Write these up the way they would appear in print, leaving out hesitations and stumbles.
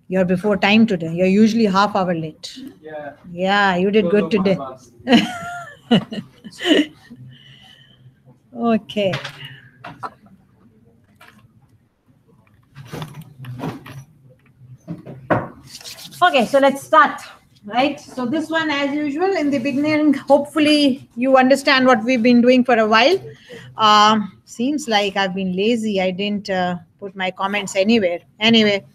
You're before time today. You're usually half hour late. Yeah. Yeah, you did good today. Okay. Okay, so let's start. Right. So this one, as usual, in the beginning, hopefully you understand what we've been doing for a while. Seems like I've been lazy. I didn't put my comments anywhere. Anyway,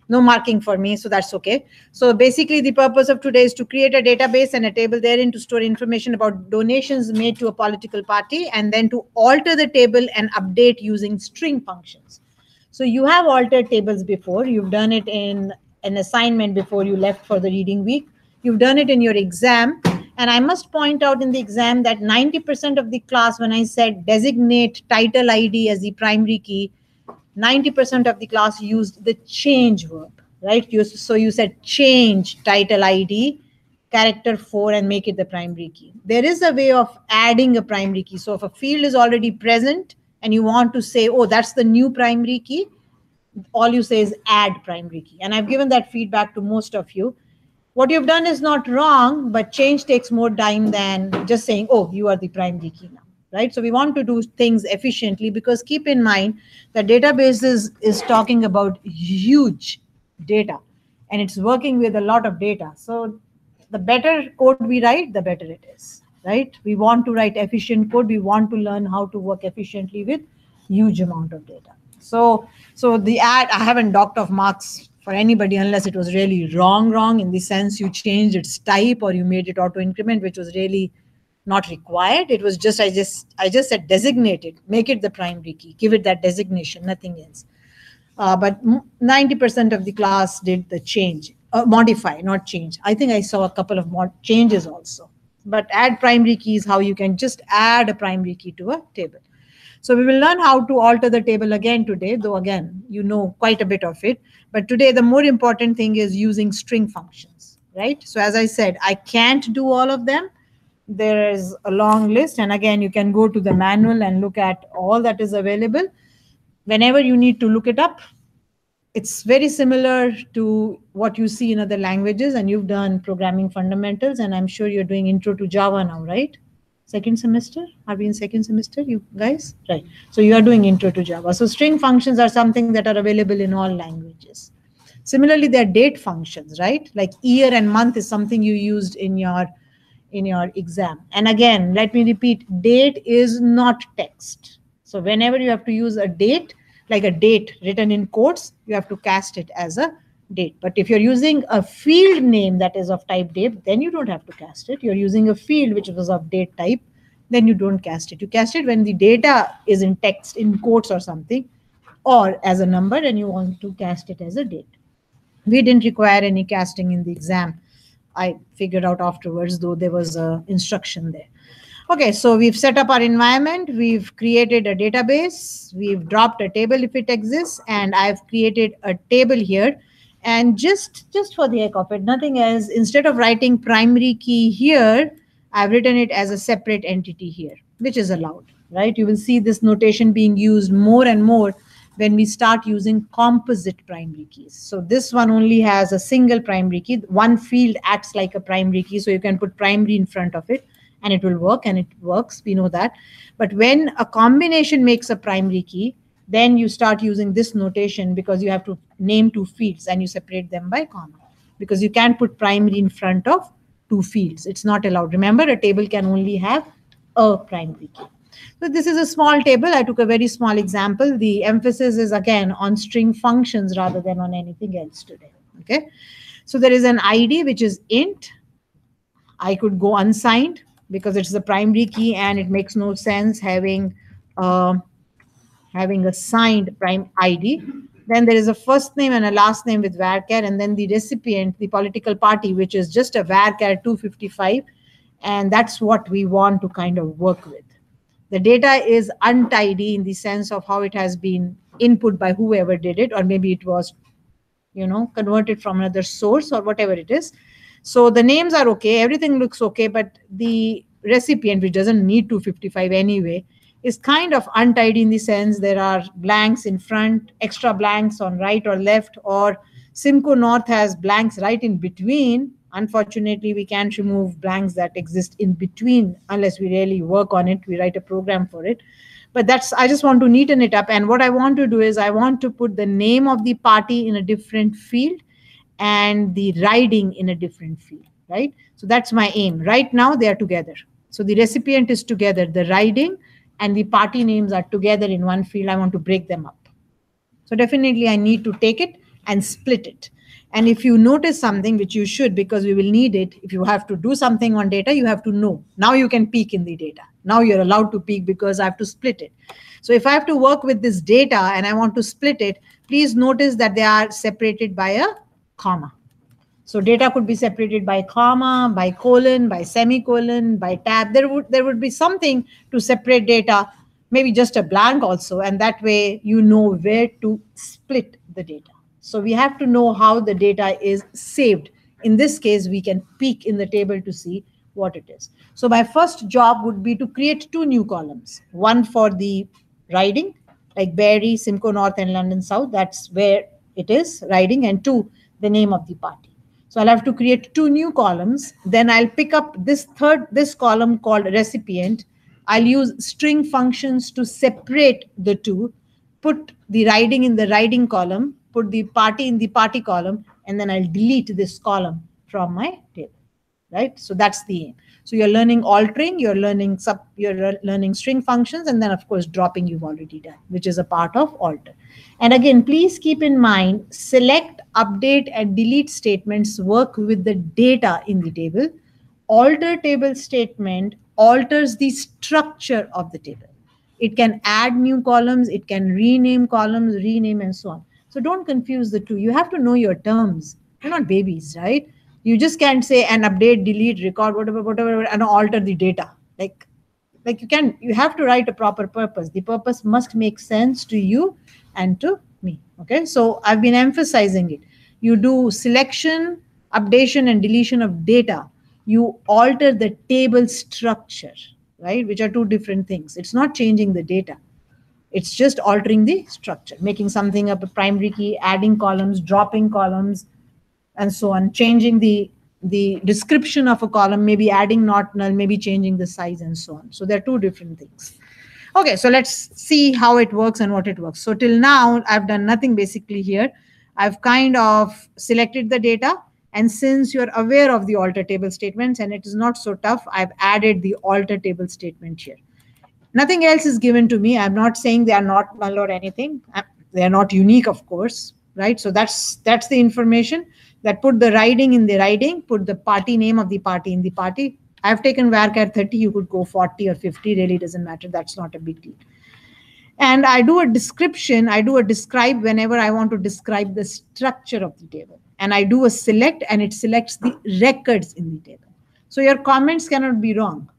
no marking for me, so that's okay. So basically the purpose of today is to create a database and a table therein to store information about donations made to a political party, and then to alter the table and update using string functions. So you have altered tables before. You've done it in an assignment before you left for the reading week. You've done it in your exam. And I must point out in the exam that 90% of the class, when I said designate title ID as the primary key, 90% of the class used the change verb, right? So you said change title ID, character 4, and make it the primary key. There is a way of adding a primary key. So if a field is already present and you want to say, oh, that's the new primary key, all you say is add primary key. And I've given that feedback to most of you. What you've done is not wrong, but change takes more time than just saying, oh, you are the primary key now. Right? So we want to do things efficiently, because keep in mind that database is talking about huge data, and it's working with a lot of data. So the better code we write, the better it is, right? We want to write efficient code. We want to learn how to work efficiently with huge amount of data. So the I haven't docked off marks for anybody unless it was really wrong in the sense you changed its type or you made it auto increment, which was really not required. It was just I just said designated, make it the primary key, give it that designation, nothing else. But 90% of the class did the change, modify, not change. I think I saw a couple of changes also. But add primary key is how you can just add a primary key to a table. So we will learn how to alter the table again today, though again, you know quite a bit of it. But today, the more important thing is using string functions, right? So as I said, I can't do all of them. There is a long list. And again, you can go to the manual and look at all that is available. Whenever you need to look it up, it's very similar to what you see in other languages. And you've done programming fundamentals, and I'm sure you're doing intro to Java now, right? Second semester? Are we in second semester, you guys? Right. So you are doing intro to Java. So string functions are something that are available in all languages. Similarly, there are date functions, right? Like year and month is something you used in your exam. And again, let me repeat, date is not text. So whenever you have to use a date, like a date written in quotes, you have to cast it as a date. But if you're using a field name that is of type date, then you don't have to cast it. You're using a field which was of date type, then you don't cast it. You cast it when the data is in text, in quotes or something, or as a number, and you want to cast it as a date. We didn't require any casting in the exam. I figured out afterwards, though there was an instruction there. Okay, so we've set up our environment. We've created a database. We've dropped a table if it exists. And I've created a table here. And just for the heck of it, nothing else, instead of writing primary key here, I've written it as a separate entity here, which is allowed, right? You will see this notation being used more and more when we start using composite primary keys. So this one only has a single primary key. One field acts like a primary key, so you can put primary in front of it and it will work, and it works, we know that. But when a combination makes a primary key, then you start using this notation, because you have to name two fields and you separate them by comma, because you can't put primary in front of two fields. It's not allowed. Remember, a table can only have a primary key. So this is a small table. I took a very small example. The emphasis is again on string functions rather than on anything else today. Okay. So there is an ID which is int. I could go unsigned because it's the primary key, and it makes no sense having a signed prime ID. Then there is a first name and a last name with varchar, and then the recipient, the political party, which is just a varchar 255, and that's what we want to kind of work with. The data is untidy in the sense of how it has been input by whoever did it, or maybe it was, converted from another source or whatever it is. So the names are okay, everything looks okay, but the recipient, which doesn't need 255 anyway, is kind of untidy in the sense there are blanks in front, extra blanks on right or left, or Simco North has blanks right in between. Unfortunately, we can't remove blanks that exist in between unless we really work on it. We write a program for it. But that's, I just want to neaten it up. And what I want to do is I want to put the name of the party in a different field and the riding in a different field, right? So that's my aim. Right now, they are together. So the recipient is together, the riding and the party names are together in one field. I want to break them up. So definitely I need to take it and split it. And if you notice something, which you should, because we will need it, if you have to do something on data, you have to know. Now you can peek in the data. Now you're allowed to peek because I have to split it. So if I have to work with this data and I want to split it, please notice that they are separated by a comma. So data could be separated by comma, by colon, by semicolon, by tab. There would be something to separate data, maybe just a blank also, and that way you know where to split the data. So we have to know how the data is saved. In this case, we can peek in the table to see what it is. So my first job would be to create two new columns, one for the riding, like Barrie, Simcoe North, and London South. That's where it is, riding, and two, the name of the party. So I'll have to create two new columns. Then I'll pick up this column called recipient. I'll use string functions to separate the two, put the riding in the riding column, put the party in the party column, and then I'll delete this column from my table, right? So that's the aim. So you're learning altering, you're learning string functions, and then of course dropping you've already done, which is a part of alter. And again, please keep in mind, select, update, and delete statements work with the data in the table. Alter table statement alters the structure of the table. It can add new columns, it can rename columns, rename, and so on. So don't confuse the two. You have to know your terms. You're not babies, right? You just can't say an update, delete, record, whatever, and alter the data. Like you have to write a proper purpose. The purpose must make sense to you and to me. Okay, so I've been emphasizing it. You do selection, updation, and deletion of data. You alter the table structure, right? Which are two different things. It's not changing the data. It's just altering the structure, making something up a primary key, adding columns, dropping columns, and so on, changing the description of a column, maybe adding not null, maybe changing the size, and so on. So there are two different things. Okay, so let's see how it works and what it works. So till now, I've done nothing basically here. I've kind of selected the data. And since you're aware of the alter table statements and it is not so tough, I've added the alter table statement here. Nothing else is given to me. I'm not saying they are not null or anything. They are not unique, of course, right? So that's the information that put the riding in the riding, put the party name of the party in the party. I've taken varchar 30. You could go 40 or 50. Really doesn't matter. That's not a big deal. And I do a description. I do a describe whenever I want to describe the structure of the table. And I do a select, and it selects the records in the table. So your comments cannot be wrong.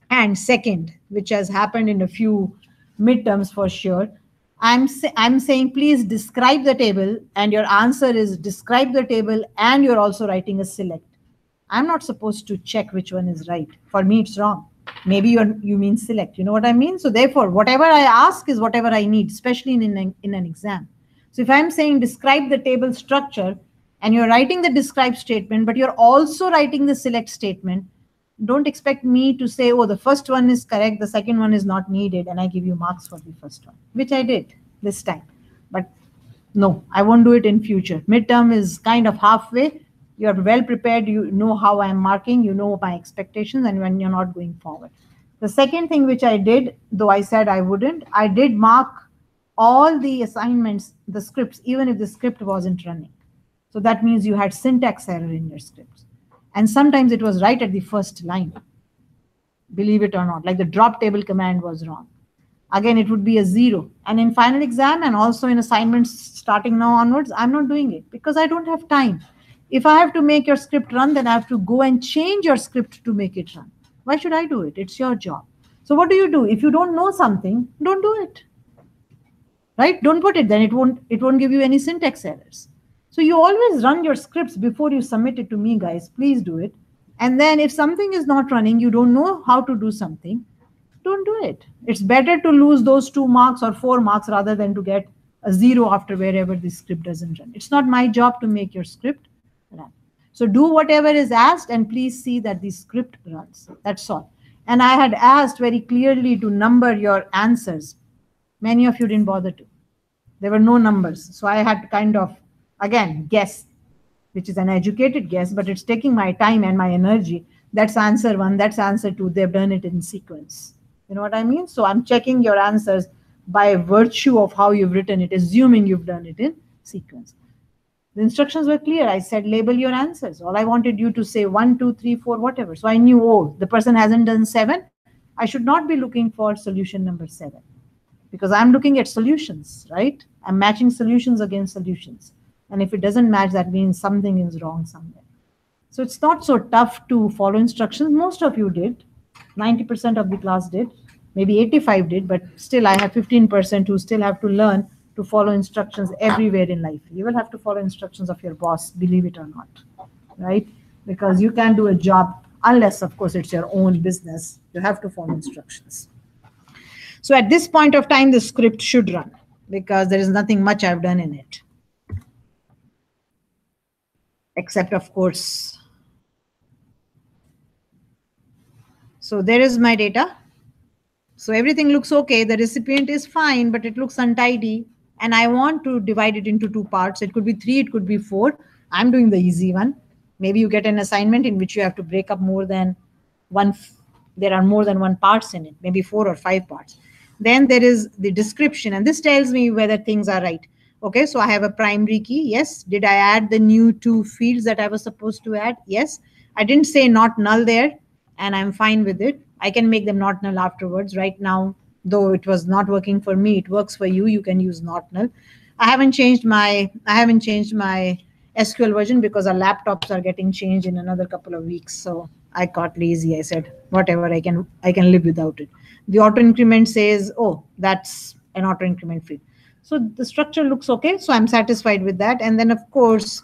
And second, which has happened in a few midterms for sure, I'm saying please describe the table, and your answer is describe the table, and you're also writing a select. I'm not supposed to check which one is right. For me, it's wrong. Maybe you mean select. You know what I mean? So therefore, whatever I ask is whatever I need, especially in an exam. So if I'm saying describe the table structure, and you're writing the describe statement, but you're also writing the select statement, don't expect me to say, oh, the first one is correct, the second one is not needed, and I give you marks for the first one, which I did this time. But no, I won't do it in future. Midterm is kind of halfway. You are well prepared. You know how I'm marking. You know my expectations, and when you're not going forward. The second thing which I did, though I said I wouldn't, I did mark all the assignments, the scripts, even if the script wasn't running. So that means you had syntax error in your scripts. And sometimes it was right at the first line, believe it or not, like the drop table command was wrong. Again, it would be a 0. And in final exam and also in assignments starting now onwards, I'm not doing it because I don't have time. If I have to make your script run, then I have to go and change your script to make it run. Why should I do it? It's your job. So what do? If you don't know something, don't do it. Right? Don't put it, then it won't give you any syntax errors. So you always run your scripts before you submit it to me, guys. Please do it. And then if something is not running, you don't know how to do something, don't do it. It's better to lose those 2 marks or 4 marks rather than to get a 0 after wherever the script doesn't run. It's not my job to make your script run. So do whatever is asked and please see that the script runs. That's all. And I had asked very clearly to number your answers. Many of you didn't bother to. There were no numbers. So I had to kind of, again, guess, which is an educated guess, but it's taking my time and my energy. That's answer 1, that's answer 2. They've done it in sequence. You know what I mean? So I'm checking your answers by virtue of how you've written it, assuming you've done it in sequence. The instructions were clear. I said, label your answers. All I wanted you to say 1, 2, 3, 4, whatever. So I knew, oh, the person hasn't done 7. I should not be looking for solution number 7 because I'm looking at solutions, right? I'm matching solutions against solutions. And if it doesn't match, that means something is wrong somewhere. So it's not so tough to follow instructions. Most of you did. 90% of the class did. Maybe 85 did, but still I have 15% who still have to learn to follow instructions everywhere in life. You will have to follow instructions of your boss, believe it or not, right? Because you can't do a job unless, of course, it's your own business. You have to follow instructions. So at this point of time, the script should run because there is nothing much I've done in it. Except, of course. So there is my data. So everything looks okay. The recipient is fine, but it looks untidy. And I want to divide it into 2 parts. It could be 3, it could be 4. I'm doing the easy one. Maybe you get an assignment in which you have to break up more than one. There are more than 1 parts in it, maybe 4 or 5 parts. Then there is the description, and this tells me whether things are right. Okay, so I have a primary key. Yes. Did I add the new 2 fields that I was supposed to add? Yes. I didn't say not null there, and I'm fine with it. I can make them not null afterwards. Right now, though it was not working for me, it works for you. You can use not null. I haven't changed my SQL version because our laptops are getting changed in another couple of weeks. So I got lazy. I said, whatever, I can live without it. The auto increment says, oh, that's an auto increment field. So the structure looks okay. So I'm satisfied with that. And then, of course,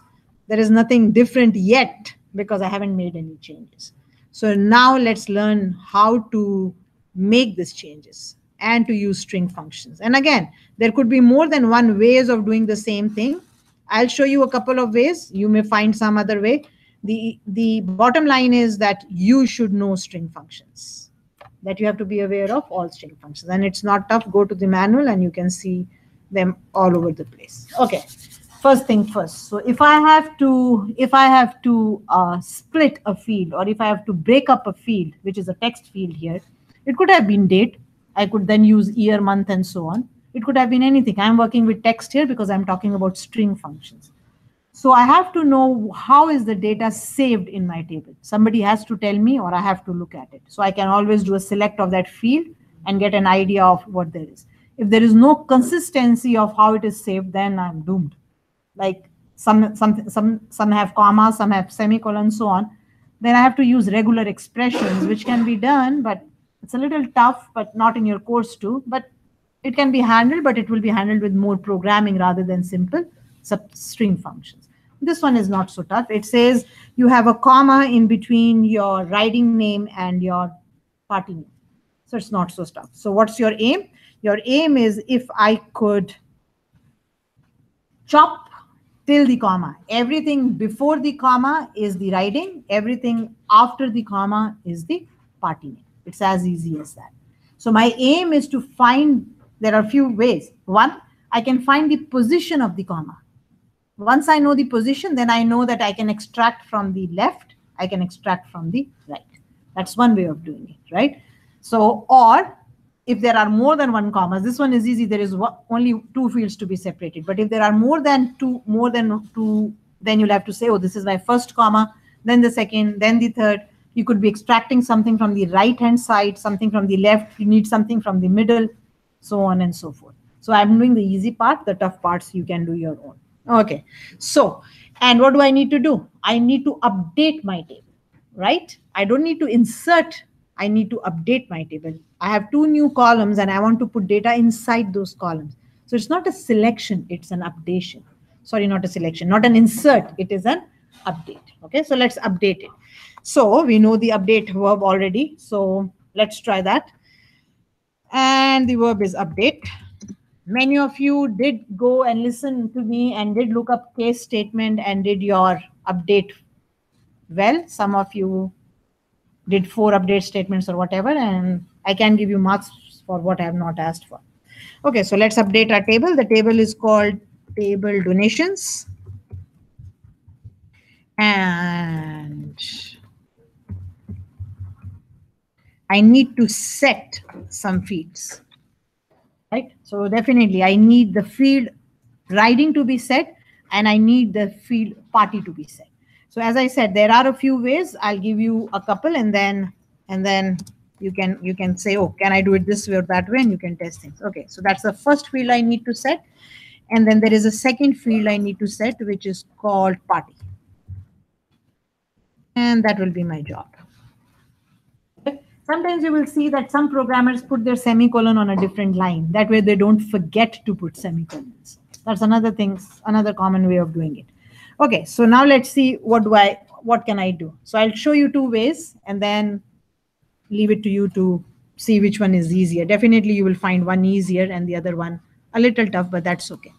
there is nothing different yet because I haven't made any changes. So now let's learn how to make these changes and to use string functions. And again, there could be more than 1 ways of doing the same thing. I'll show you a couple of ways. You may find some other way. The bottom line is that you should know string functions, that you have to be aware of all string functions. And it's not tough. Go to the manual and you can see them all over the place. Okay. First thing first. So if I have to split a field, or if I have to break up a field, which is a text field here, it could have been date. I could then use year, month, and so on. It could have been anything. I'm working with text here because I'm talking about string functions. So I have to know how is the data saved in my table. Somebody has to tell me, or I have to look at it. So I can always do a select of that field and get an idea of what there is. If there is no consistency of how it is saved, then I'm doomed. Like some have commas, some have semicolons, so on. Then I have to use regular expressions, which can be done, but it's a little tough, but not in your course too. But it can be handled, but it will be handled with more programming rather than simple string functions. This one is not so tough. It says you have a comma in between your writing name and your party name. So it's not so tough. So what's your aim? Your aim is if I could chop till the comma. Everything before the comma is the writing. Everything after the comma is the party name. It's as easy as that. So my aim is to find, there are a few ways. One, I can find the position of the comma. Once I know the position, then I know that I can extract from the left, I can extract from the right. That's one way of doing it, right? So, or if there are more than 1 commas, this one is easy. There is only 2 fields to be separated. But if there are more than two, then you'll have to say, oh, this is my first comma, then the second, then the third. You could be extracting something from the right-hand side, something from the left. You need something from the middle, so on and so forth. So I'm doing the easy part. The tough parts you can do your own. Okay. So, and what do I need to do? I need to update my table, right? I don't need to insert. I need to update my table. I have 2 new columns and I want to put data inside those columns. So it's not a selection, it's an updation. Sorry, not a selection, not an insert, it is an update. Okay, so let's update it. So we know the update verb already. So let's try that. And the verb is update. Many of you did go and listen to me and did look up case statement and did your update well. Some of you did 4 update statements or whatever, and I can give you marks for what I have not asked for. Okay, so let's update our table. The table is called table donations. And I need to set some fields, right? So definitely I need the field riding to be set, and I need the field party to be set. So as I said, there are a few ways. I'll give you a couple, and then you can say, oh, can I do it this way or that way, and you can test things. Okay, so that's the first field I need to set. And then there is a second field I need to set, which is called party. And that will be my job. Okay. Sometimes you will see that some programmers put their semicolon on a different line. That way they don't forget to put semicolons. That's another thing, another common way of doing it. Okay, so now let's see what can I do. So I'll show you 2 ways and then leave it to you to see which one is easier. Definitely you will find one easier and the other one a little tough, but that's okay.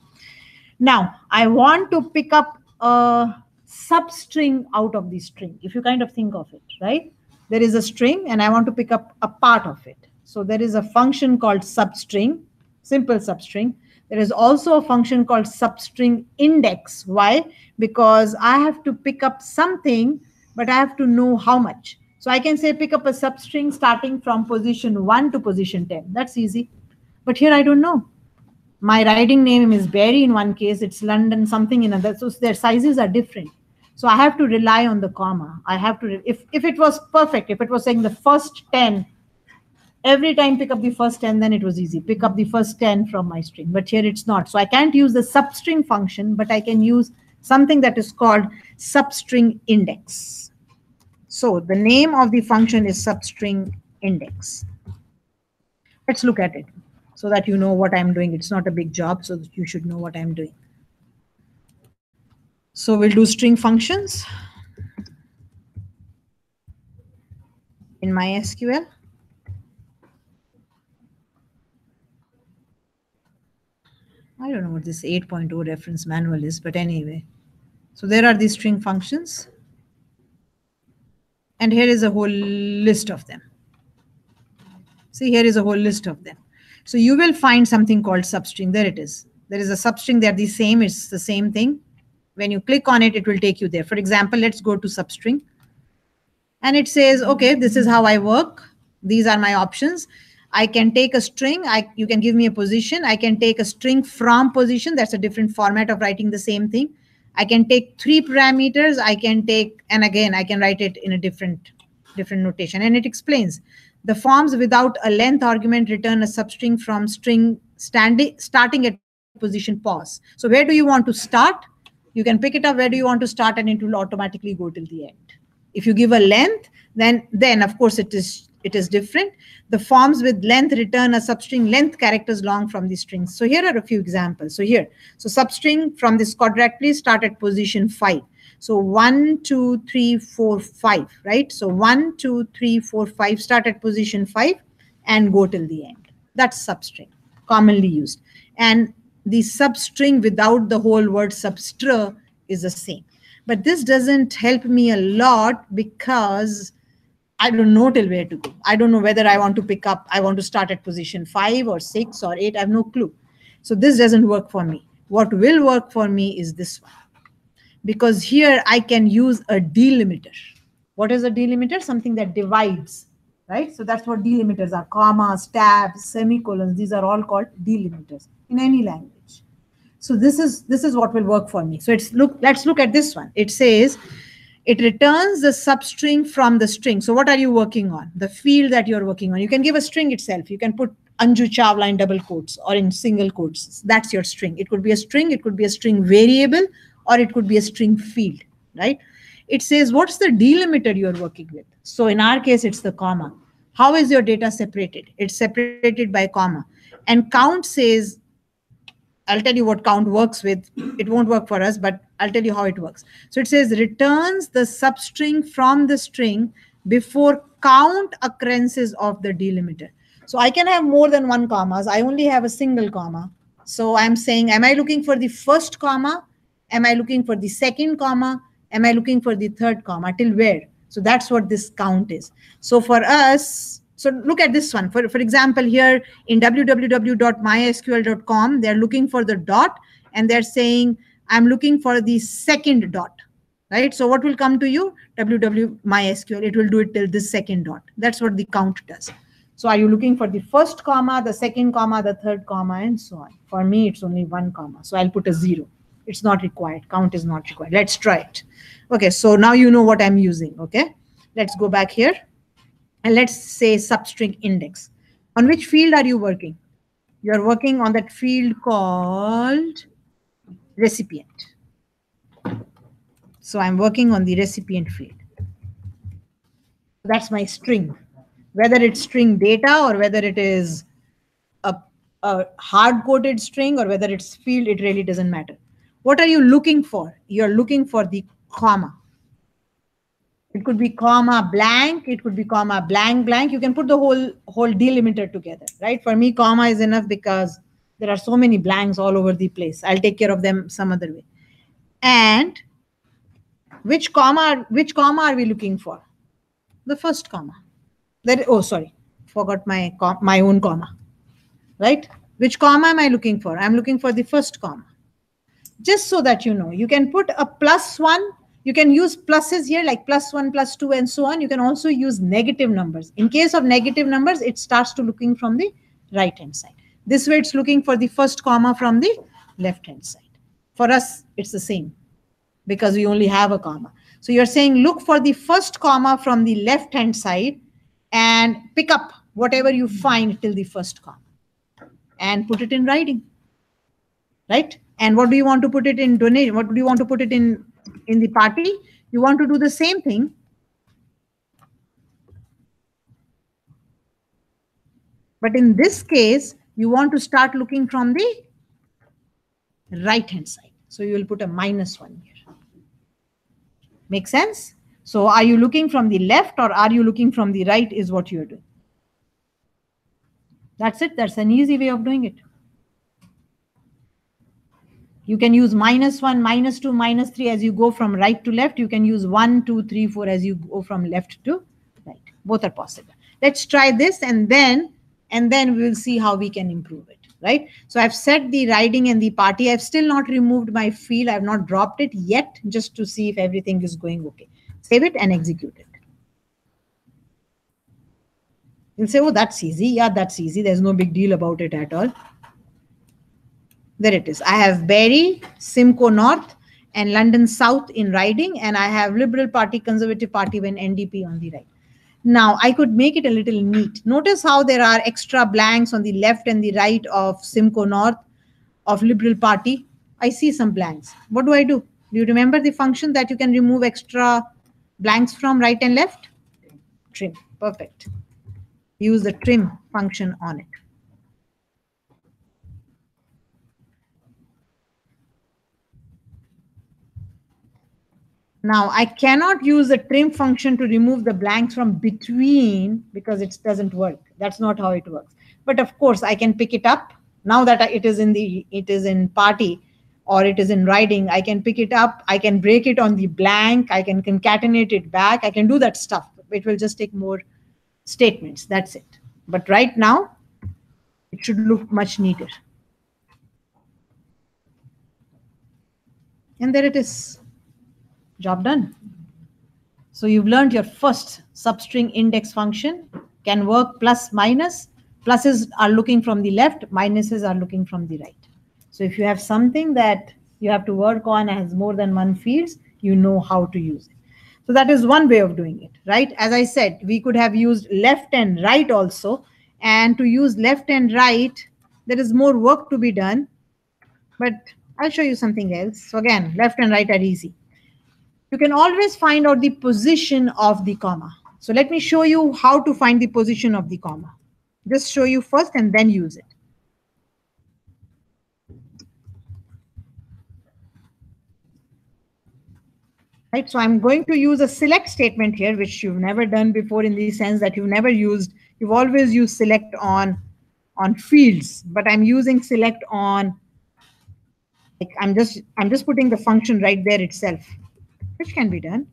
Now I want to pick up a substring out of the string. If you kind of think of it, right? There is a string and I want to pick up a part of it. So there is a function called substring, simple substring. There is also a function called substring index. Why? Because I have to pick up something, but I have to know how much. So I can say pick up a substring starting from position 1 to position 10. That's easy. But here I don't know. My writing name is Barry in one case, it's London something in another. So their sizes are different. So I have to rely on the comma. I have to, if it was perfect, if it was saying the first 10, every time pick up the first 10, then it was easy. Pick up the first 10 from my string, but here it's not. So I can't use the substring function, but I can use something that is called substring index. So the name of the function is substring index. Let's look at it so that you know what I'm doing. It's not a big job, so you should know what I'm doing. So we'll do string functions in MySQL. I don't know what this 8.0 reference manual is, but anyway. So there are these string functions. And here is a whole list of them. See, here is a whole list of them. So you will find something called substring. There it is. There is a substring. They're the same. It's the same thing. When you click on it, it will take you there. For example, let's go to substring. And it says, okay, this is how I work. These are my options. I can take a string. You can give me a position. I can take a string from position. That's a different format of writing the same thing. I can take 3 parameters. I can take, and again, I can write it in a different notation. And it explains the forms without a length argument return a substring from string starting at position pause. So where do you want to start? You can pick it up. Where do you want to start? And it will automatically go till the end. If you give a length, then of course it is different. The forms with length return a substring length characters long from the strings. So here are a few examples. So substring from this quadrat, please start at position 5. So 1, 2, 3, 4, 5, right? So 1, 2, 3, 4, 5, start at position 5 and go till the end. That's substring, commonly used. And the substring without the whole word substr is the same. But this doesn't help me a lot because I don't know till where to go. I don't know whether I want to start at position 5 or 6 or 8. I have no clue. So this doesn't work for me. What will work for me is this one. Because here I can use a delimiter. What is a delimiter? Something that divides, right? So that's what delimiters are. Commas, tabs, semicolons. These are all called delimiters in any language. So this is what will work for me. So let's look at this one. It says it returns the substring from the string. So what are you working on? The field that you're working on. You can give a string itself. You can put Anju Chawla in double quotes or in single quotes. That's your string. It could be a string. It could be a string variable, or it could be a string field, right? It says, what's the delimiter you're working with? So in our case, it's the comma. How is your data separated? It's separated by comma. And count says, I'll tell you what count works with. It won't work for us, but I'll tell you how it works. So it says returns the substring from the string before count occurrences of the delimiter. So I can have more than one commas. I only have a single comma. So I'm saying, am I looking for the first comma? Am I looking for the second comma? Am I looking for the third comma? Till where? So that's what this count is. So for us, so look at this one. For example, here in www.mysql.com, they're looking for the dot and they're saying, I'm looking for the second dot, right? So what will come to you? www.mysql, it will do it till this second dot. That's what the count does. So are you looking for the first comma, the second comma, the third comma, and so on? For me, it's only one comma. So I'll put a 0. It's not required. Count is not required. Let's try it. Okay, so now you know what I'm using. Okay, let's go back here. And let's say substring index. On which field are you working? You're working on that field called recipient. So I'm working on the recipient field. That's my string. Whether it's string data or whether it is a hard-coded string or whether it's field, it really doesn't matter. What are you looking for? You're looking for the comma. It could be comma blank. It could be comma blank blank. You can put the whole delimiter together, right? For me, comma is enough because there are so many blanks all over the place. I'll take care of them some other way. And which comma are we looking for? The first comma. Oh, sorry, forgot my own comma, right? Which comma am I looking for? I'm looking for the first comma. Just so that you know, you can put a +1. You can use pluses here like +1, +2, and so on. You can also use negative numbers. In case of negative numbers, it starts to looking from the right-hand side. This way, it's looking for the first comma from the left-hand side. For us, it's the same because we only have a comma. So you're saying look for the first comma from the left-hand side and pick up whatever you find till the first comma and put it in writing, right? And what do you want to put it in donation? What do you want to put it in the party? You want to do the same thing. But in this case, you want to start looking from the right-hand side. So you will put a -1 here. Make sense? So are you looking from the left or are you looking from the right is what you're doing. That's it. That's an easy way of doing it. You can use -1, -2, -3 as you go from right to left. You can use 1, 2, 3, 4 as you go from left to right. Both are possible. Let's try this and then we will see how we can improve it, right? So I've set the writing and the party. I've still not removed my field. I've not dropped it yet just to see if everything is going okay. Save it and execute it. You'll say, oh, that's easy. Yeah, that's easy. There's no big deal about it at all. There it is. I have Berry, Simcoe North, and London South in riding, and I have Liberal Party, Conservative Party, and NDP on the right. Now, I could make it a little neat. Notice how there are extra blanks on the left and the right of Simcoe North, of Liberal Party. I see some blanks. What do? Do you remember the function that you can remove extra blanks from right and left? Trim. Perfect. Use the trim function on it. Now, I cannot use the trim function to remove the blanks from between because it doesn't work. That's not how it works. But of course, I can pick it up. Now that it is in party or it is in writing, I can pick it up. I can break it on the blank. I can concatenate it back. I can do that stuff. It will just take more statements. That's it. But right now, it should look much neater. And there it is. Job done. So you've learned your first substring index function can work plus minus. Pluses are looking from the left, minuses are looking from the right. So if you have something that you have to work on has more than one fields, you know how to use it. So that is one way of doing it, right? As I said, we could have used left and right also. And to use left and right, there is more work to be done. But I'll show you something else. So again, left and right are easy. You can always find out the position of the comma. So let me show you how to find the position of the comma. Just show you first and then use it. Right, so I'm going to use a select statement here, which you've never done before in the sense that you've always used select on on fields, but I'm using select on, like I'm just putting the function right there itself, which can be done.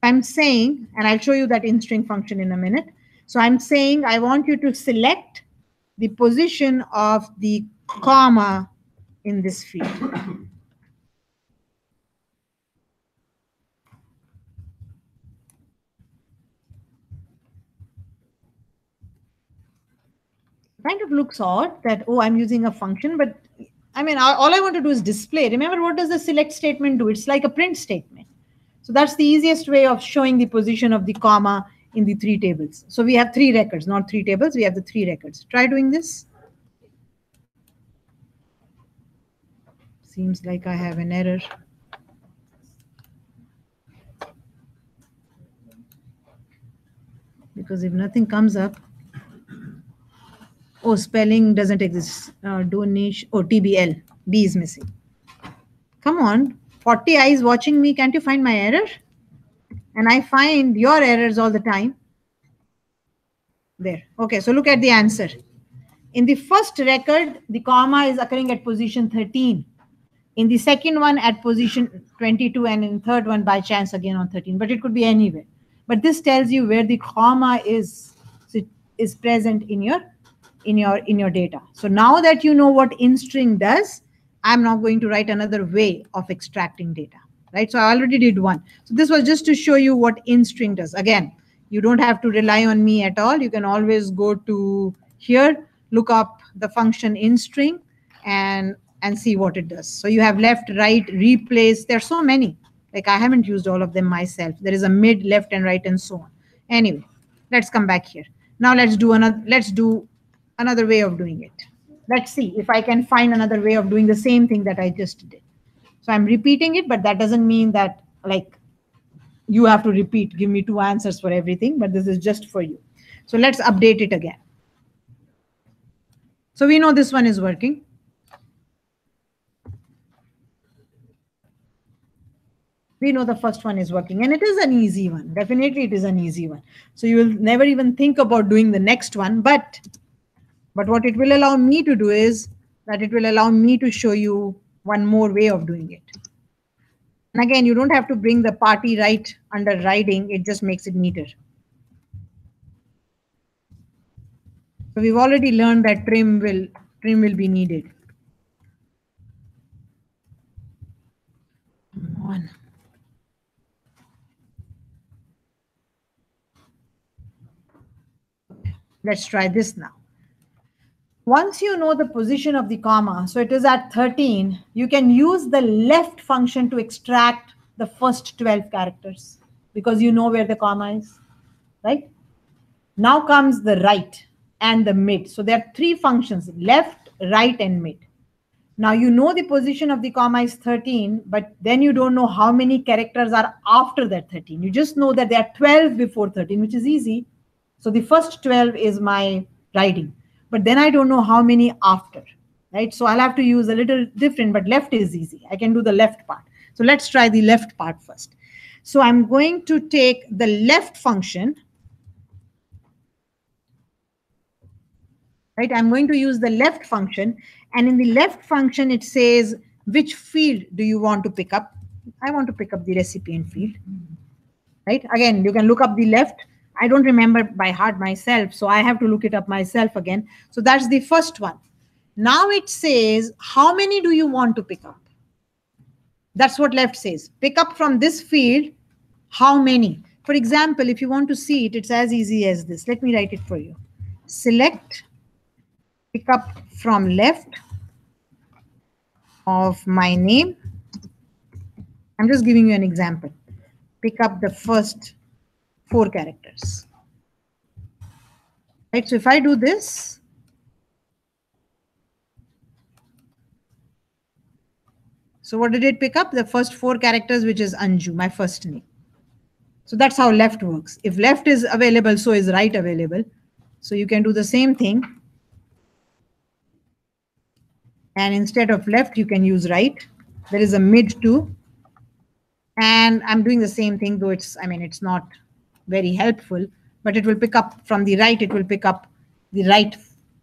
I'm saying, and I'll show you that in string function in a minute. So I'm saying I want you to select the position of the comma in this field. Kind of looks odd that, oh, I'm using a function, but I mean, all I want to do is display. Remember, what does the select statement do? It's like a print statement. So that's the easiest way of showing the position of the comma in the three tables. So we have three records, not three tables. We have the three records. Try doing this. Seems like I have an error. Because if nothing comes up, oh, spelling doesn't exist. Donation, oh, TBL, B is missing. Come on, 40 eyes watching me. Can't you find my error? And I find your errors all the time. There. Okay, so look at the answer. In the first record, the comma is occurring at position 13. In the second one at position 22, and in the third one by chance again on 13, but it could be anywhere. But this tells you where the comma is present in your data. So now that you know what in-string does, I'm now going to write another way of extracting data, right? So I already did one. So this was just to show you what in-string does. Again, you don't have to rely on me at all. You can always go to here, look up the function in-string and see what it does. So you have left, right, replace. There's so many. Like I haven't used all of them myself. There is a mid, left, and right, and so on. Anyway, let's come back here. Now let's do another way of doing it. Let's see if I can find another way of doing the same thing that I just did. So I'm repeating it, but that doesn't mean that like you have to repeat, give me two answers for everything, but this is just for you. So let's update it again. So we know this one is working. We know the first one is working, and it is an easy one. Definitely it is an easy one. So you will never even think about doing the next one, but what it will allow me to do is that it will allow me to show you one more way of doing it. And again, you don't have to bring the party right under riding. It just makes it neater. So we've already learned that trim will be needed. Come on. Let's try this now. Once you know the position of the comma, so it is at 13, you can use the left function to extract the first 12 characters because you know where the comma is, right? Now comes the right and the mid. So there are three functions, left, right, and mid. Now you know the position of the comma is 13, but then you don't know how many characters are after that 13. You just know that there are 12 before 13, which is easy. So the first 12 is my writing, but then I don't know how many after, right? So I'll have to use a little different, but left is easy. I can do the left part. So let's try the left part first. So I'm going to take the left function, right? I'm going to use the left function, and in the left function, it says, which field do you want to pick up? I want to pick up the recipient field, right? Again, you can look up the left. I don't remember by heart myself, so I have to look it up myself again. So that's the first one. Now it says, how many do you want to pick up? That's what left says. Pick up from this field, how many? For example, if you want to see it, it's as easy as this. Let me write it for you. Select, pick up from left of my name. I'm just giving you an example. Pick up the first 4 characters. Right, so if I do this, so what did it pick up? The first 4 characters, which is Anju, my first name. So that's how left works. If left is available, so is right available. So you can do the same thing. And instead of left, you can use right. There is a mid too. And I'm doing the same thing, though it's not very helpful, but it will pick up from the right. It will pick up the right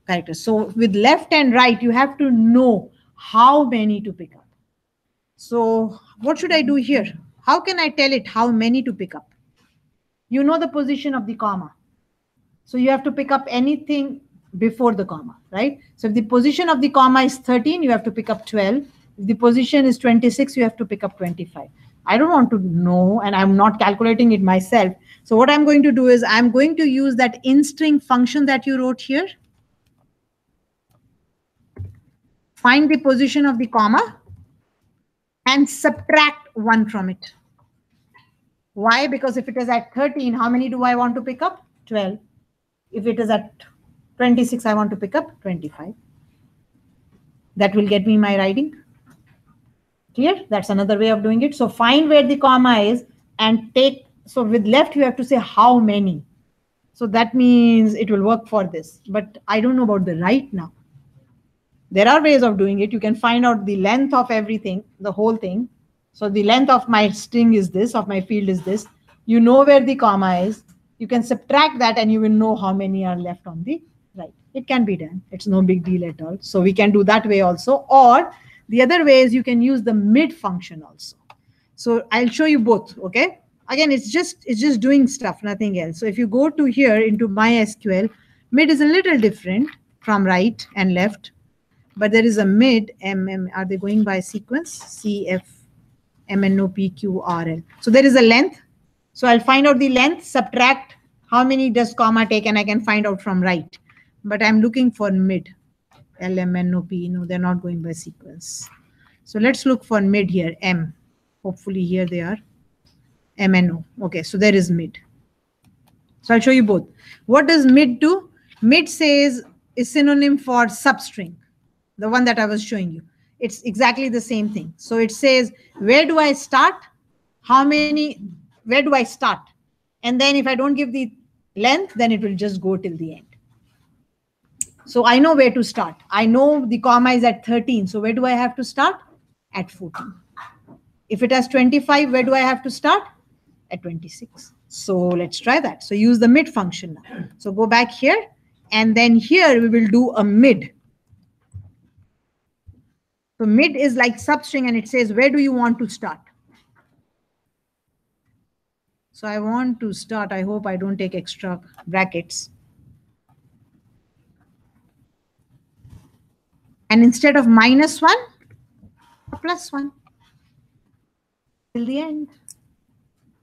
characters. So with left and right, you have to know how many to pick up. So what should I do here? How can I tell it how many to pick up? You know the position of the comma. So you have to pick up anything before the comma, right? So if the position of the comma is 13, you have to pick up 12. If the position is 26, you have to pick up 25. I don't want to know, and I'm not calculating it myself. So what I'm going to do is I'm going to use that in-string function that you wrote here. Find the position of the comma and subtract 1 from it. Why? Because if it is at 13, how many do I want to pick up? 12. If it is at 26, I want to pick up 25. That will get me my writing. Clear? That's another way of doing it. So find where the comma is and take, so with left, you have to say how many. So that means it will work for this, but I don't know about the right now. There are ways of doing it. You can find out the length of everything, the whole thing. So the length of my string is this, of my field is this. You know where the comma is. You can subtract that and you will know how many are left on the right. It can be done. It's no big deal at all. So we can do that way also. Or the other way is you can use the mid function also. So I'll show you both, okay? Again, it's just doing stuff, nothing else. So if you go to here into MySQL, mid is a little different from right and left. But there is a mid, are they going by sequence? CF, MNO, PQ, RL. So there is a length. So I'll find out the length, subtract how many does comma take, and I can find out from right. But I'm looking for mid, LMNOP. No, they're not going by sequence. So let's look for mid here, M. Hopefully here they are. MNO. Okay, so there is mid. So I'll show you both. What does mid do? Mid says is synonym for substring. The one that I was showing you. It's exactly the same thing. So it says, where do I start? Where do I start? And then if I don't give the length, then it will just go till the end. So I know where to start. I know the comma is at 13. So where do I have to start? At 14. If it has 25, where do I have to start? At 26. So let's try that. So use the mid function now. So go back here. And then here we will do a mid. So mid is like substring and it says, where do you want to start? So I want to start, I hope I don't take extra brackets. And instead of -1, +1 till the end.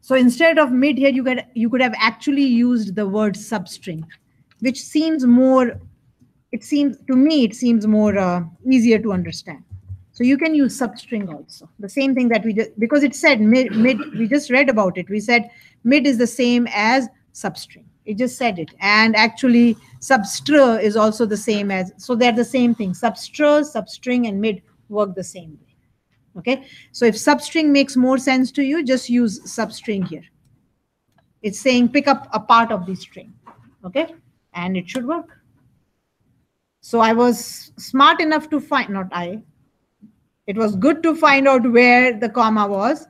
So instead of mid here, you could have actually used the word substring, which seems more, to me, it seems more easier to understand. So you can use substring also. The same thing that we did, because it said mid, we just read about it. We said mid is the same as substring. It just said it. And actually substr is also the same as, so they're the same thing. Substr, substring, and mid work the same way. Okay. So if substring makes more sense to you, just use substring here. It's saying pick up a part of the string. Okay. And it should work. So I was smart enough to find, it was good to find out where the comma was.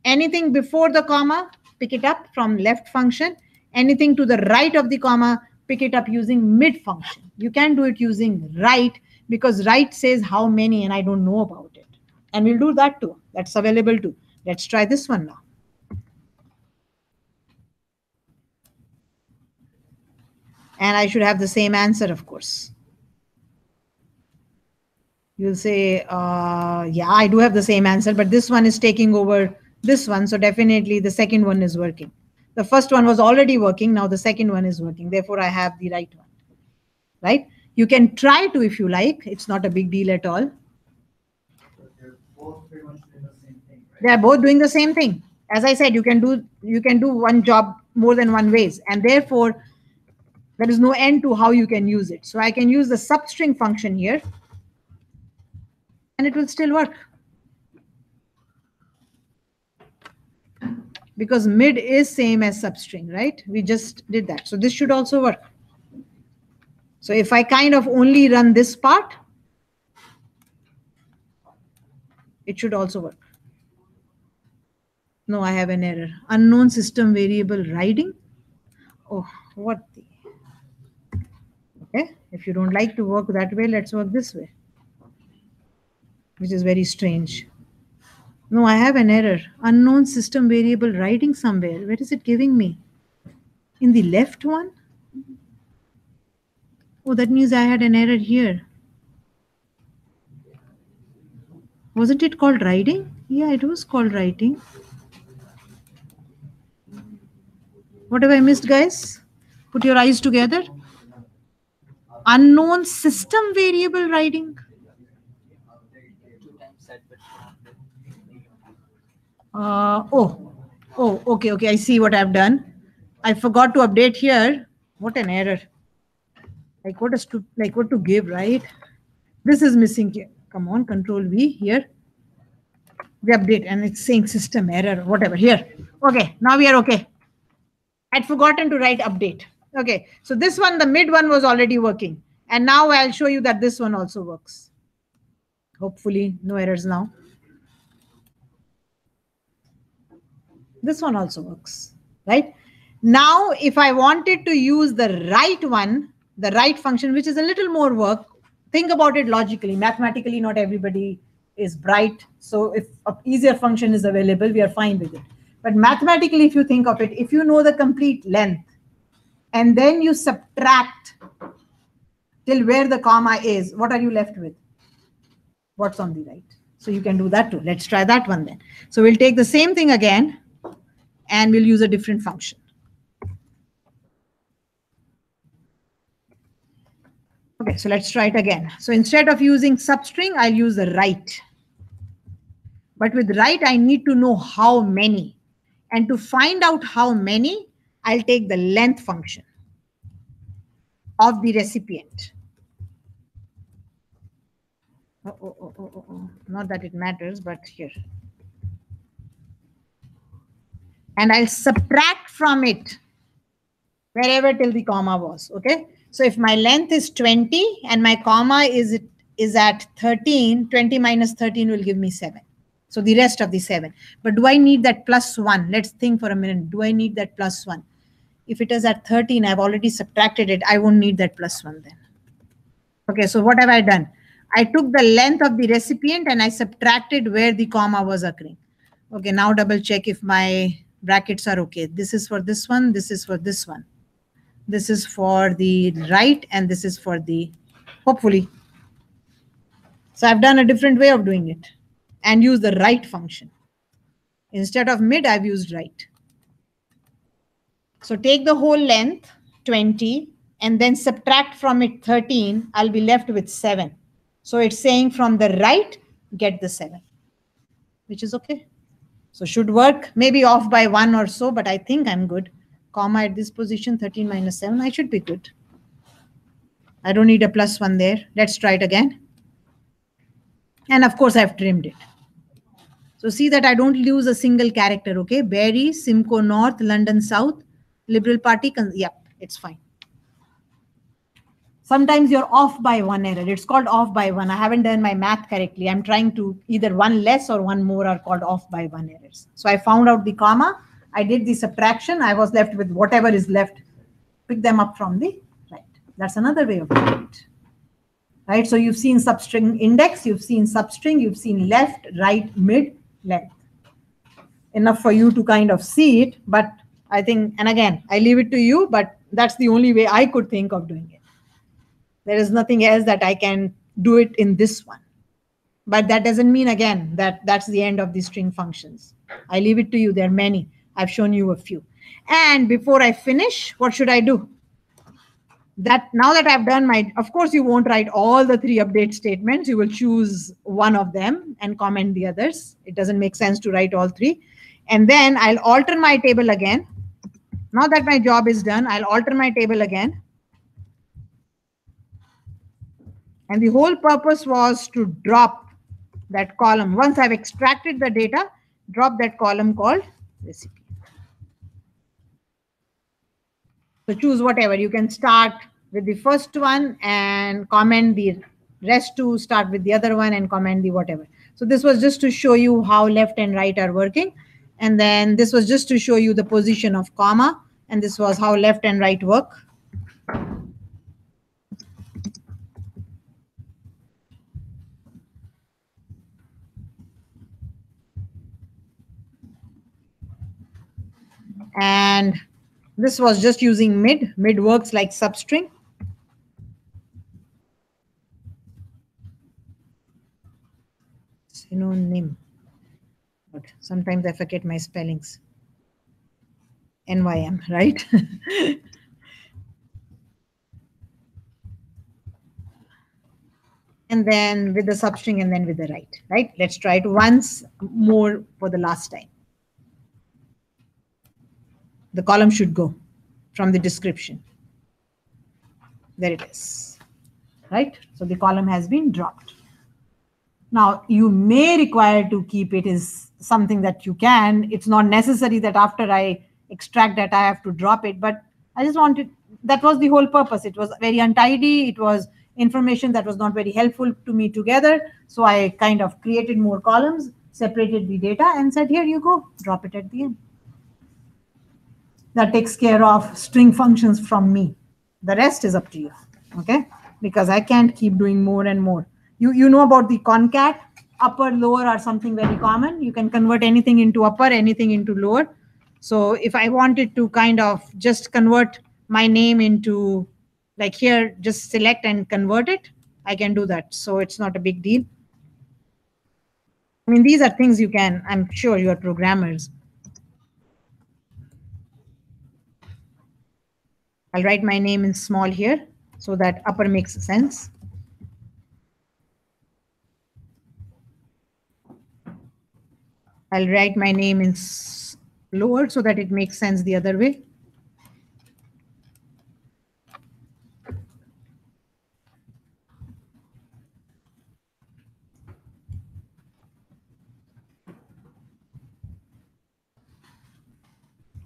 Anything before the comma, pick it up from left function. Anything to the right of the comma, pick it up using mid function. You can do it using right because right says how many and I don't know about it. And we'll do that too. That's available too. Let's try this one now. And I should have the same answer, of course. You'll say, yeah, I do have the same answer, but this one is taking over this one. So definitely the second one is working. The first one was already working. Now the second one is working. Therefore, I have the right one, right? You can try to if you like. It's not a big deal at all. They're both pretty much doing the same thing, right? They are both doing the same thing. As I said, you can do one job more than one ways. And therefore, there is no end to how you can use it. So I can use the substring function here. And it will still work. Because mid is same as substring, right? We just did that. So this should also work. So if I kind of only run this part, it should also work. No, I have an error. Unknown system variable riding. Oh, what the? Okay, if you don't like to work that way, let's work this way, which is very strange. No, I have an error. Unknown system variable writing somewhere. Where is it giving me? In the left one? Oh, that means I had an error here. Wasn't it called writing? Yeah, it was called writing. What have I missed, guys? Put your eyes together. Unknown system variable writing. Okay. I see what I've done. I forgot to update here. What an error. Like what to give, right? This is missing here. Come on, Control V here. We update and it's saying system error, whatever here. Okay, now we are okay. I'd forgotten to write update. Okay, so this one, the mid one was already working. And now I'll show you that this one also works. Hopefully no errors now. This one also works, right? Now, if I wanted to use the right one, the right function, which is a little more work, think about it logically. Mathematically, not everybody is bright. So if an easier function is available, we are fine with it. But mathematically, if you think of it, if you know the complete length, and then you subtract till where the comma is, what are you left with? What's on the right? So you can do that too. Let's try that one then. So we'll take the same thing again, and we'll use a different function. Okay, so let's try it again. So instead of using substring, I'll use the right. But with right, I need to know how many. And to find out how many, I'll take the length function of the recipient. Not that it matters, but here. And I'll subtract from it wherever till the comma was, okay? So if my length is 20 and my comma is at 13, 20 minus 13 will give me 7. So the rest of the 7. But do I need that plus 1? Let's think for a minute. Do I need that plus 1? If it is at 13, I've already subtracted it. I won't need that plus 1 then. Okay, so what have I done? I took the length of the recipient and I subtracted where the comma was occurring. Okay, now double check if my brackets are okay. This is for this one. This is for this one. This is for the right, and this is for the, hopefully. So I've done a different way of doing it and use the right function. Instead of mid, I've used right. So take the whole length, 20, and then subtract from it 13. I'll be left with 7. So it's saying from the right, get the 7, which is okay. So should work, maybe off by 1 or so, but I think I'm good. Comma at this position, 13 minus 7, I should be good. I don't need a plus 1 there. Let's try it again. And of course, I've trimmed it. So see that I don't lose a single character, okay? Berry, Simcoe North, London South, Liberal Party, yep, it's fine. Sometimes you're off by 1 error. It's called off by 1. I haven't done my math correctly. I'm trying to either 1 less or 1 more are called off by 1 errors. So I found out the comma. I did the subtraction. I was left with whatever is left. Pick them up from the right. That's another way of doing it. Right? So you've seen substring index. You've seen substring. You've seen left, right, mid, length. Enough for you to kind of see it. But I think, and again, I leave it to you, but that's the only way I could think of doing it. There is nothing else that I can do it in this one. But that doesn't mean, again, that that's the end of the string functions. I leave it to you. There are many. I've shown you a few. And before I finish, what should I do? That now that I've done my, of course, you won't write all the 3 update statements. You will choose one of them and comment the others. It doesn't make sense to write all 3. And then I'll alter my table again. Now that my job is done, I'll alter my table again. And the whole purpose was to drop that column. Once I've extracted the data, drop that column called recipient. So choose whatever. You can start with the first one and comment the rest to start with the other one and comment the whatever. So this was just to show you how left and right are working. And then this was just to show you the position of comma. And this was how left and right work. And this was just using mid. Mid works like substring. Synonym. But sometimes I forget my spellings. NYM, right? And then with the substring and then with the right? Let's try it once more for the last time. The column should go from the description. There it is, right? So the column has been dropped. Now, you may require to keep it is something that you can. It's not necessary that after I extract that, I have to drop it. But I just wanted, that was the whole purpose. It was very untidy. It was information that was not very helpful to me together. So I kind of created more columns, separated the data, and said, here you go, drop it at the end. That takes care of string functions from me. The rest is up to you, okay? Because I can't keep doing more and more. You know about the concat, upper, lower are something very common. You can convert anything into upper, anything into lower. So if I wanted to kind of just convert my name into, like here, just select and convert it, I can do that. So it's not a big deal. I mean, these are things you can, I'm sure you are programmers. I'll write my name in small here so that upper makes sense. I'll write my name in lower so that it makes sense the other way.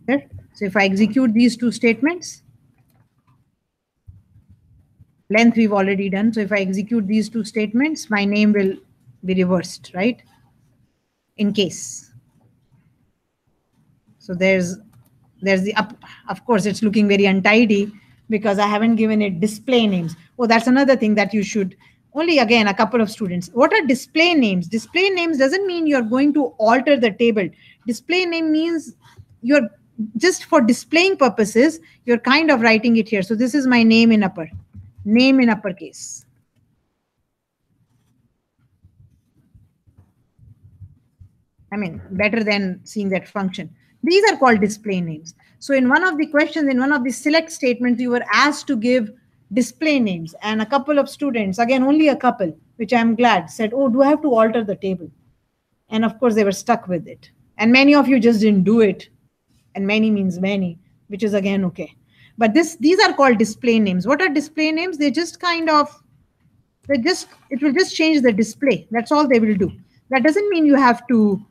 There. So if I execute these two statements, length we've already done. So if I execute these two statements, my name will be reversed, right? In case. So there's the up. Of course, it's looking very untidy because I haven't given it display names. Oh, that's another thing that you should, only again, a couple of students. What are display names? Display names doesn't mean you're going to alter the table. Display name means you're just for displaying purposes, you're kind of writing it here. So this is my name in uppercase. I mean, better than seeing that function. These are called display names. So in one of the questions, in one of the select statements, you were asked to give display names, and a couple of students, again, only a couple, which I'm glad, said, oh, do I have to alter the table? And of course, they were stuck with it. And many of you just didn't do it. And many means many, which is again okay. But these are called display names. What are display names? They just kind of, it will just change the display. That's all they will do. That doesn't mean you have to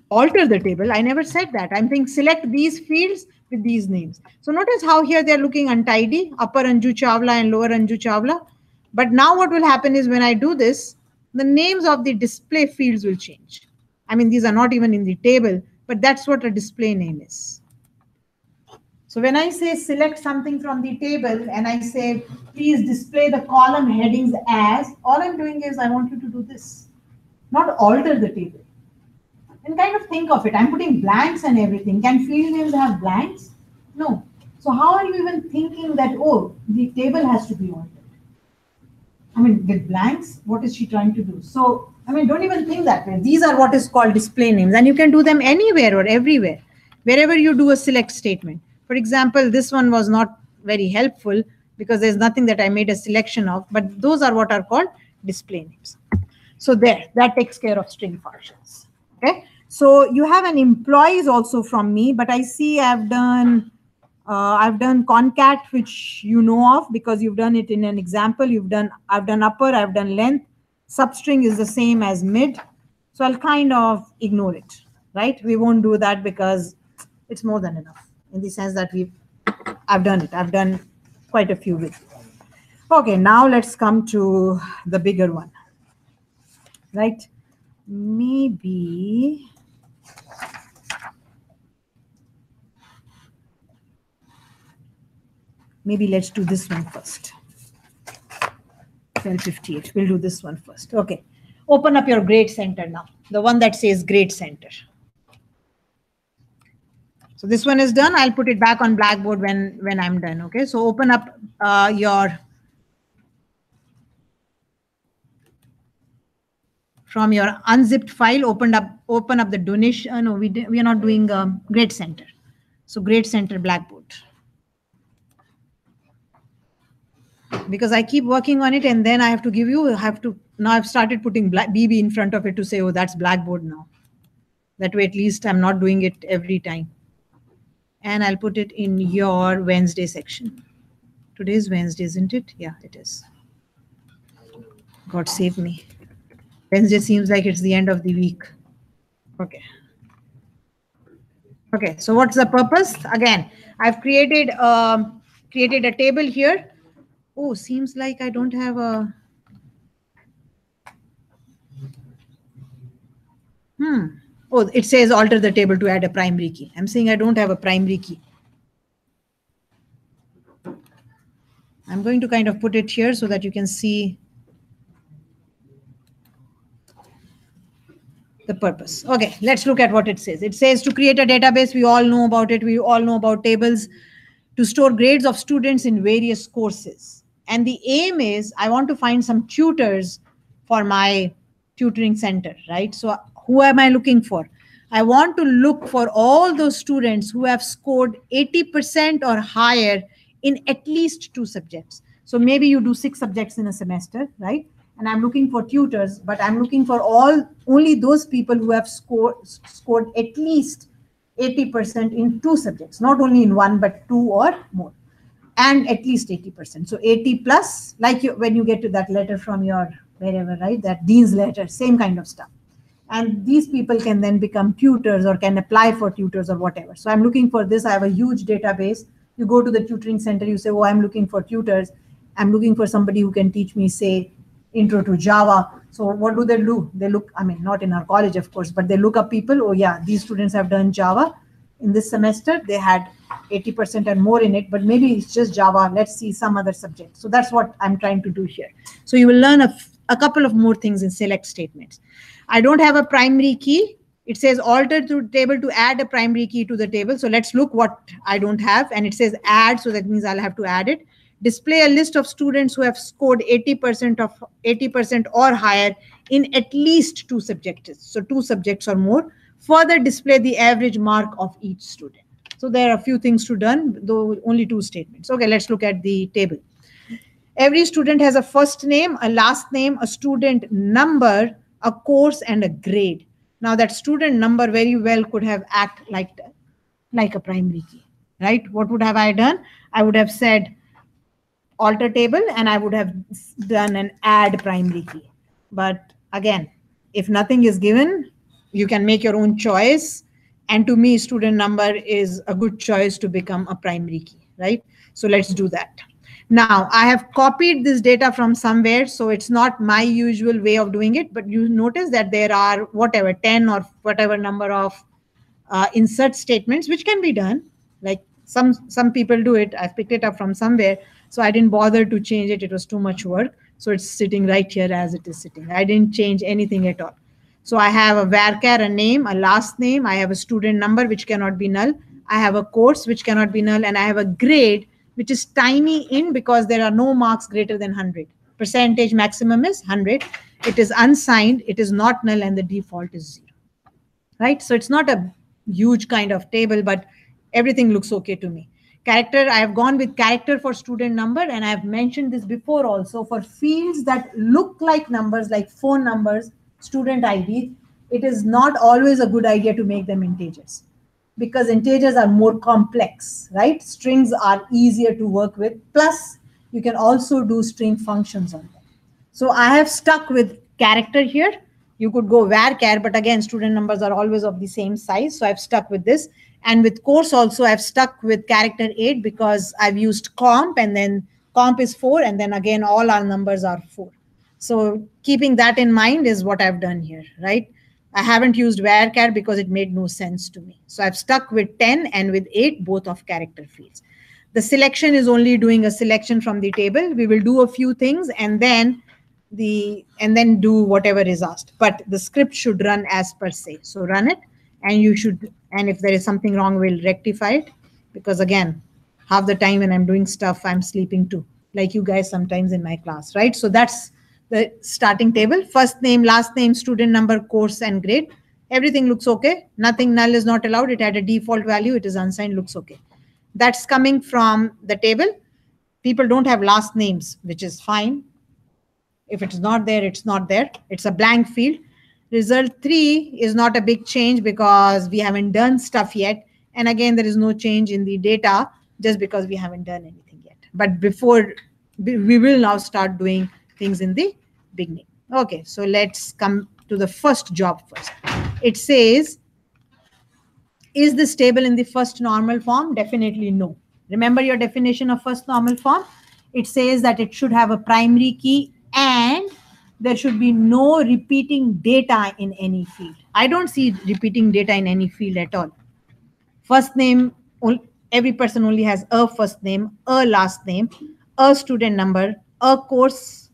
alter the table. I never said that. I'm saying select these fields with these names. So notice how here they're looking untidy, upper Anju Chawla and lower Anju Chawla. But now what will happen is when I do this, the names of the display fields will change. I mean, these are not even in the table, but that's what a display name is. So when I say select something from the table and I say, please display the column headings as, all I'm doing is I want you to do this, not alter the table. And kind of think of it. I'm putting blanks and everything. Can field names have blanks? No. So how are you even thinking that, oh, the table has to be altered? I mean, with blanks, what is she trying to do? So, I mean, don't even think that way. These are what is called display names, and you can do them anywhere or everywhere, wherever you do a select statement. For example, this one was not very helpful because there's nothing that I made a selection of, but those are what are called display names. So there, that takes care of string functions. Okay. So you have an employees also from me, but I see I've done concat, which you know of because you've done it in an example. I've done upper, I've done length. Substring is the same as mid. So I'll kind of ignore it, right? We won't do that because it's more than enough in the sense that I've done it. I've done quite a few with it. Okay, now let's come to the bigger one, right? Maybe let's do this one first. 1258. We'll do this one first. Okay. Open up your grade center now. The one that says grade center. So this one is done. I'll put it back on Blackboard when I'm done. Okay, so open up from your unzipped file, open up the donation. No, we are not doing Grade Center. So Grade Center Blackboard. Because I keep working on it and then I have to now I've started putting BB in front of it to say, oh, that's Blackboard now. That way, at least I'm not doing it every time. And I'll put it in your Wednesday section. Today's Wednesday, isn't it? Yeah, it is. God save me. Wednesday seems like it's the end of the week. Okay. Okay, so what's the purpose? Again, I've created a table here. Oh, seems like I don't have a... Oh, it says alter the table to add a primary key. I'm saying I don't have a primary key. I'm going to kind of put it here so that you can see the purpose. Okay, let's look at what it says. It says to create a database. We all know about it. We all know about tables to store grades of students in various courses. And the aim is I want to find some tutors for my tutoring center, right? So who am I looking for? I want to look for all those students who have scored 80% or higher in at least 2 subjects. So maybe you do 6 subjects in a semester, right? And I'm looking for tutors, but I'm looking for only those people who have scored at least 80% in 2 subjects, not only in 1, but 2 or more, and at least 80%. So 80 plus, like when you get to that letter from your wherever, right? That dean's letter, same kind of stuff. And these people can then become tutors or can apply for tutors or whatever. So I'm looking for this. I have a huge database. You go to the tutoring center, you say, oh, I'm looking for tutors. I'm looking for somebody who can teach me, say, intro to Java. So what do? They look, I mean, not in our college, of course, but they look up people. Oh yeah, these students have done Java in this semester. They had 80% and more in it, but maybe it's just Java. Let's see some other subject. So that's what I'm trying to do here. So you will learn a couple of more things in select statements. I don't have a primary key. It says alter to table to add a primary key to the table. So let's look what I don't have. And it says add. So that means I'll have to add it. Display a list of students who have scored 80% or higher in at least 2 subjects. So 2 subjects or more. Further display the average mark of each student. So there are a few things to done, though only 2 statements. Okay, let's look at the table. Every student has a first name, a last name, a student number, a course, and a grade. Now that student number very well could have acted like a primary key, right? What would have I done? I would have said alter table and I would have done an add primary key. But again, if nothing is given, you can make your own choice. And to me, student number is a good choice to become a primary key, right? So let's do that. Now, I have copied this data from somewhere, so it's not my usual way of doing it, but you notice that there are whatever, 10 or whatever number of insert statements, which can be done. Like some people do it. I've picked it up from somewhere, so I didn't bother to change it. It was too much work. So it's sitting right here as it is sitting. I didn't change anything at all. So I have a varchar, a name, a last name. I have a student number, which cannot be null. I have a course, which cannot be null. And I have a grade, which is tiny in because there are no marks greater than 100. Percentage maximum is 100. It is unsigned. It is not null. And the default is 0. Right? So it's not a huge kind of table, but everything looks okay to me. Character, I have gone with character for student number. And I have mentioned this before also. For fields that look like numbers, like phone numbers, student ID, it is not always a good idea to make them integers, because integers are more complex, right? Strings are easier to work with. Plus, you can also do string functions on them. So I have stuck with character here. You could go varchar, but again, student numbers are always of the same size. So I've stuck with this. And with course also, I've stuck with character 8 because I've used comp, and then comp is 4. And then again, all our numbers are 4. So keeping that in mind is what I've done here, right? I haven't used varchar because it made no sense to me. So I've stuck with 10 and with 8, both of character fields. The selection is only doing a selection from the table. We will do a few things and then do whatever is asked. But the script should run as per se. So run it. and you should, and if there is something wrong, we'll rectify it, because again, half the time when I'm doing stuff, I'm sleeping too, like you guys sometimes in my class, right? So that's the starting table. First name, last name, student number, course, and grade. Everything looks okay. Nothing null is not allowed. It had a default value. It is unsigned, looks okay. That's coming from the table. People don't have last names, which is fine. If it's not there, it's not there. It's a blank field. Result 3 is not a big change because we haven't done stuff yet. And again, there is no change in the data just because we haven't done anything yet. But before, we will now start doing things in the beginning. Okay, so let's come to the first job first. It says, is this table in the first normal form? Definitely no. Remember your definition of first normal form? It says that it should have a primary key and there should be no repeating data in any field. I don't see repeating data in any field at all. First name, every person only has a first name, a last name, a student number, a course.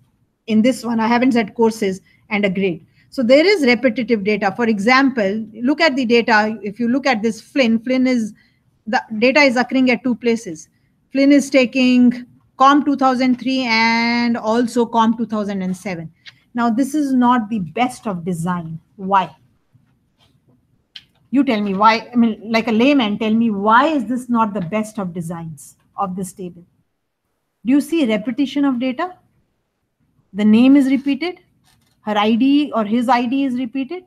In this one, I haven't said courses, and a grade. So there is repetitive data. For example, look at the data. If you look at this Flynn is, the data is occurring at two places. Flynn is taking COMP 2003 and also COMP 2007. Now, this is not the best of design. Why? You tell me why. I mean, like a layman, tell me, why is this not the best of designs of this table? Do you see repetition of data? The name is repeated. Her ID or his ID is repeated.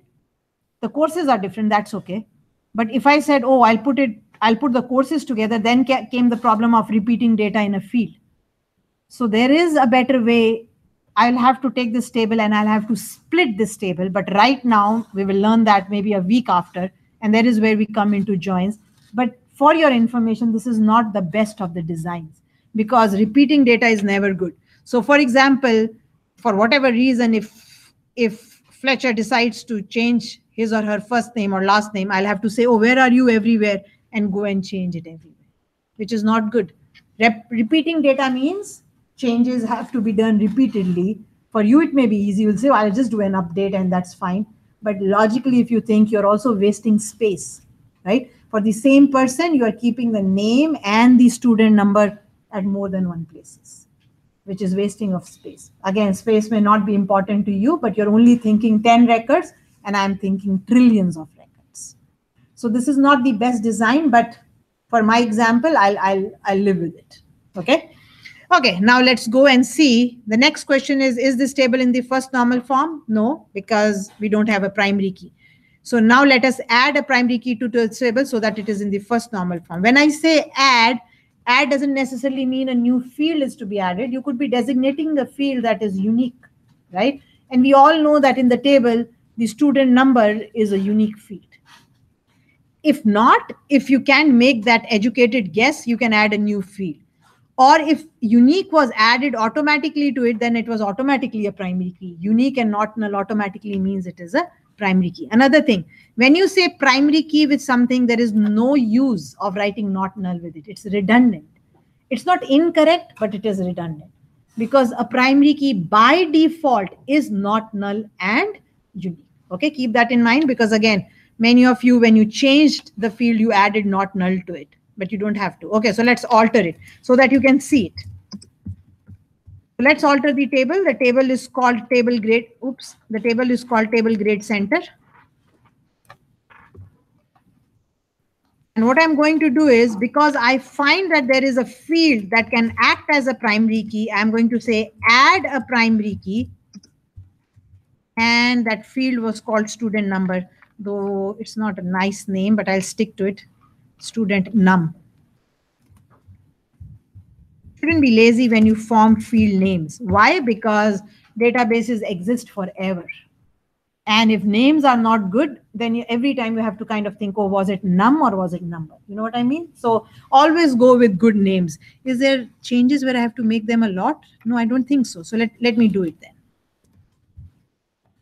The courses are different. That's okay. But if I said, oh, I'll put the courses together, then came the problem of repeating data in a field. So there is a better way. I'll have to take this table and I'll have to split this table. But right now, we will learn that maybe a week after. And that is where we come into joins. But for your information, this is not the best of the designs because repeating data is never good. So for example, for whatever reason, if Fletcher decides to change his or her first name or last name, I'll have to say, oh, where are you everywhere? And go and change it everywhere, which is not good. Repeating data means changes have to be done repeatedly. For you, it may be easy. You'll say, well, I'll just do an update and that's fine. But logically, if you think, you're also wasting space, right? For the same person, you are keeping the name and the student number at more than one places, which is wasting of space. Again, space may not be important to you, but you're only thinking 10 records and I'm thinking trillions of records. So this is not the best design, but for my example, I'll live with it. Okay. Okay, now let's go and see. The next question is this table in the first normal form? No, because we don't have a primary key. So now let us add a primary key to the table so that it is in the first normal form. When I say add doesn't necessarily mean a new field is to be added. You could be designating a field that is unique, right? And we all know that in the table, the student number is a unique field. If not, if you can make that educated guess, you can add a new field. Or if unique was added automatically to it, then it was automatically a primary key. Unique and not null automatically means it is a primary key. Another thing, when you say primary key with something, there is no use of writing not null with it. It's redundant. It's not incorrect, but it is redundant. Because a primary key by default is not null and unique. Okay, keep that in mind because again, many of you, when you changed the field, you added not null to it. But you don't have to. Okay, so let's alter it so that you can see it. So let's alter the table. The table is called table grade. Oops, the table is called table grade center. And what I'm going to do is, because I find that there is a field that can act as a primary key, I'm going to say add a primary key. And that field was called student number, though it's not a nice name, but I'll stick to it. Student num. Shouldn't be lazy when you form field names. Why? Because databases exist forever. And if names are not good, then every time you have to kind of think, oh, was it num or was it number? You know what I mean? So always go with good names. Is there changes where I have to make them a lot? No, I don't think so. So let me do it then.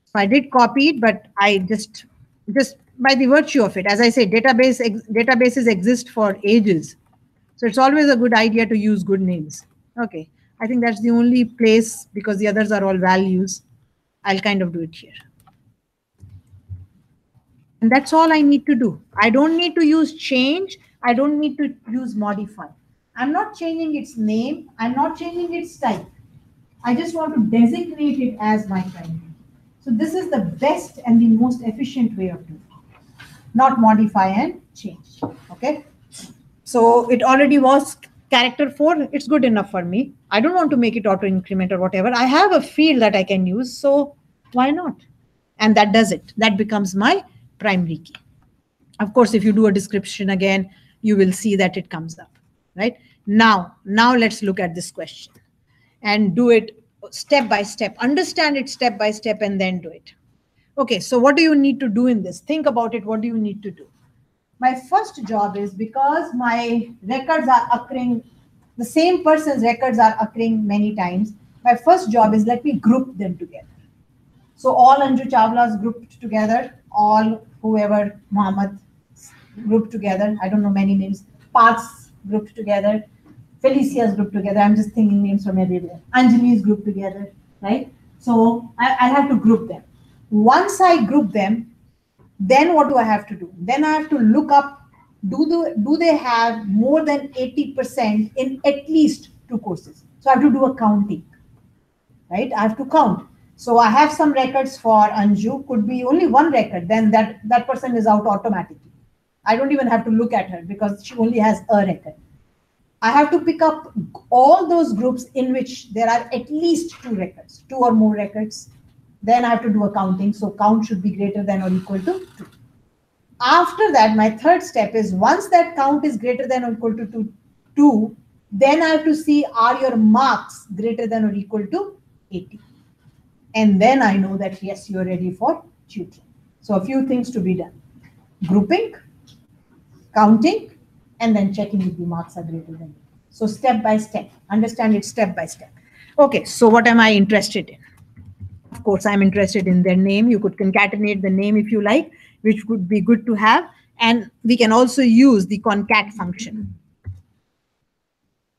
So I did copy it, but I just by the virtue of it, as I say, databases exist for ages. So it's always a good idea to use good names. Okay, I think that's the only place because the others are all values. I'll kind of do it here. And that's all I need to do. I don't need to use change. I don't need to use modify. I'm not changing its name. I'm not changing its type. I just want to designate it as my primary. So this is the best and the most efficient way of doing it. Not modify and change. Okay. So it already was character 4. It's good enough for me. I don't want to make it auto increment or whatever. I have a field that I can use. So why not? And that does it. That becomes my primary key. Of course, if you do a description again, you will see that it comes up, right? Now let's look at this question and do it step by step. Understand it step by step and then do it. Okay, so what do you need to do in this? Think about it. What do you need to do? My first job is, because my records are occurring, the same person's records are occurring many times. My first job is, let me group them together. So all Anju Chawlas grouped together, all whoever Muhammad grouped together. I don't know many names. Parths grouped together. Felicia's grouped together. I'm just thinking names from everywhere. Anjali's grouped together, right? So I have to group them. Once I group them, then what do I have to do? Then I have to look up, do they have more than 80% in at least 2 courses? So I have to do a counting, right? I have to count. So I have some records for Anju, could be only 1 record, then that person is out automatically. I don't even have to look at her because she only has a record. I have to pick up all those groups in which there are at least 2 records, 2 or more records. Then I have to do a counting. So count should be greater than or equal to 2. After that, my third step is, once that count is greater than or equal to 2, then I have to see, are your marks greater than or equal to 80? And then I know that, yes, you're ready for tutoring. So a few things to be done. Grouping, counting, and then checking if the marks are greater than 80. So step by step, understand it step by step. Okay, so what am I interested in? Of course, I'm interested in their name. You could concatenate the name if you like, which would be good to have. And we can also use the concat function.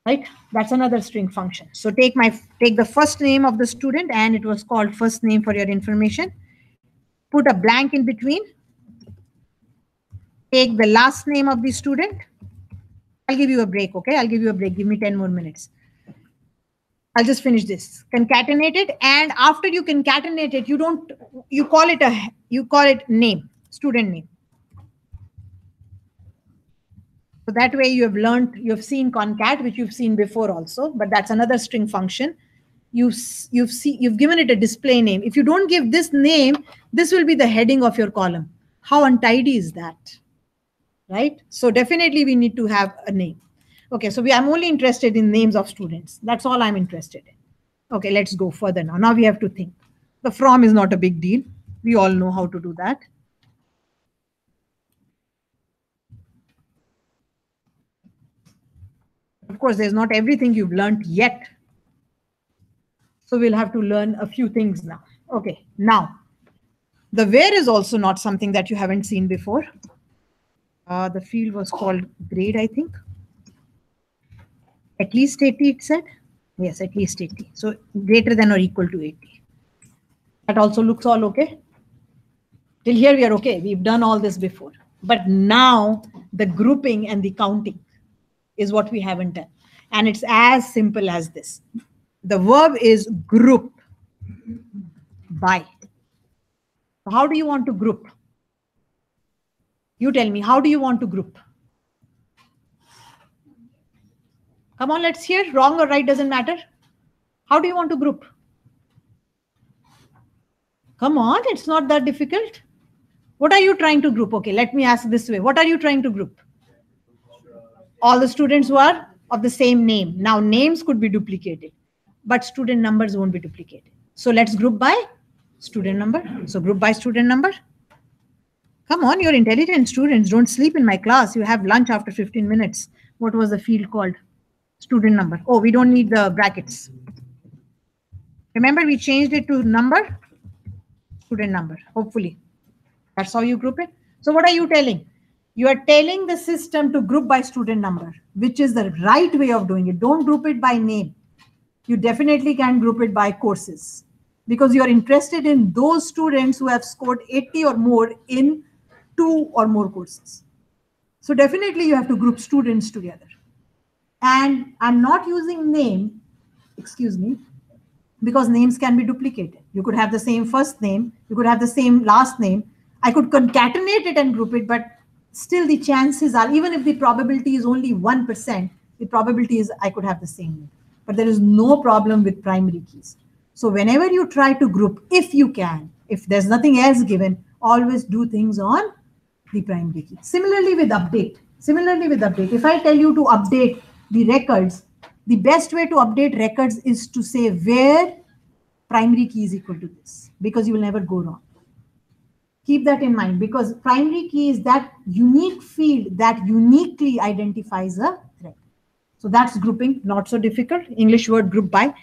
Right? That's another string function. So take the first name of the student, and it was called first name for your information. Put a blank in between. Take the last name of the student. I'll give you a break, okay? I'll give you a break. Give me 10 more minutes. I'll just finish this. Concatenate it, and after you concatenate it, you call it name, student name. So that way you have seen concat, which you've seen before also, but that's another string function. You've given it a display name. If you don't give this name, this will be the heading of your column. How untidy is that? Right? So definitely we need to have a name. Okay, so I'm only interested in names of students. That's all I'm interested in. Okay, let's go further now. Now we have to think. The from is not a big deal. We all know how to do that. Of course, there's not everything you've learned yet. So we'll have to learn a few things now. Okay, now, the where is also not something that you haven't seen before. The field was called grade, I think. At least 80, it said. Yes, at least 80. So greater than or equal to 80. That also looks all okay. Till here we are okay. We've done all this before. But now the grouping and the counting is what we haven't done. And it's as simple as this. The verb is group by. How do you want to group? You tell me, how do you want to group? Come on, let's hear. Wrong or right doesn't matter. How do you want to group? Come on, it's not that difficult. What are you trying to group? Okay, let me ask this way. What are you trying to group? All the students who are of the same name. Now, names could be duplicated, but student numbers won't be duplicated. So let's group by student number. So group by student number. Come on, you're intelligent students. Don't sleep in my class. You have lunch after 15 minutes. What was the field called? Student number. Oh, we don't need the brackets. Remember, we changed it to number, student number, hopefully. That's how you group it. So what are you telling? You are telling the system to group by student number, which is the right way of doing it. Don't group it by name. You definitely can group it by courses, because you are interested in those students who have scored 80 or more in 2 or more courses. So definitely you have to group students together. And I'm not using name, excuse me, because names can be duplicated. You could have the same first name, you could have the same last name. I could concatenate it and group it, but still the chances are, even if the probability is only 1%, the probability is I could have the same name. But there is no problem with primary keys. So whenever you try to group, if you can, if there's nothing else given, always do things on the primary key. Similarly with update. If I tell you to update the records, the best way to update records is to say where primary key is equal to this, because you will never go wrong. Keep that in mind, because primary key is that unique field that uniquely identifies a record. So that's grouping, not so difficult. English word group by.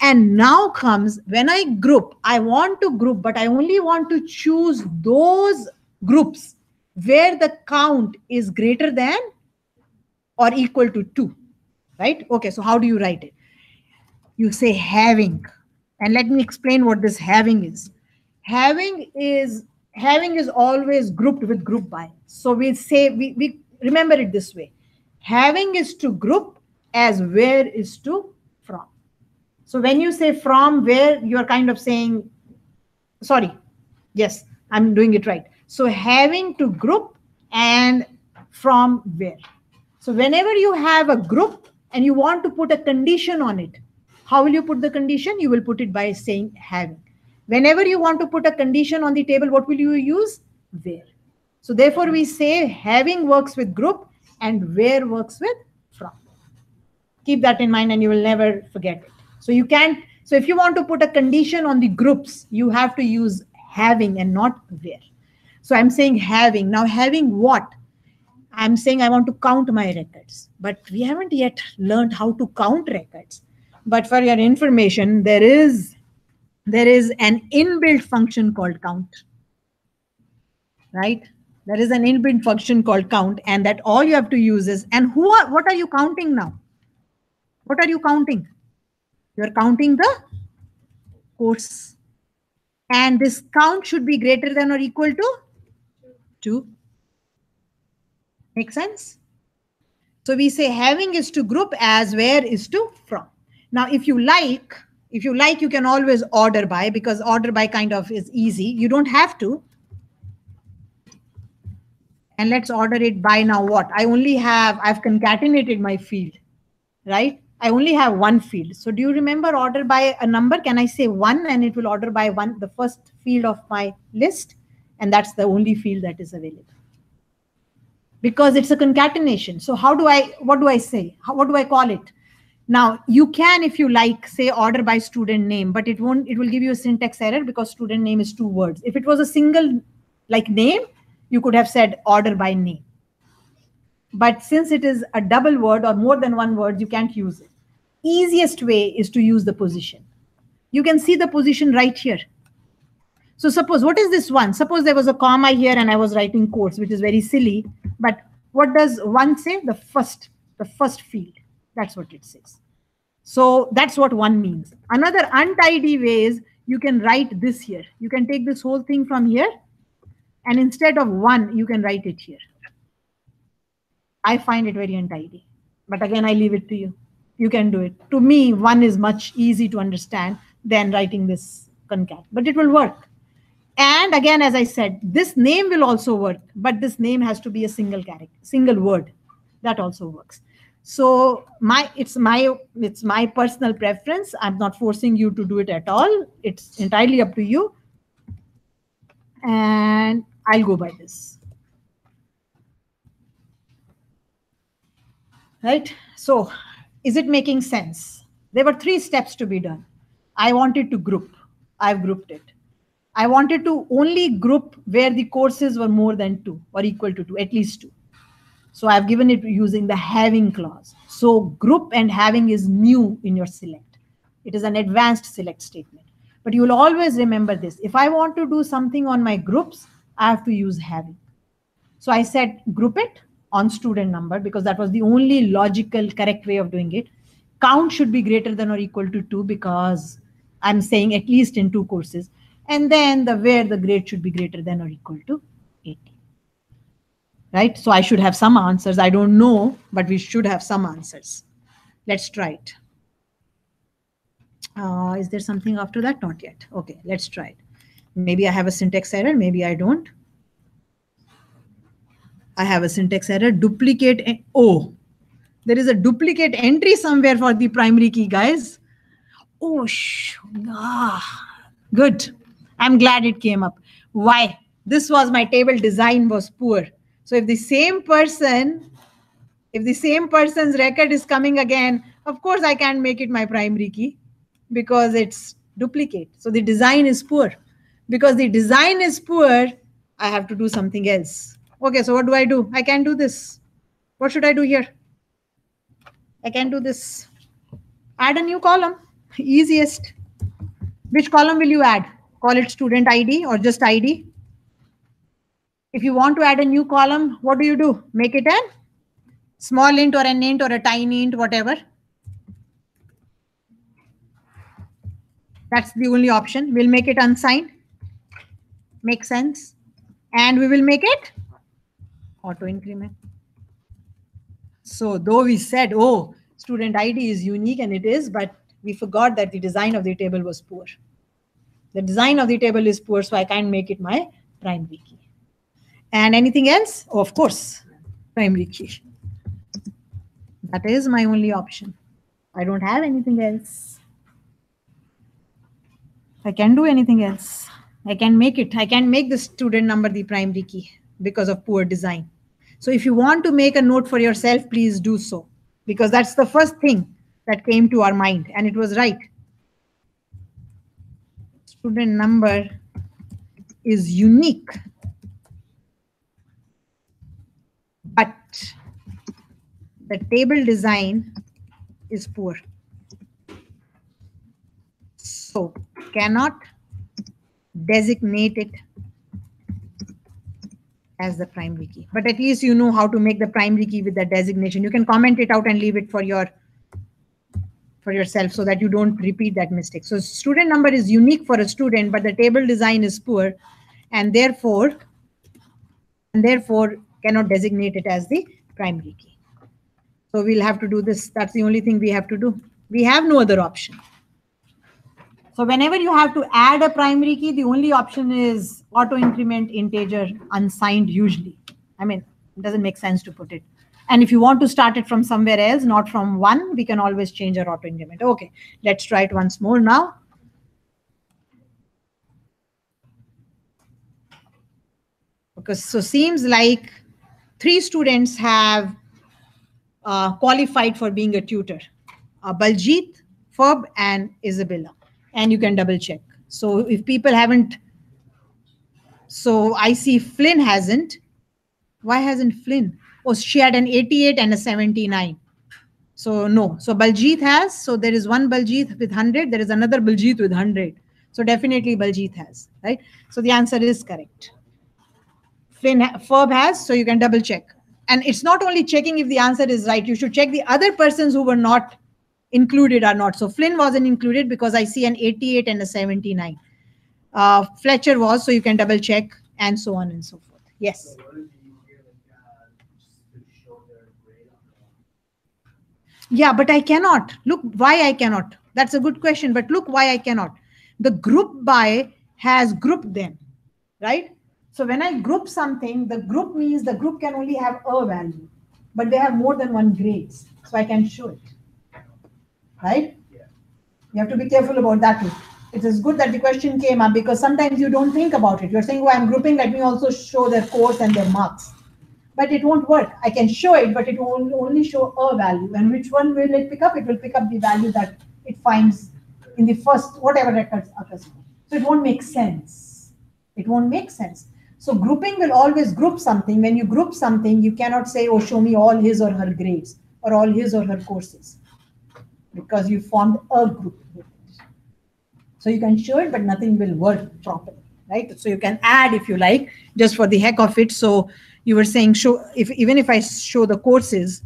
And now comes when I group, I want to group, but I only want to choose those groups where the count is greater than or equal to 2, right? Okay, so how do you write it? You say having, and let me explain what this having is. Having is always grouped with group by. So we say, we remember it this way. Having is to group as where is to from. So when you say from where, you are kind of saying, sorry, yes, I'm doing it right. So having to group and from where. So whenever you have a group and you want to put a condition on it, how will you put the condition? You will put it by saying having. Whenever you want to put a condition on the table, what will you use? Where. So therefore we say having works with group and where works with from. Keep that in mind and you will never forget it. So you can't, so if you want to put a condition on the groups, you have to use having and not where. So I'm saying having. Now having what? I'm saying I want to count my records, but we haven't yet learned how to count records. But for your information, there is an inbuilt function called count, right? There is an inbuilt function called count, and that all you have to use is, and what are you counting now? What are you counting? You're counting the course. And this count should be greater than or equal to 2. Make sense? So we say having is to group as where is to from. Now, if you like, you can always order by, because order by kind of is easy. You don't have to. And let's order it by now what? I've concatenated my field, right? I only have one field. So do you remember order by a number? Can I say 1 and it will order by 1, the first field of my list? And that's the only field that is available. Because it's a concatenation. So what do I say? What do I call it? Now you can, if you like, say order by student name, but it will give you a syntax error because student name is 2 words. If it was a single like name, you could have said order by name. But since it is a double word or more than 1 word, you can't use it. Easiest way is to use the position. You can see the position right here. So suppose, what is this one? Suppose there was a comma here and I was writing quotes, which is very silly. But what does 1 say? The first field. That's what it says. So that's what 1 means. Another untidy way is you can write this here. You can take this whole thing from here, and instead of 1, you can write it here. I find it very untidy. But again, I leave it to you. You can do it. To me, 1 is much easy to understand than writing this concat. But it will work. And again, as I said, this name will also work, but this name has to be a single character, single word. That also works. So it's my personal preference. I'm not forcing you to do it at all. It's entirely up to you. And I'll go by this. Right? So is it making sense? There were 3 steps to be done. I wanted to group. I've grouped it. I wanted to only group where the courses were more than 2 or equal to 2, at least 2. So I've given it using the having clause. So group and having is new in your select. It is an advanced select statement. But you will always remember this. If I want to do something on my groups, I have to use having. So I said group it on student number because that was the only logical correct way of doing it. Count should be greater than or equal to 2 because I'm saying at least in 2 courses. And then the grade should be greater than or equal to 80. right? So I should have some answers. I don't know, but we should have some answers. Let's try it. Is there something after that? Not yet. Okay, let's try it. Maybe I have a syntax error. Maybe I don't. I have a syntax error. Duplicate. Oh, there is a duplicate entry somewhere for the primary key, guys. Oh, good. I'm glad it came up. Why? This was my table design was poor. So if the same person's record is coming again, of course I can't make it my primary key because it's duplicate. So the design is poor. Because the design is poor, I have to do something else. Okay, so what do? I can do this. What should I do here? I can do this. Add a new column. Easiest. Which column will you add? Call it student ID or just ID. If you want to add a new column, what do? Make it a small int or an int or a tiny int, whatever. That's the only option. We'll make it unsigned. Makes sense. And we will make it auto increment. So though we said, oh, student ID is unique, and it is, but we forgot that the design of the table was poor. The design of the table is poor, so I can't make it my primary key. And anything else? Oh, of course, primary key. That is my only option. I don't have anything else. I can do anything else. I can make it. I can make the student number the primary key because of poor design. So if you want to make a note for yourself, please do so, because that's the first thing that came to our mind, and it was right. Student number is unique, but the table design is poor. So cannot designate it as the primary key. But at least you know how to make the primary key with the designation. You can comment it out and leave it for yourself so that you don't repeat that mistake. So student number is unique for a student, but the table design is poor, and therefore cannot designate it as the primary key. So we'll have to do this. That's the only thing we have to do. We have no other option. So whenever you have to add a primary key, the only option is auto increment integer unsigned usually. I mean, it doesn't make sense to put it. And if you want to start it from somewhere else, not from 1, we can always change our auto increment. Okay, let's try it once more now. Because so seems like 3 students have qualified for being a tutor. Baljeet, Ferb, and Isabella. And you can double check. So if people haven't, so I see Flynn hasn't. Why hasn't Flynn? Oh, she had an 88 and a 79. So no. So Baljeet has. So there is one Baljeet with 100. There is another Baljeet with 100. So definitely Baljeet has, right? So the answer is correct. Ferb has. So you can double check. And it's not only checking if the answer is right. You should check the other persons who were not included or not. So Flynn wasn't included because I see an 88 and a 79. Fletcher was, so you can double check, and so on and so forth. Yes. Yeah, but I cannot. Look why I cannot. That's a good question, but look why I cannot. The group by has grouped them, right? So when I group something, the group means the group can only have a value, but they have more than one grades. So I can show it. Right? Yeah. You have to be careful about that too. It is good that the question came up because sometimes you don't think about it. You're saying, oh, I'm grouping, let me also show their course and their marks. But it won't work. I can show it, but it will only show a value. And which one will it pick up? It will pick up the value that it finds in the first, whatever records occurs. So it won't make sense. It won't make sense. So grouping will always group something. When you group something, you cannot say, oh, show me all his or her grades or all his or her courses, because you formed a group with it. So you can show it, but nothing will work properly, right? So you can add if you like, just for the heck of it. So you were saying, show even if I show the courses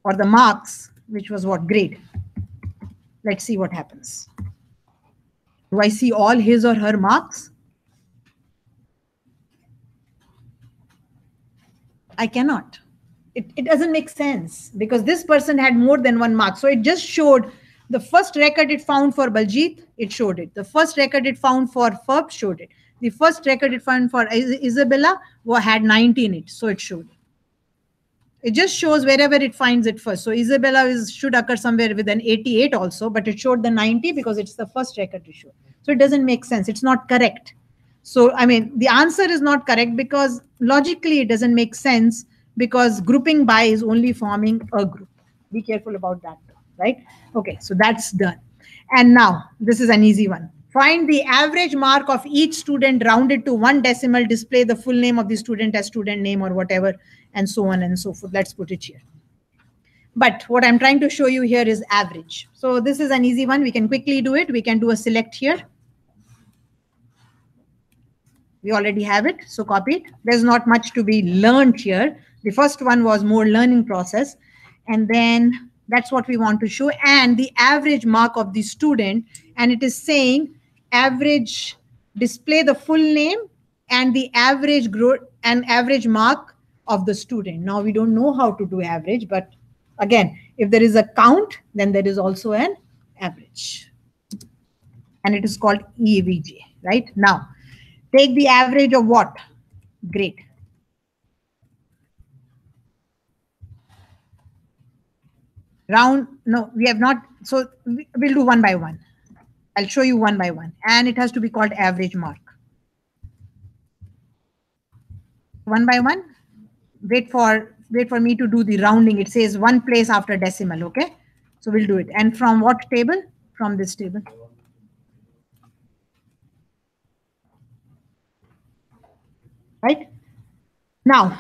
or the marks, which was what grade. Let's see what happens. Do I see all his or her marks? I cannot. It doesn't make sense because this person had more than 1 mark. So it just showed the first record it found for Baljit, it showed it. The first record it found for Ferb showed it. The first record it found for Isabella had 90 in it, so it showed it. It just shows wherever it finds it first. So Isabella should occur somewhere with an 88 also, but it showed the 90 because it's the first record it showed. So it doesn't make sense. It's not correct. So, I mean, the answer is not correct because logically it doesn't make sense because grouping by is only forming a group. Be careful about that, right? Okay, so that's done. And now this is an easy one. Find the average mark of each student rounded to 1 decimal, display the full name of the student as student name or whatever, and so on and so forth. Let's put it here. But what I'm trying to show you here is average. So this is an easy one. We can quickly do it. We can do a select here. We already have it, so copy it. There's not much to be learned here. The first one was more learning process. And then that's what we want to show. And the average mark of the student. And it is saying average, display the full name and the average growth and average mark of the student. Now we don't know how to do average, but again, if there is a count, then there is also an average. And it is called EVG, right? Now, take the average of what? Grade. Round, no, we have not. So we'll do one by one. I'll show you one by one. And it has to be called average mark. One by one. Wait for me to do the rounding. It says 1 place after decimal, okay? So we'll do it. And from what table? From this table. Right? Now,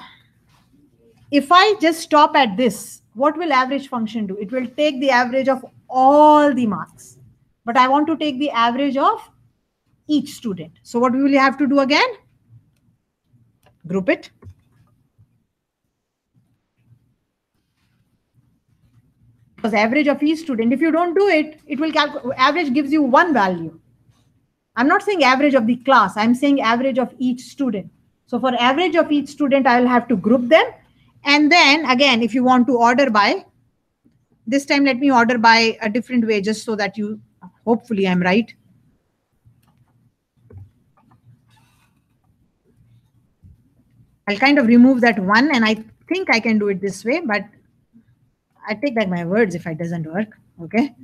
if I just stop at this, what will average function do? It will take the average of all the marks. But I want to take the average of each student. So what we will have to do again? Group it. Because average of each student, if you don't do it, it will calculate. Average gives you one value. I'm not saying average of the class. I'm saying average of each student. So for average of each student, I will have to group them. And then again, if you want to order by, this time let me order by a different way just so that you, hopefully I'm right. I'll kind of remove that one and I think I can do it this way, but I take back my words if it doesn't work, okay?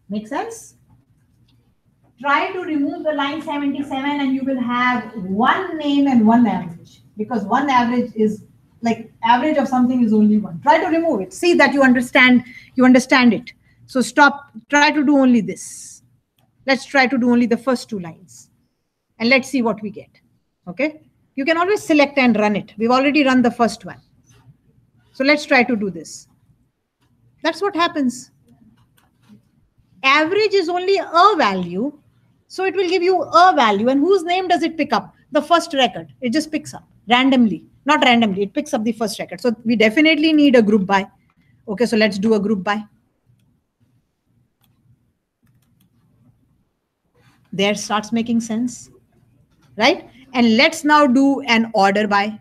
Make sense? Try to remove the line 77 and you will have one name and one average because one average is like average of something is only one. Try to remove it. See that you understand it. So stop, try to do only this. Let's try to do only the first 2 lines and let's see what we get. Okay. You can always select and run it. We've already run the first one. So let's try to do this. That's what happens. Average is only a value. So it will give you a value. And whose name does it pick up? The first record. It just picks up randomly. Not randomly. It picks up the first record. So we definitely need a group by. Okay, so let's do a group by. There starts making sense. Right? And let's now do an order by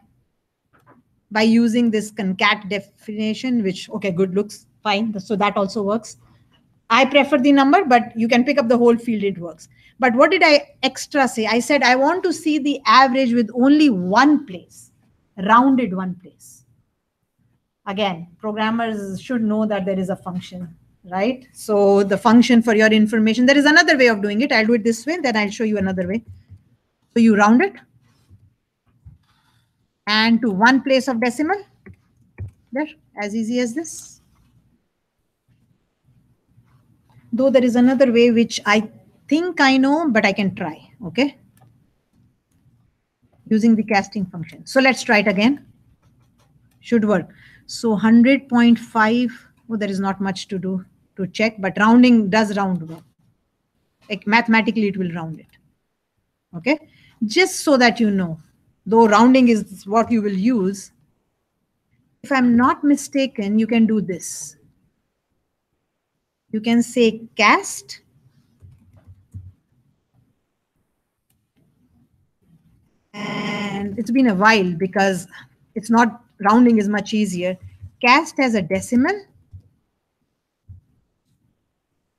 using this concat definition, which, okay, good, looks fine. So that also works. I prefer the number, but you can pick up the whole field, it works. But what did I extra say? I said, I want to see the average with only one place, rounded one place. Again, programmers should know that there is a function, right? So the function for your information, there is another way of doing it. I'll do it this way, then I'll show you another way. So you round it and to one place of decimal, there, as easy as this. Though there is another way which I think I know, but I can try, okay? Using the casting function. So let's try it again. Should work. So 100.5, oh, there is not much to do to check, but rounding does round well. Like mathematically, it will round it, okay? Just so that you know, though rounding is what you will use, if I'm not mistaken, you can do this. You can say cast and and it's been a while because it's not, rounding is much easier. Cast as a decimal,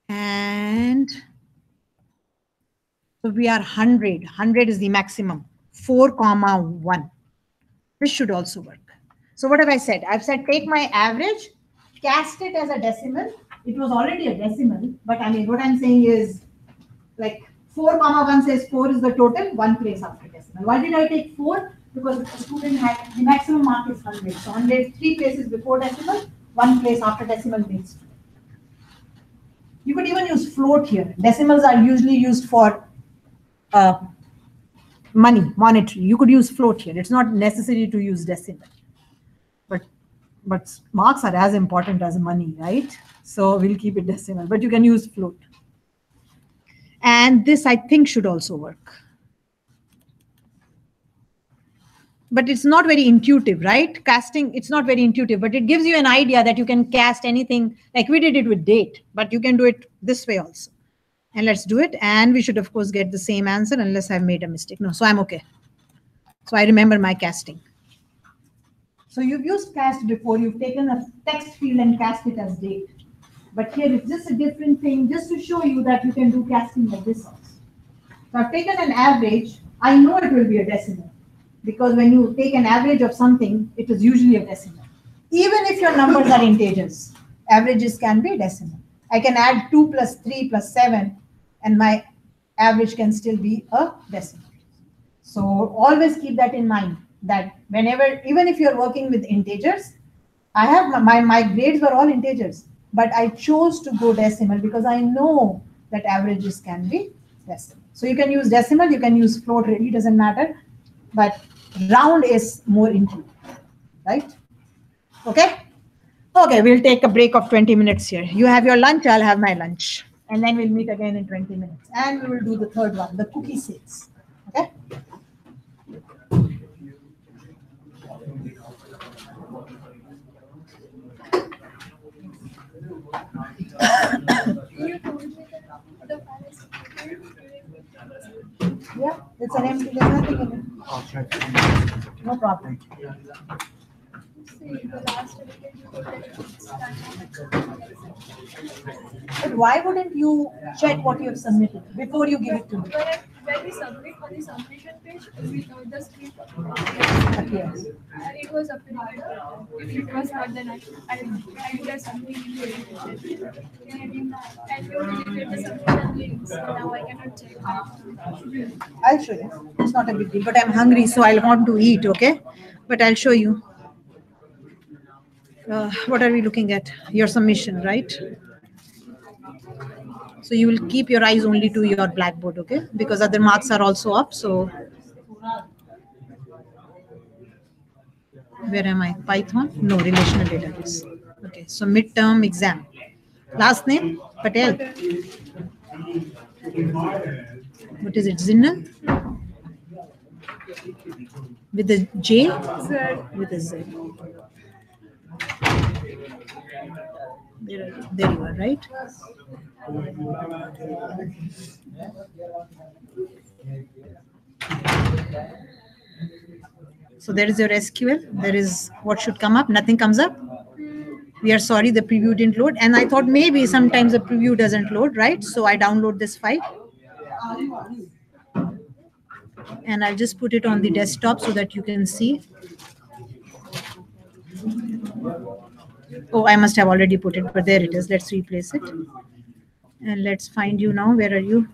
and so we are 100. 100 is the maximum. 4,1. This should also work. So what have I said? I've said take my average, cast it as a decimal. It was already a decimal, but I mean, what I'm saying is like 4,1 says 4 is the total, one place after decimal. Why did I take 4? Because the student had the maximum mark is 100. So 100, 3 places before decimal, 1 place after decimal means 2. You could even use float here. Decimals are usually used for money, monetary. You could use float here. It's not necessary to use decimal. But marks are as important as money, right? So we'll keep it decimal, but you can use float. And this, I think, should also work. But it's not very intuitive, right? Casting, it's not very intuitive, but it gives you an idea that you can cast anything, like we did it with date, but you can do it this way also. And let's do it. And we should, of course, get the same answer unless I've made a mistake. No, so I'm okay. So I remember my casting. So you've used cast before. You've taken a text field and cast it as date. But here it's just a different thing, just to show you that you can do casting like this also. So I've taken an average. I know it will be a decimal, because when you take an average of something, it is usually a decimal. Even if your numbers are integers, averages can be decimal. I can add 2 plus 3 plus 7, and my average can still be a decimal. So always keep that in mind, that whenever, even if you're working with integers, I have my grades were all integers, but I chose to go decimal because I know that averages can be decimal. So you can use decimal, you can use float, really doesn't matter, but round is more intuitive, right? Okay. Okay, we'll take a break of 20 minutes here. You have your lunch, I'll have my lunch. And then we'll meet again in 20 minutes. And we will do the third one, the cookie sales. Okay? Yeah, it's an empty, there's nothing in it. No problem. But why wouldn't you check what you have submitted before you give it to me? When we submit on the submission page, the script appears. it was updated. If it was not, then I would have submitted it. And you deleted the submission link, so now I cannot check. I'll show you. It's not a big deal, but I'm hungry, so I'll want to eat, okay? But I'll show you. What are we looking at? Your submission, right? So you will keep your eyes only to your blackboard, okay? Because other marks are also up, so. Where am I? Python? No, relational database. Okay, so midterm exam. Last name? Patel. What is it? Zinna? With a J? Z. With a Z. There you are, right? So there is your SQL. There is what should come up. Nothing comes up. We are sorry, the preview didn't load. And I thought maybe sometimes the preview doesn't load, right? So I download this file. And I'll just put it on the desktop so that you can see. Oh, I must have already put it, but there it is. Let's replace it. And let's find you now. Where are you?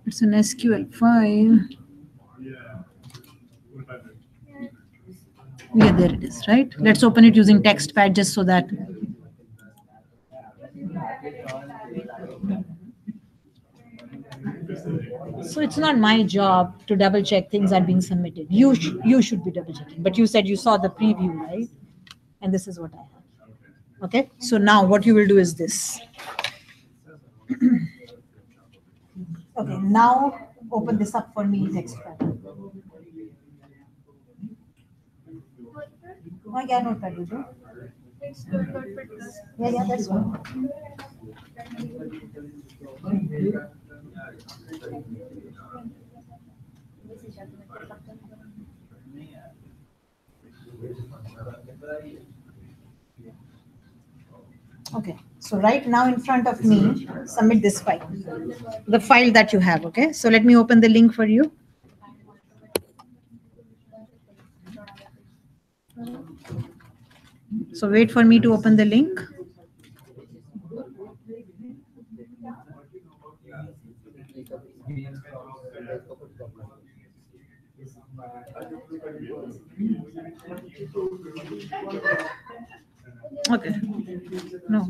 It's an SQL file. Yeah, there it is, right? Let's open it using TextPad just so that. So it's not my job to double check things are being submitted. You should be double checking. But you said you saw the preview, right? And this is what I have. Okay. So now what you will do is this. Okay. Now open this up for me, TextPad. Oh, yeah, notepad will do. Yeah, that's one. Okay, so right now in front of me, submit this file, the file that you have. Okay, so let me open the link for you. So wait for me to open the link. Okay, no.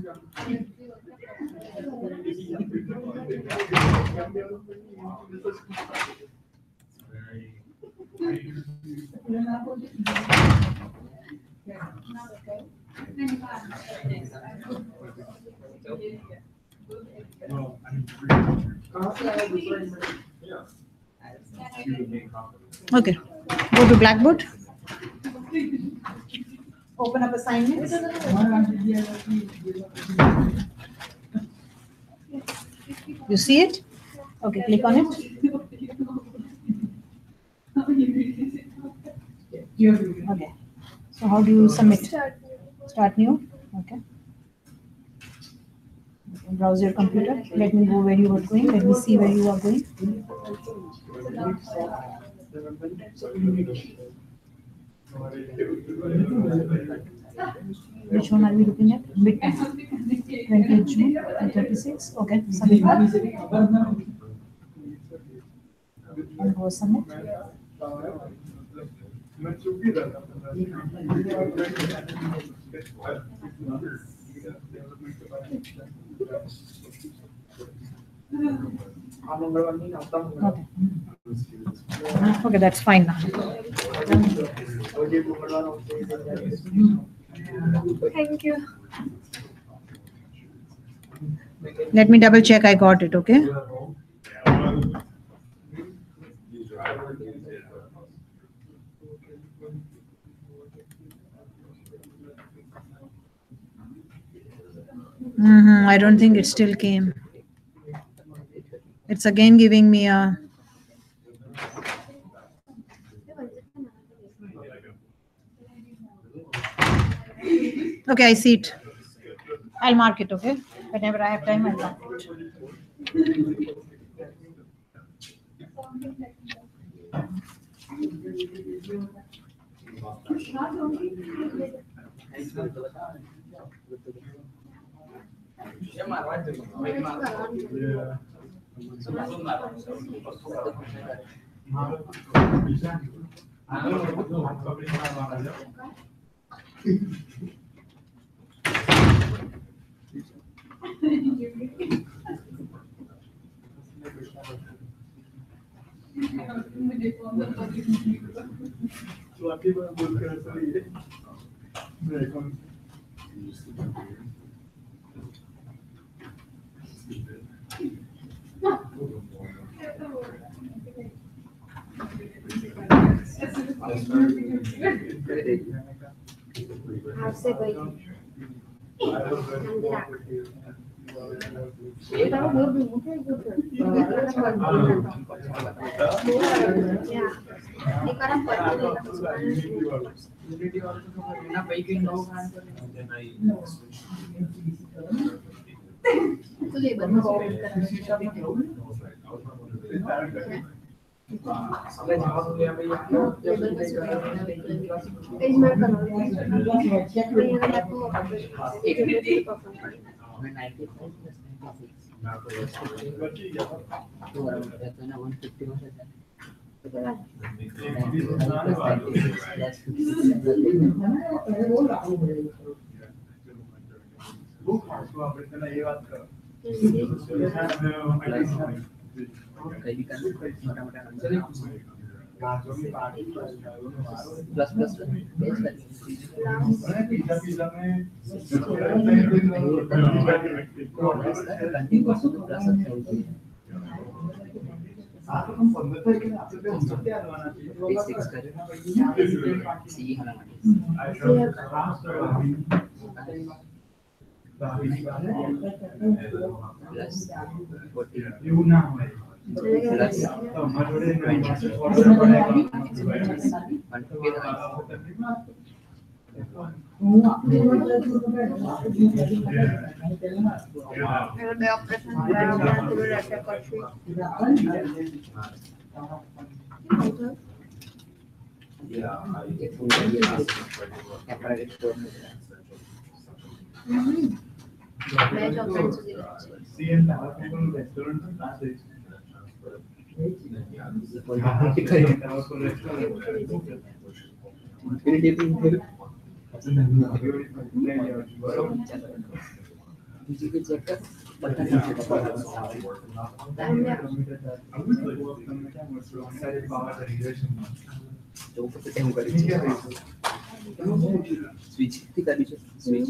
Okay, go to Blackboard. Open up assignments. You see it? Okay, click on it. Okay. So how do you submit? Start new. Okay. Browse your computer. Let me go where you are going. Let me see where you are going. Which one are we looking at? Midterm. 20th June and 36. Okay. Submit that. And go submit. Okay. Okay, that's fine now. Thank you. Let me double check I got it, okay? I don't think it still came. It's again giving me a... Okay, I see it. I'll mark it, okay? Whenever I have time, I'll mark it. બે operation કરાવવા થોડું રહેશે પછી બે જ operation સુધી switch થી કરી છે સ્વિચ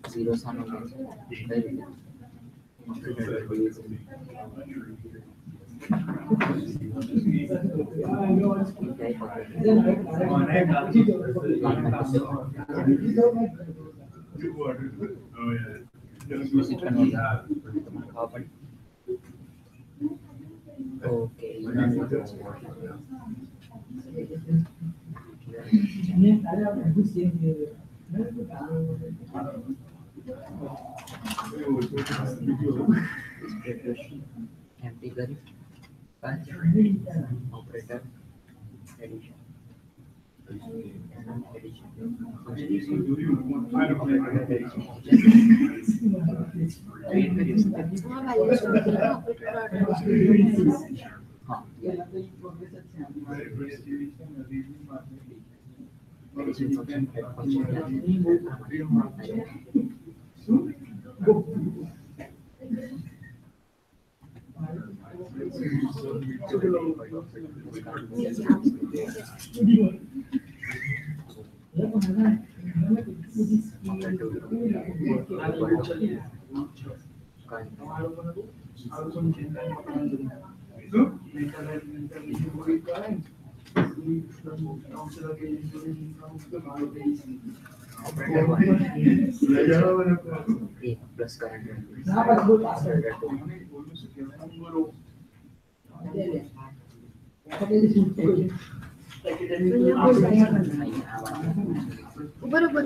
ઝીરો સામે ઓકે empty કરી operator addition plus current બરોબર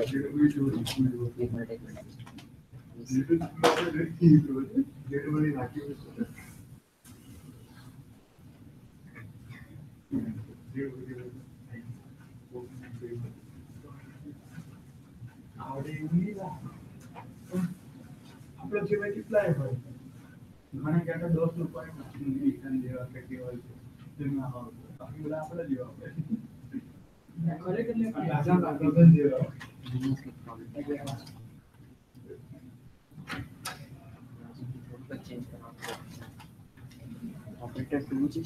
આપણે જેવા કેટલાય હોય ઘણા ક્યાંક 10 રૂપિયા ઇન્ડિયન જેવા કેટલી હોય છે જેમાં બાકી બધા આપણે જેવા હોય ખરેખર ને રાજા રાજા જેવા operator 2 છે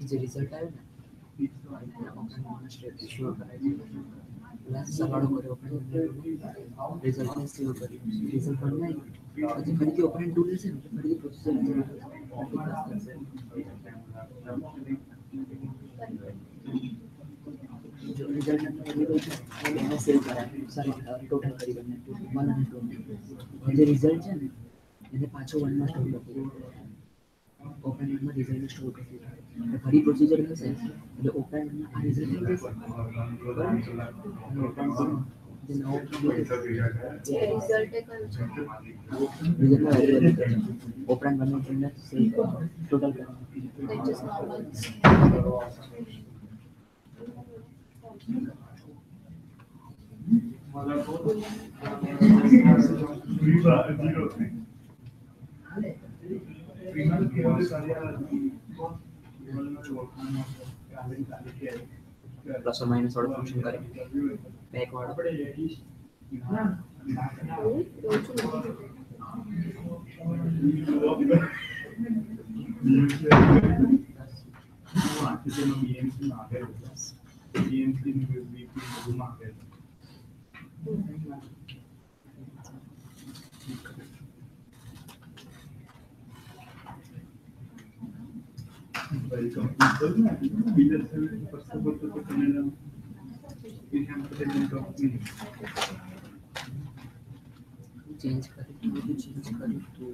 जे रिझल्ट आहे ना स्टेट शो करायचं प्लस सकाळी करे ओपन रिझल्ट ने सेव કરી रिझल्ट પણ નહીં પછી ફરીથી ઓપન ટૂલ છે ને ફરીથી પ્રોસેસર जो रिजल्ट ने सेव કરાય સॉरी ટોટલ કરી બને 1 અને 2 જે રિઝલ્ટ છે ને એને પાછો 1 માં સ્ટોર કરવું ઓપન માં રિઝલ્ટ સ્ટોર કરવું એટલે ફરી પ્રોસીજર થશે એટલે ઓપન માં આ રિઝલ્ટ થઈ જશે જે નવો રિઝલ્ટ ઓપન બનાવીને સેવ ટોટલ કરવું प्लस और माइनस वाला फंक्शन करें बैकवर्ड चेंज करें तो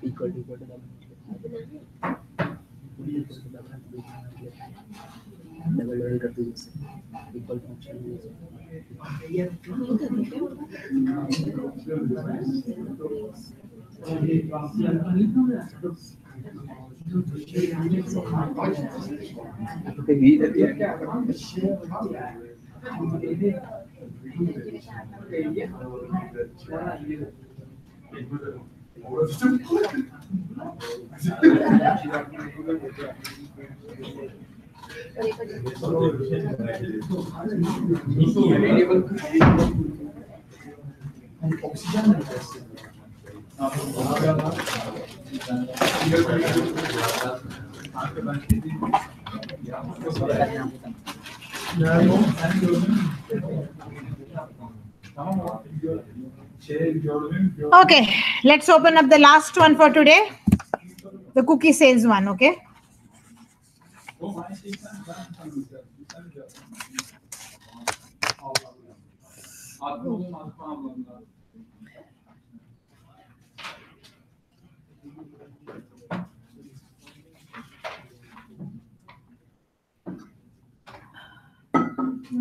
equal to डबल डबल कर दीजिए equal function Okay, let's open up the last one for today, the cookie sales one. Okay.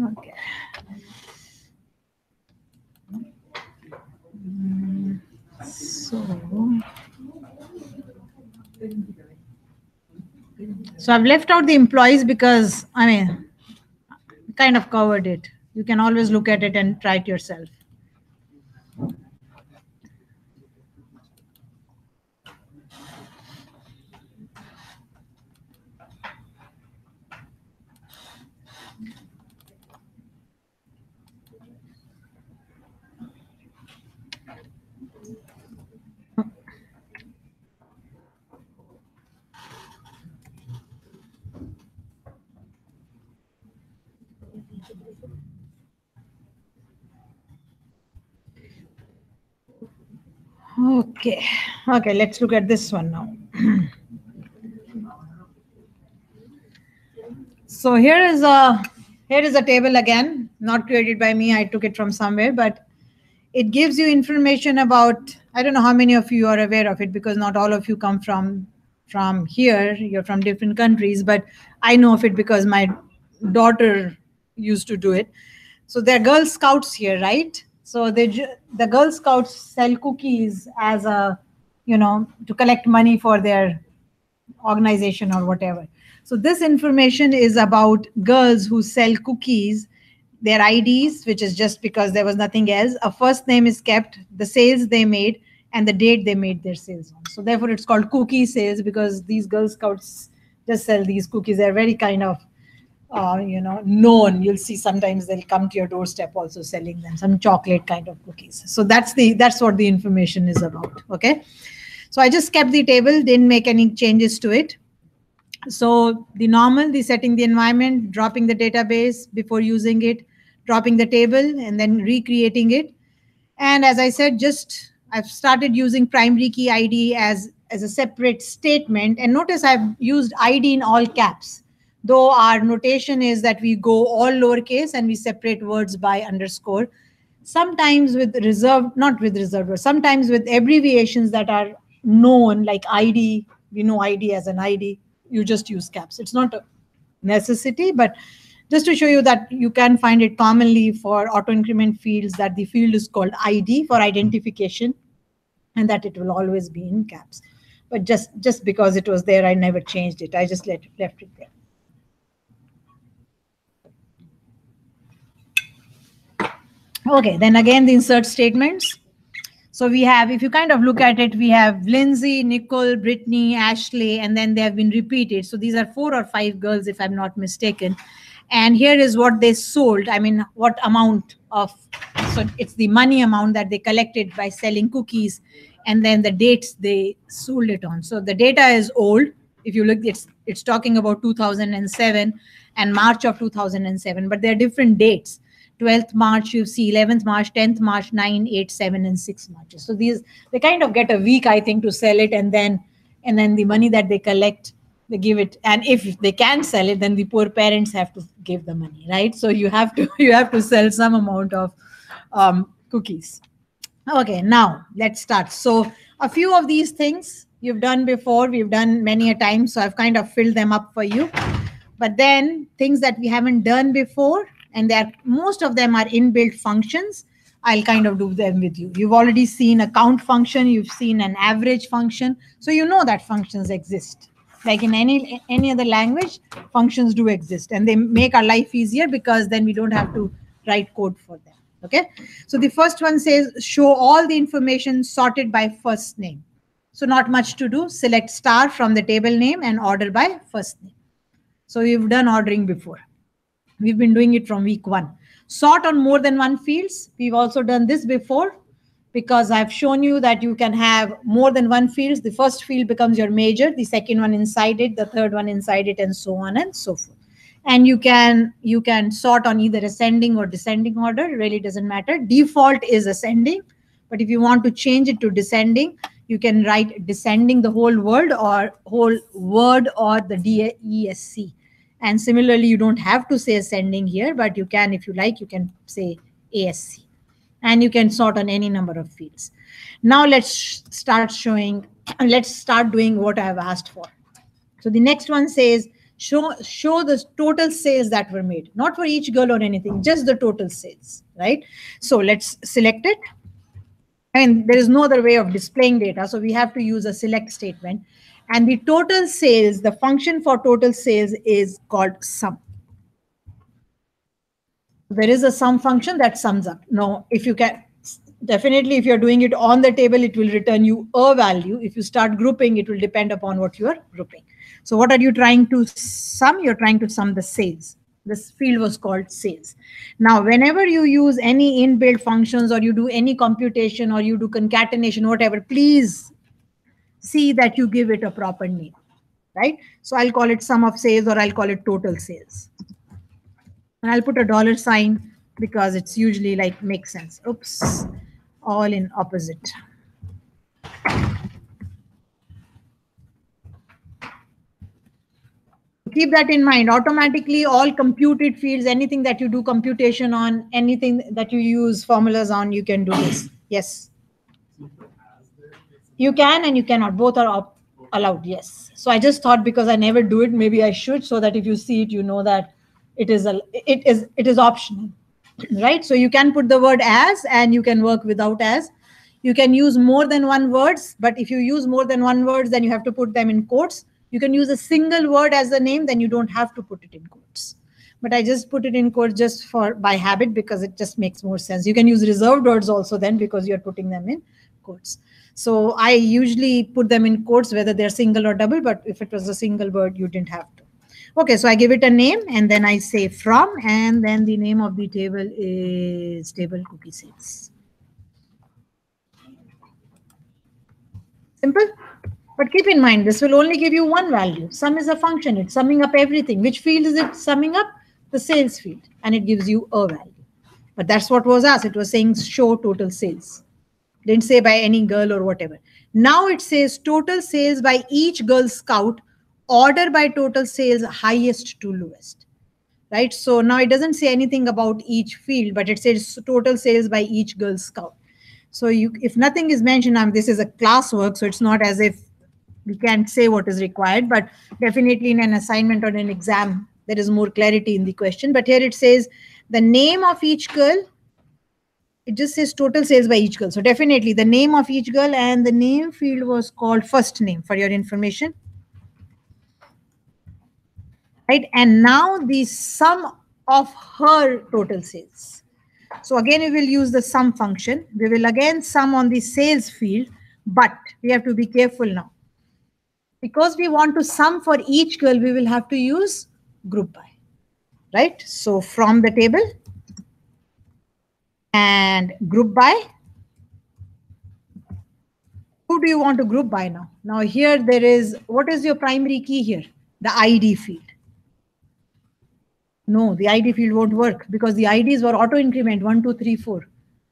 Okay. So I've left out the employees because, I mean, kind of covered it. You can always look at it and try it yourself. Okay, okay, let's look at this one now. So here is a table again, not created by me. I took it from somewhere, but it gives you information about, I don't know how many of you are aware of it because not all of you come from here. You're from different countries, but I know of it because my daughter used to do it. So there are Girl Scouts here, right? So the Girl Scouts sell cookies as a, to collect money for their organization or whatever. So this information is about girls who sell cookies, their IDs, which is just because there was nothing else. A first name is kept, the sales they made, and the date they made their sales on. So therefore it's called cookie sales because these Girl Scouts just sell these cookies. They're very kind of known. You'll see sometimes they'll come to your doorstep also selling them some chocolate kind of cookies. So that's what the information is about. Okay, so I just kept the table, didn't make any changes to it. So the normal, the setting the environment, dropping the database before using it, dropping the table, and then recreating it. And as I said, just I've started using primary key ID as a separate statement. And notice I've used ID in all caps, though our notation is that we go all lowercase and we separate words by underscore. Sometimes with reserved, not with reserved words, sometimes with abbreviations that are known, like ID, we know ID as an ID, you just use caps. It's not a necessity, but just to show you that you can find it commonly for auto increment fields, that the field is called ID for identification, and that it will always be in caps. But just because it was there, I never changed it. I just left it there. Okay, then again, the insert statements. So we have, if you kind of look at it, we have Lindsay, Nicole, Brittany, Ashley, and then they have been repeated. So these are 4 or 5 girls, if I'm not mistaken. And here is what they sold. I mean, what amount of, so it's the money amount that they collected by selling cookies, and then the dates they sold it on. So the data is old. If you look, it's talking about 2007 and March of 2007, but there are different dates. 12th March, you see 11th March, 10th March, 9, 8, 7, and 6 Marches. So these, they kind of get a week, I think, to sell it, and then the money that they collect, they give it. And if they can't sell it, then the poor parents have to give the money, right? So you have to sell some amount of cookies. Okay, now let's start. So a few of these things you've done before, we've done many a time, so I've kind of filled them up for you. But then things that we haven't done before, and most of them are inbuilt functions, I'll kind of do them with you. You've already seen a count function, you've seen an average function, so you know that functions exist. Like in any other language, functions do exist, and they make our life easier because then we don't have to write code for them. Okay, so the first one says show all the information sorted by first name. So not much to do. Select star from the table name and order by first name. So we've done ordering before. We've been doing it from week 1. Sort on more than one fields. We've also done this before, because I've shown you that you can have more than one fields. The first field becomes your major, the second one inside it, the third one inside it, and so on and so forth. And you can sort on either ascending or descending order. It really doesn't matter. Default is ascending, but if you want to change it to descending, you can write descending the whole word or the DESC. And similarly, you don't have to say ascending here, but you can, if you like, you can say ASC. And you can sort on any number of fields. Now let's start doing what I have asked for. So the next one says, show the total sales that were made, not for each girl or anything, just the total sales, right? So let's select it. And there is no other way of displaying data, so we have to use a select statement. And the total sales, the function for total sales is called sum. There is a sum function that sums up. Now, if you can, definitely if you're doing it on the table, it will return you a value. If you start grouping, it will depend upon what you are grouping. So what are you trying to sum? You're trying to sum the sales. This field was called sales. Now, whenever you use any inbuilt functions, or you do any computation, or you do concatenation, whatever, please see that you give it a proper name, right? So I'll call it sum of sales, or I'll call it total sales. And I'll put a $sign because it's usually like makes sense. Oops, all in opposite. Keep that in mind. Automatically, all computed fields, anything that you do computation on, anything that you use formulas on, you can do this. Yes. You can and you cannot. Both are allowed. Yes. So I just thought, because I never do it, maybe I should, so that if you see it, you know that it is optional, right? So you can put the word as, and you can work without as. You can use more than one words, but if you use more than one words, then you have to put them in quotes. You can use a single word as the name, then you don't have to put it in quotes. But I just put it in quotes just by habit, because it just makes more sense. You can use reserved words also then, because you're putting them in quotes. So I usually put them in quotes, whether they're single or double, but if it was a single word, you didn't have to. Okay, so I give it a name, and then I say from, and then the name of the table is table cookie sales. Simple? But keep in mind, this will only give you one value. Sum is a function. It's summing up everything. Which field is it summing up? The sales field. And it gives you a value. But that's what was asked. It was saying show total sales. Didn't say by any girl or whatever. Now it says total sales by each Girl Scout, order by total sales highest to lowest. Right? So now it doesn't say anything about each field, but it says total sales by each Girl Scout. So if nothing is mentioned, this is a classwork, so it's not as if we can't say what is required, but definitely in an assignment or an exam, there is more clarity in the question. But here it says the name of each girl. It just says total sales by each girl. So definitely the name of each girl, and the name field was called first name for your information. Right? And now the sum of her total sales. So again, we will use the sum function. We will again sum on the sales field, but we have to be careful now. Because we want to sum for each girl, we will have to use group by, right? So from the table and group by. Who do you want to group by now? Now here there is, what is your primary key here? The ID field. No, the ID field won't work because the IDs were auto increment 1, 2, 3, 4.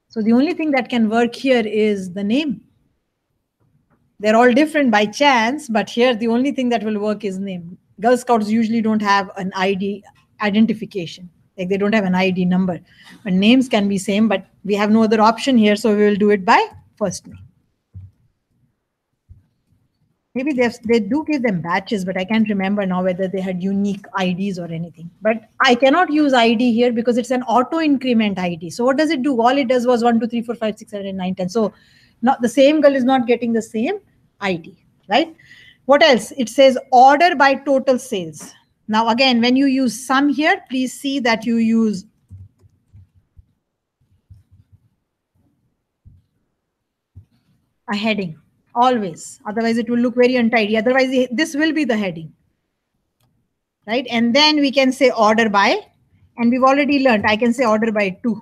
So the only thing that can work here is the name. They're all different by chance, but here the only thing that will work is name. Girl Scouts usually don't have an ID identification. Like they don't have an ID number. But names can be same, but we have no other option here, so we will do it by first name. Maybe they do give them batches, but I can't remember now whether they had unique IDs or anything. But I cannot use ID here because it's an auto increment ID. So what does it do? All it does was 1, 2, 3, 4, 5, 6, 7, 8, 9, 10. So not the same girl is not getting the same ID, right? What else? It says order by total sales. Now again, when you use sum here, please see that you use a heading. Always. Otherwise, it will look very untidy. Otherwise, this will be the heading. Right? And then we can say order by. And we've already learned, I can say order by 2.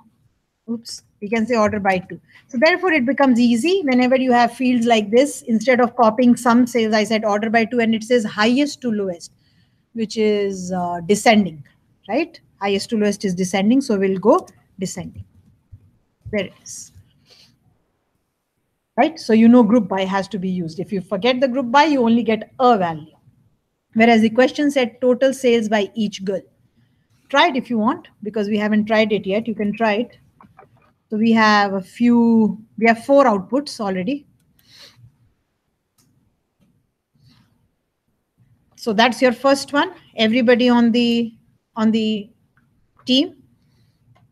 Oops. We can say order by 2. So therefore, it becomes easy whenever you have fields like this. Instead of copying some sales, I said order by 2. And it says highest to lowest, which is descending. Right? Highest to lowest is descending. So we'll go descending. There it is. Right? So you know group by has to be used. If you forget the group by, you only get a value. Whereas the question said total sales by each girl. Try it if you want, because we haven't tried it yet. You can try it. So we have a few, we have 4 outputs already. So that's your first one. Everybody on the team.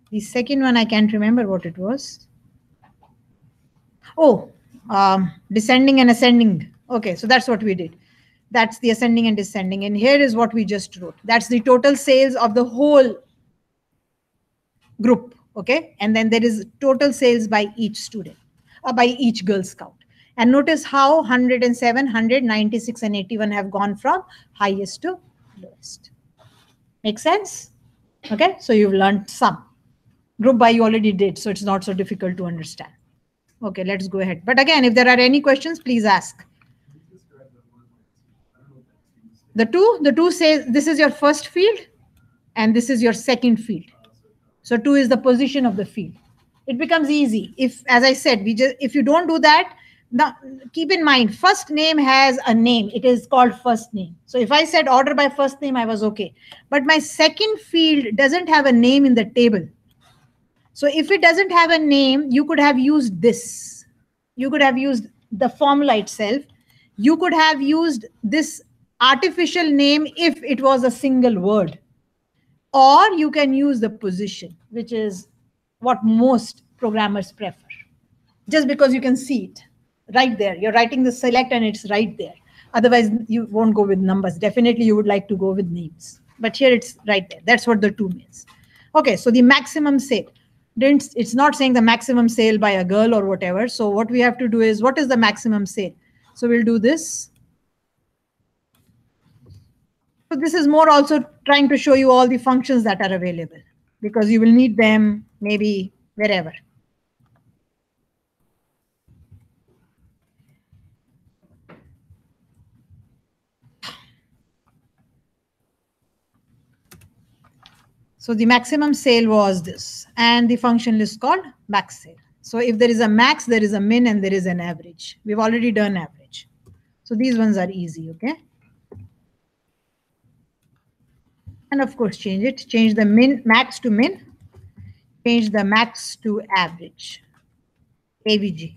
The second one, I can't remember what it was. Oh, descending and ascending. Okay, so that's what we did. That's the ascending and descending. And here is what we just wrote. That's the total sales of the whole group. Okay, and then there is total sales by each student, or by each Girl Scout. And notice how 107, 196, and 81 have gone from highest to lowest. Make sense? Okay, so you've learned some. Group by you already did, so it's not so difficult to understand. Okay, let's go ahead. But again, if there are any questions, please ask. The two says this is your first field and this is your second field. So 2 is the position of the field. It becomes easy. If, as I said, if you don't do that, now keep in mind, first name has a name. It is called first name. So if I said order by first name, I was okay. But my second field doesn't have a name in the table. So if it doesn't have a name, you could have used this. You could have used the formula itself. You could have used this artificial name if it was a single word. Or you can use the position, which is what most programmers prefer. Just because you can see it right there. You're writing the select and it's right there. Otherwise, you won't go with numbers. Definitely, you would like to go with names. But here it's right there. That's what the 2 means. Okay, so the maximum sale. It's not saying the maximum sale by a girl or whatever. So what we have to do is, what is the maximum sale? So we'll do this. So this is more also trying to show you all the functions that are available, because you will need them maybe wherever. So the maximum sale was this, and the function is called max sale. So if there is a max, there is a min, and there is an average. We've already done average. So these ones are easy, okay? And of course, change it. Change the max to min. Change the max to average. AVG.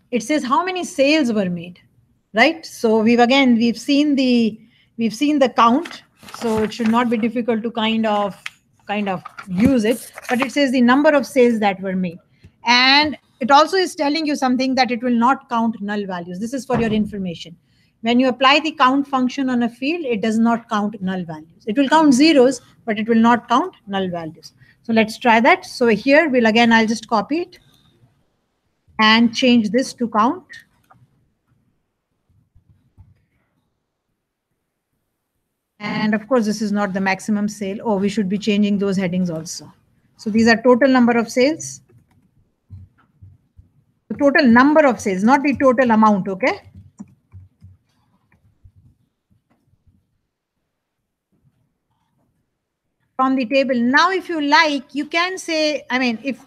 It says how many sales were made, right? So we've seen the count. So it should not be difficult to kind of use it, but it says the number of sales that were made. And it also is telling you something, that it will not count null values. This is for your information. When you apply the count function on a field, it does not count null values. It will count zeros, but it will not count null values. So let's try that. So here I'll just copy it and change this to count. And of course, this is not the maximum sale. Oh, we should be changing those headings also. So these are total number of sales. The total number of sales, not the total amount, okay? From the table. Now, if you like, you can say, I mean, if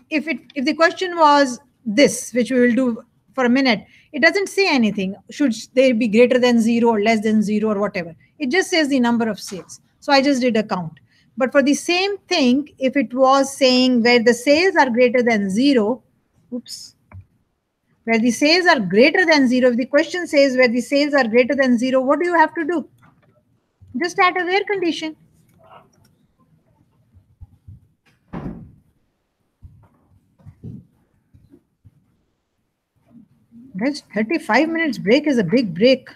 the question was this, which we will do for a minute, it doesn't say anything. Should they be greater than 0 or less than 0 or whatever? It just says the number of sales. So I just did a count. But for the same thing, if it was saying where the sales are greater than 0, oops, where the sales are greater than 0, if the question says where the sales are greater than 0, what do you have to do? Just add a where condition. Guys, 35 minutes break is a big break.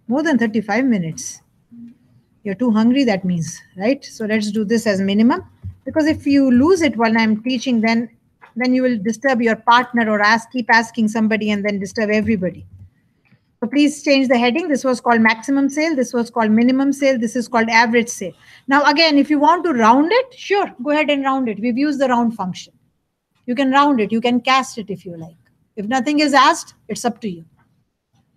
More than 35 minutes. You're too hungry, that means, right? So let's do this as minimum, because if you lose it while I'm teaching, then you will disturb your partner or keep asking somebody and then disturb everybody. So please change the heading. This was called maximum sale. This was called minimum sale. This is called average sale. Now, again, if you want to round it, sure, go ahead and round it. We've used the round function. You can round it. You can cast it if you like. If nothing is asked, it's up to you.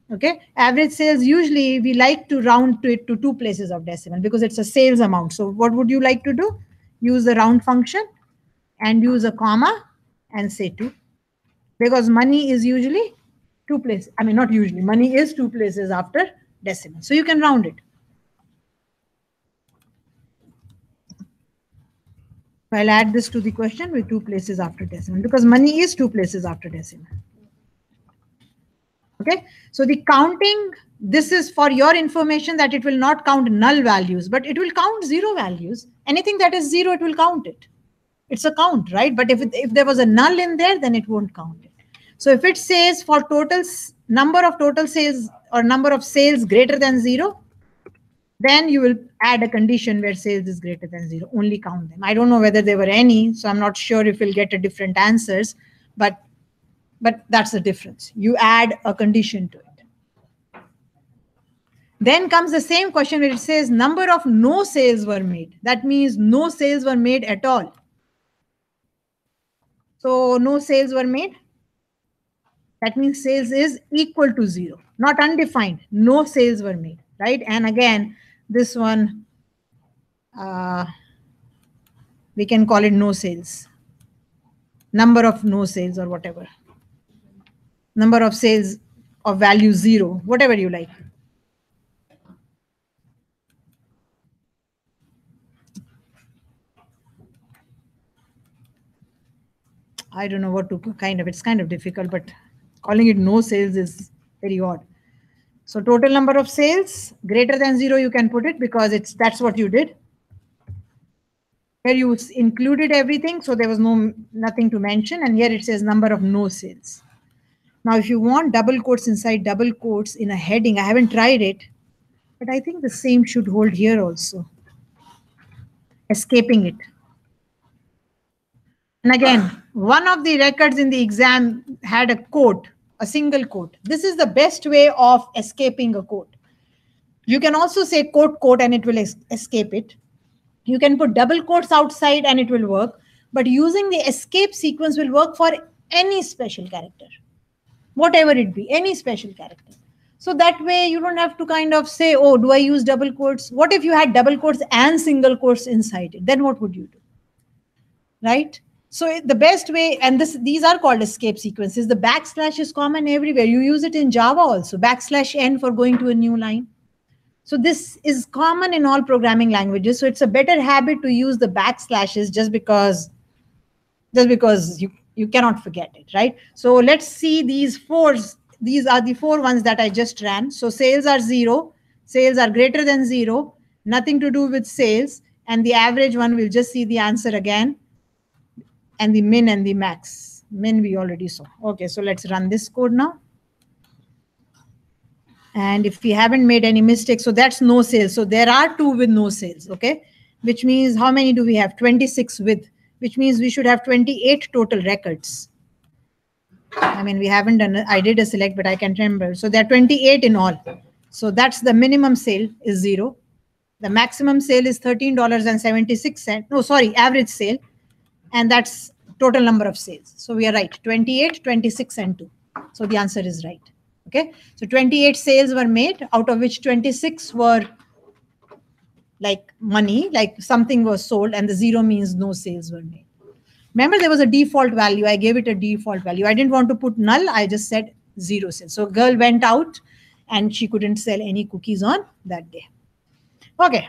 Okay, average sales, usually we like to round to it to 2 places of decimal because it's a sales amount. So what would you like to do? Use the round function and use a comma and say 2, because money is usually 2 places. I mean, not usually, money is 2 places after decimal. So you can round it. I'll add this to the question with 2 places after decimal, because money is 2 places after decimal. Okay, so the counting, this is for your information that it will not count null values, but it will count 0 values. Anything that is 0, it will count it. It's a count, right? But if there was a null in there, then it won't count it. So if it says for total number of total sales or number of sales greater than 0, then you will add a condition where sales is greater than 0. Only count them. I don't know whether there were any, so I'm not sure if we'll get a different answers, but that's the difference. You add a condition to it. Then comes the same question where it says number of no sales were made. That means no sales were made at all. So no sales were made. That means sales is equal to 0, not undefined. No sales were made, right? And again, this one, we can call it no sales. Number of no sales or whatever. Number of sales of value 0, whatever you like. I don't know what to it's kind of difficult, but calling it no sales is very odd. So total number of sales greater than 0, you can put it because that's what you did. Here you included everything, so there was nothing to mention, and here it says number of no sales. Now, if you want double quotes inside double quotes in a heading, I haven't tried it, but I think the same should hold here also. Escaping it. And again, one of the records in the exam had a quote, a single quote. This is the best way of escaping a quote. You can also say quote, quote, and it will escape it. You can put double quotes outside and it will work. But using the escape sequence will work for any special character. Whatever it be, any special character. So that way you don't have to kind of say, oh, do I use double quotes? What if you had double quotes and single quotes inside it? Then what would you do? Right? So the best way, and these are called escape sequences. The backslash is common everywhere. You use it in Java also, /n for going to a new line. So this is common in all programming languages. So it's a better habit to use the backslashes just because you cannot forget it, right? So let's see these fours. These are the 4 ones that I just ran. So sales are 0, sales are greater than 0, nothing to do with sales, and the average one, we'll just see the answer again, and the min and the max. Min we already saw. Okay, so let's run this code now. And if we haven't made any mistakes, so that's no sales. So there are 2 with no sales, okay? Which means how many do we have? 26 with, which means we should have 28 total records. I mean, we haven't done, I did a select, but I can't remember. So there are 28 in all. So that's the minimum sale is 0. The maximum sale is $13.76. No, sorry, average sale. And that's total number of sales. So we are right, 28, 26, and 2. So the answer is right. Okay, so 28 sales were made, out of which 26 were like money, like something was sold, and the 0 means no sales were made. Remember, there was a default value. I gave it a default value. I didn't want to put null. I just said 0 sales. So girl went out and she couldn't sell any cookies on that day. Okay,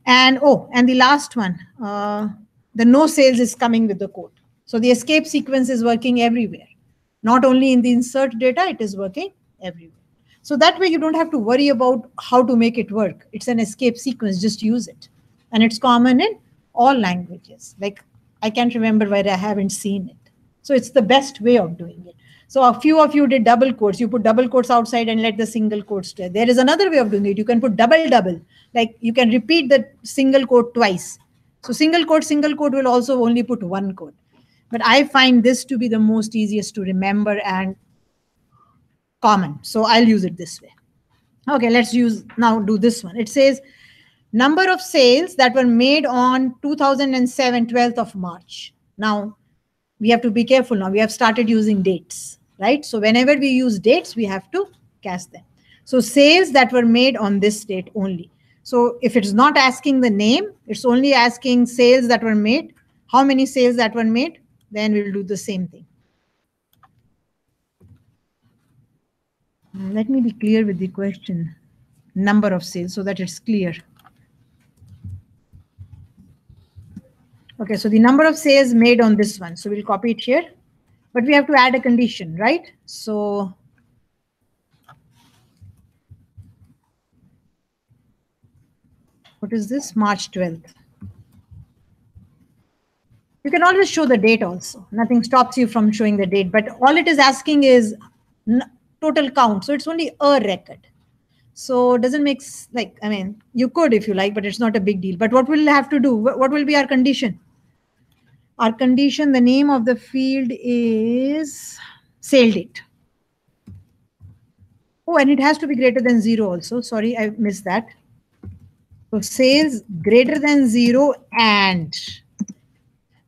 and and the last one, the no sales is coming with the code. So the escape sequence is working everywhere. Not only in the insert data, it is working everywhere. So that way you don't have to worry about how to make it work. It's an escape sequence, just use it. And it's common in all languages. Like I can't remember where I haven't seen it. So it's the best way of doing it. So a few of you did double quotes. You put double quotes outside and let the single quote stay. There is another way of doing it. You can put double, like you can repeat the single quote twice. So single quote will also only put 1 quote. But I find this to be the most easiest to remember and common. So I'll use it this way. Okay, let's do this one. It says number of sales that were made on 2007, 12th of March. Now, we have to be careful now. We have started using dates, right? So whenever we use dates, we have to cast them. So sales that were made on this date only. So if it's not asking the name, it's only asking sales that were made. How many sales that were made? Then we'll do the same thing. Let me be clear with the question. Number of sales so that it's clear. Okay, so the number of sales made on this one. So we'll copy it here. But we have to add a condition, right? So what is this? March 12th. You can always show the date also. Nothing stops you from showing the date, but all it is asking is total count. So it's only a record. So it doesn't make like, I mean, you could if you like, but it's not a big deal. But what we'll have to do, what will be our condition? Our condition, the name of the field is sale date. Oh, and it has to be greater than 0 also. Sorry, I missed that. So sales greater than 0 and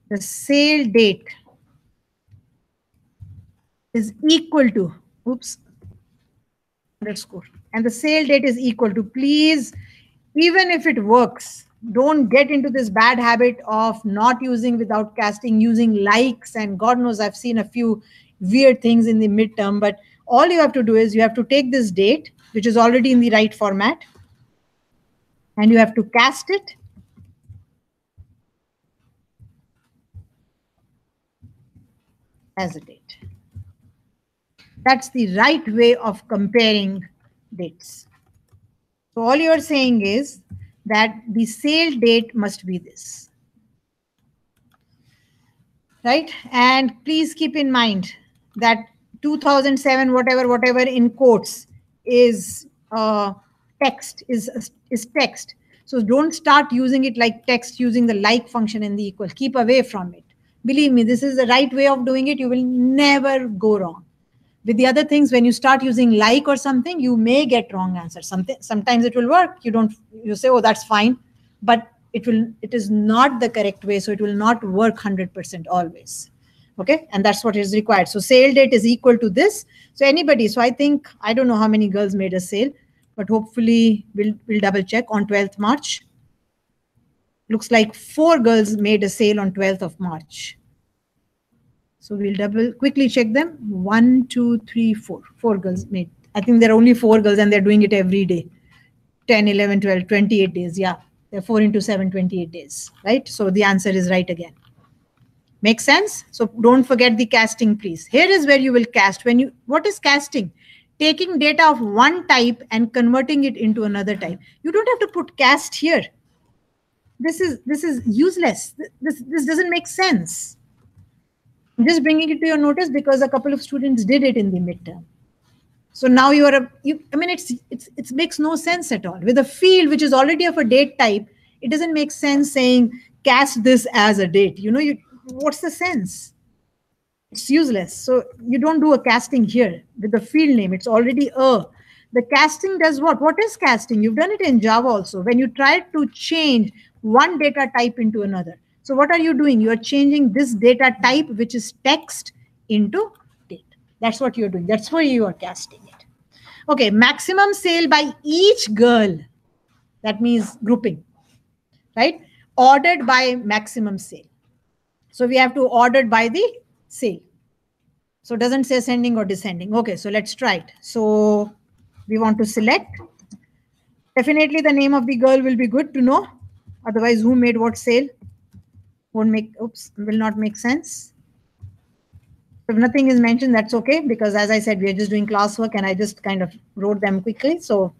the sale date is equal to, underscore, and the sale date is equal to, please, even if it works, don't get into this bad habit of not using without casting, using likes, and God knows I've seen a few weird things in the midterm, but all you have to do is you have to take this date, which is already in the right format, and you have to cast it as a date. That's the right way of comparing dates. So all you're saying is that the sale date must be this, right? And please keep in mind that 2007, whatever in quotes is text, is text. So don't start using it like text using the like function and the equal. Keep away from it. Believe me, this is the right way of doing it. You will never go wrong. With the other things, when you start using like or something, you may get wrong answers. Sometimes it will work. You say, oh, that's fine, but it is not the correct way. So it will not work 100% always. Okay, and that's what is required. So sale date is equal to this. So anybody, so I think, I don't know how many girls made a sale, but hopefully we'll double check on 12th March. Looks like 4 girls made a sale on 12th of March. So we'll quickly check them. 1, 2, 3, 4. 4 girls made. I think there are only 4 girls and they're doing it every day. 10, 11, 12, 28 days. Yeah, they're 4 into 7, 28 days, right? So the answer is right again. Make sense? So don't forget the casting, please. Here is where you will cast. What is casting? Taking data of one type and converting it into another type. You don't have to put cast here. This is useless. This doesn't make sense. I'm just bringing it to your notice because a couple of students did it in the midterm. So now it makes no sense at all. With a field which is already of a date type, it doesn't make sense saying cast this as a date. What's the sense? It's useless. So you don't do a casting here with the field name. It's already the casting does what? What is casting? You've done it in Java also. When you try to change one data type into another. So what are you doing? You are changing this data type, which is text, into date. That's what you're doing. That's why you are casting it. Okay, maximum sale by each girl. That means grouping, right? Ordered by maximum sale. So we have to order by the sale. So it doesn't say ascending or descending. Okay, so let's try it. So we want to select. Definitely the name of the girl will be good to know. Otherwise, who made what sale? Will not make sense. If nothing is mentioned, that's okay. Because as I said, we are just doing classwork and I just kind of wrote them quickly. So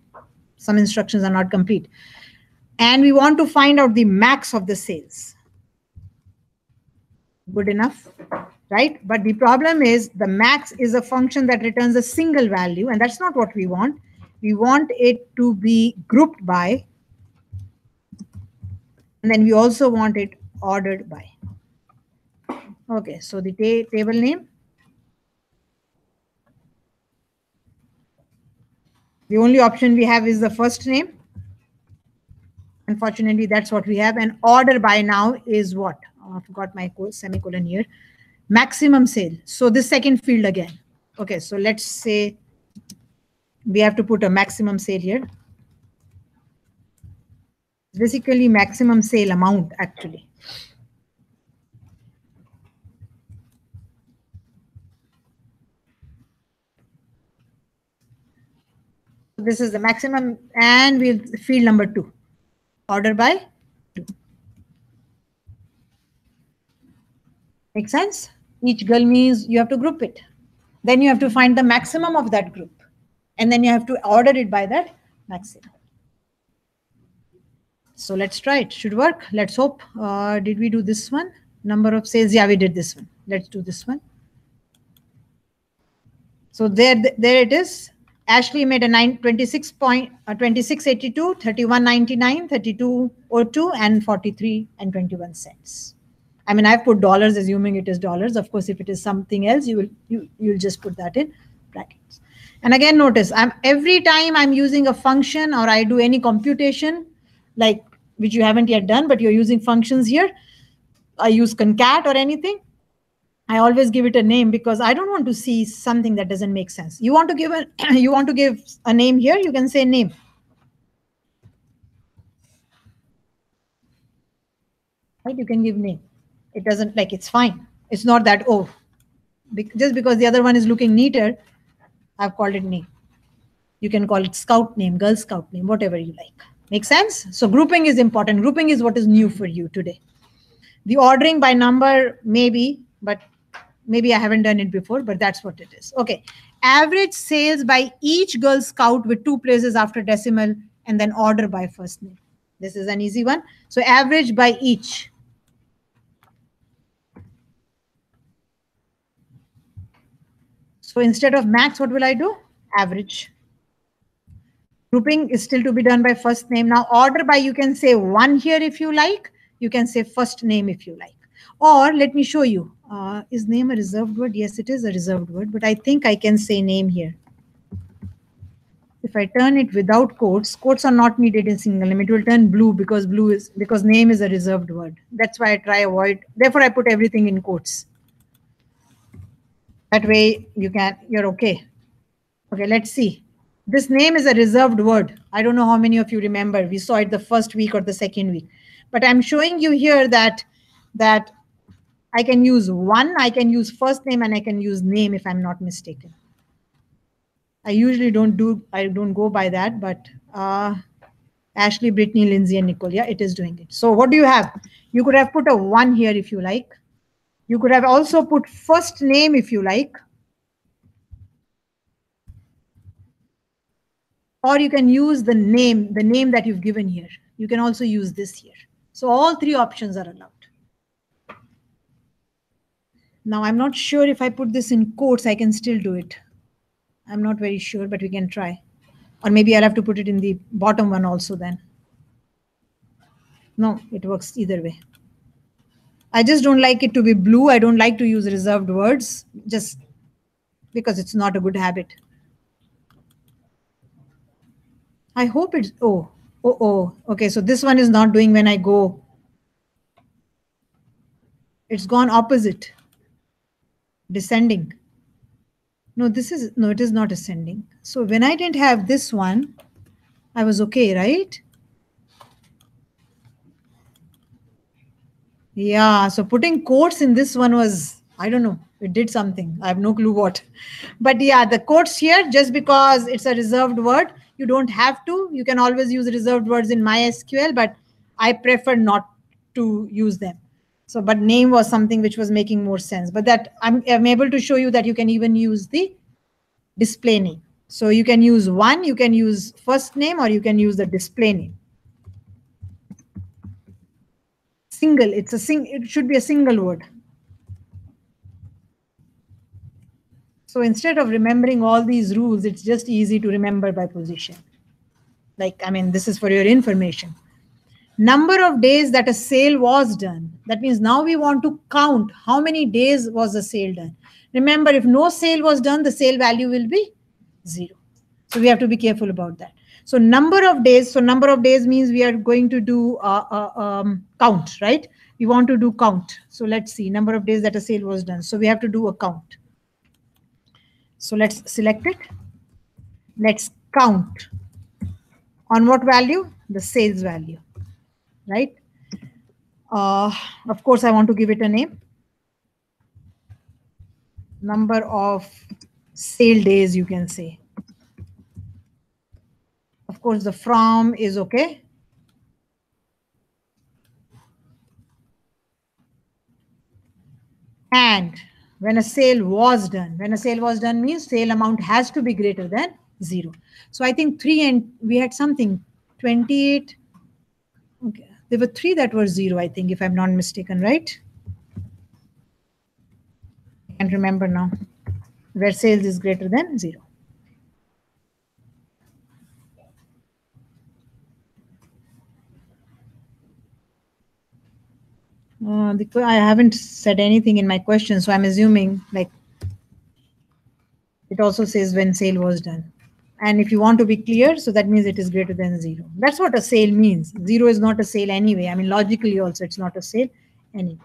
some instructions are not complete. And we want to find out the max of the sales. Good enough, right? But the problem is the max is a function that returns a single value, and that's not what we want. We want it to be grouped by, and then we also want it ordered by. Okay, so the table name. The only option we have is the first name. Unfortunately, that's what we have. And order by now is what? I forgot my semicolon here. Maximum sale. So this second field again. Okay, so let's say we have to put a maximum sale here. Basically maximum sale amount actually. This is the maximum and we'll field number 2. Order by 2. Make sense? Each girl means you have to group it. Then you have to find the maximum of that group. And then you have to order it by that maximum. So let's try it. Should work. Let's hope. Did we do this one? Number of sales. Yeah, we did this one. Let's do this one. So there it is. Ashley made a 2682, 31.99, 32.02, and 43 and 21 cents. I mean, I've put dollars, assuming it is dollars. Of course, if it is something else, you'll just put that in brackets. And again, notice every time I'm using a function or I do any computation, like which you haven't yet done, but you're using functions here. I use concat or anything. I always give it a name because I don't want to see something that doesn't make sense. You want to give a name here, you can say name. Right? You can give name. It doesn't it's fine. It's not that, just because the other one is looking neater, I've called it name. You can call it scout name, girl scout name, whatever you like. Make sense? So grouping is important. Grouping is what is new for you today. The ordering by number, maybe, but maybe I haven't done it before, but that's what it is. Okay. Average sales by each girl scout with 2 places after decimal and then order by first name. This is an easy one. So average by each. So instead of max, what will I do? Average. Grouping is still to be done by first name. Now order by, you can say 1 here if you like. You can say first name if you like. Or let me show you. Is name a reserved word? Yes, it is a reserved word, but I think I can say name here. If I turn it without quotes, quotes are not needed in single name. It will turn blue because name is a reserved word. That's why I try avoid. Therefore, I put everything in quotes. That way you're okay. Okay, let's see. This name is a reserved word. I don't know how many of you remember. We saw it the first week or the second week. But I'm showing you here that I can use one, I can use first name, and I can use name if I'm not mistaken. I usually don't go by that, but Ashley, Brittany, Lindsay, and Nicole, yeah, it is doing it. So what do you have? You could have put a 1 here if you like. You could have also put first name if you like. Or you can use the name that you've given here. You can also use this here. So all 3 options are allowed. Now, I'm not sure if I put this in quotes, I can still do it. I'm not very sure, but we can try. Or maybe I'll have to put it in the bottom one also then. No, it works either way. I just don't like it to be blue. I don't like to use reserved words just because it's not a good habit. I hope it's, oh. Okay, so this one is not doing when I go. It's gone opposite. Descending. No, it is not ascending. So when I didn't have this one, I was okay, right? Yeah, so putting quotes in this one was, I don't know, it did something. I have no clue what. But yeah, the quotes here, just because it's a reserved word, you don't have to. You can always use reserved words in MySQL, but I prefer not to use them. So, but name was something which was making more sense. But that I'm able to show you that you can even use the display name. So you can use one, you can use first name, or you can use the display name. Single, it should be a single word. So instead of remembering all these rules, it's just easy to remember by position. Like, I mean, this is for your information. Number of days that a sale was done. That means now we want to count how many days was the sale done. Remember, if no sale was done, the sale value will be 0. So we have to be careful about that. So number of days. So number of days means we are going to do count, right? We want to do count. So let's see, number of days that a sale was done. So we have to do a count. So let's select it. Let's count. On what value? The sales value, right? Of course, I want to give it a name. Number of sale days, you can say. Of course, the from is okay. And when a sale was done means sale amount has to be greater than 0. So I think 3 and we had something 28. Okay, there were 3 that were 0, I think, if I'm not mistaken, right? I can't remember now. Where sales is greater than 0. I haven't said anything in my question, so I'm assuming like it also says when sale was done. And if you want to be clear, so that means it is greater than 0. That's what a sale means. 0 is not a sale anyway. I mean, logically also, it's not a sale anyway.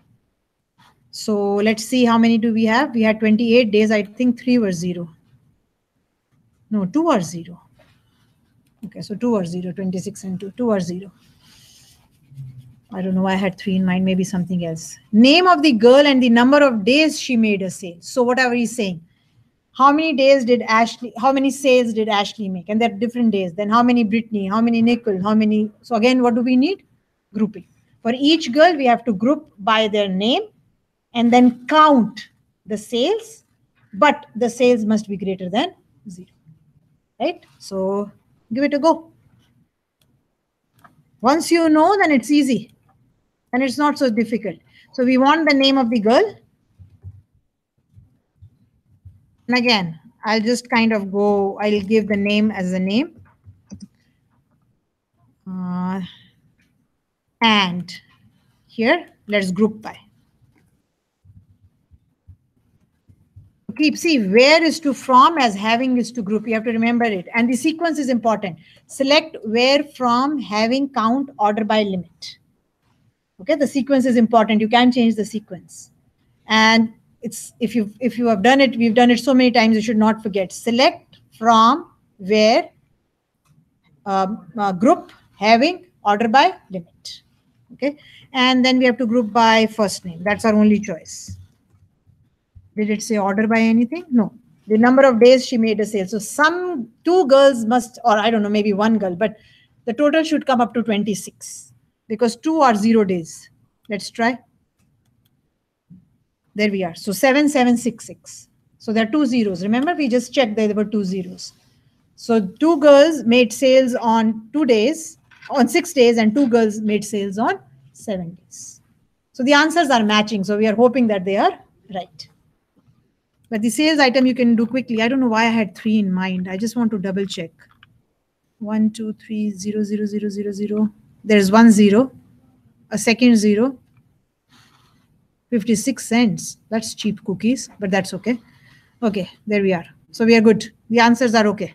So let's see, how many do we have? We had 28 days. I think 3 were 0. No, 2 are 0. Okay, so 2 are 0, 26 and 2 are 0. I don't know why I had 3 in mind, maybe something else. Name of the girl and the number of days she made a sale. So whatever he's saying. How many sales did Ashley make? And they're different days. Then how many Brittany, how many Nicole, how many? So again, what do we need? Grouping. For each girl, we have to group by their name and then count the sales, but the sales must be greater than 0, right? So give it a go. Once you know, then it's easy and it's not so difficult. So we want the name of the girl. And again, I'll just kind of go, I'll give the name as a name. And here, let's group by. See, where is to from as having is to group. You have to remember it. And the sequence is important. Select where from having count order by limit. Okay, the sequence is important. You can change the sequence. And it's if you have done it, we've done it so many times, you should not forget. Select from where group having order by limit. Okay, and then we have to group by first name. That's our only choice. Did it say order by anything? No. The number of days she made a sale. So some two girls must, or I don't know, maybe one girl, but the total should come up to 26 because 2 are 0 days. Let's try. There we are. So 7766. So there are 2 zeros. Remember, we just checked there were 2 zeros. So 2 girls made sales on 2 days, on 6 days, and 2 girls made sales on 7 days. So the answers are matching. So we are hoping that they are right. But the sales item you can do quickly. I don't know why I had 3 in mind. I just want to double check. 1, 2, 3, 0, 0, 0, 0, 0. There's 1 0, a second 0, 56 cents. That's cheap cookies, but that's okay. Okay, there we are. So we are good. The answers are okay.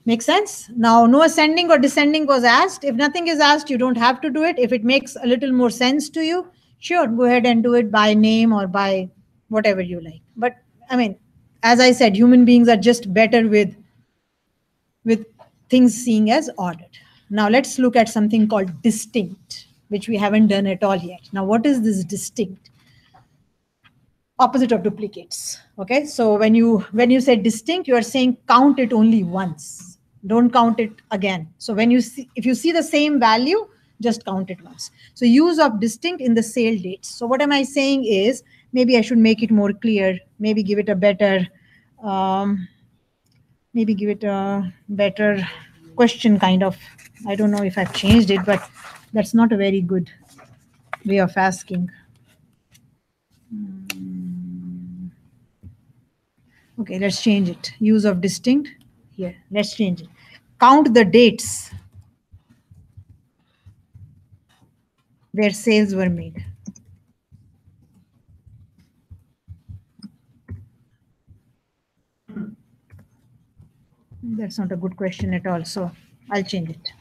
Make sense? Now, no ascending or descending was asked. If nothing is asked, you don't have to do it. If it makes a little more sense to you, sure, go ahead and do it by name or by whatever you like. But I mean, as I said, human beings are just better with things seeing as ordered. Now let's look at something called distinct, which we haven't done at all yet. Now, what is this distinct? Opposite of duplicates. Okay, so when you say distinct, you are saying count it only once. Don't count it again. So when you see, if you see the same value, just count it once. So use of distinct in the sale dates. So what am I saying is, maybe I should make it more clear. Maybe give it a better, question kind of. I don't know if I've changed it, but that's not a very good way of asking. Okay, let's change it. Use of distinct. Here, let's change it. Count the dates where sales were made. That's not a good question at all. So I'll change it.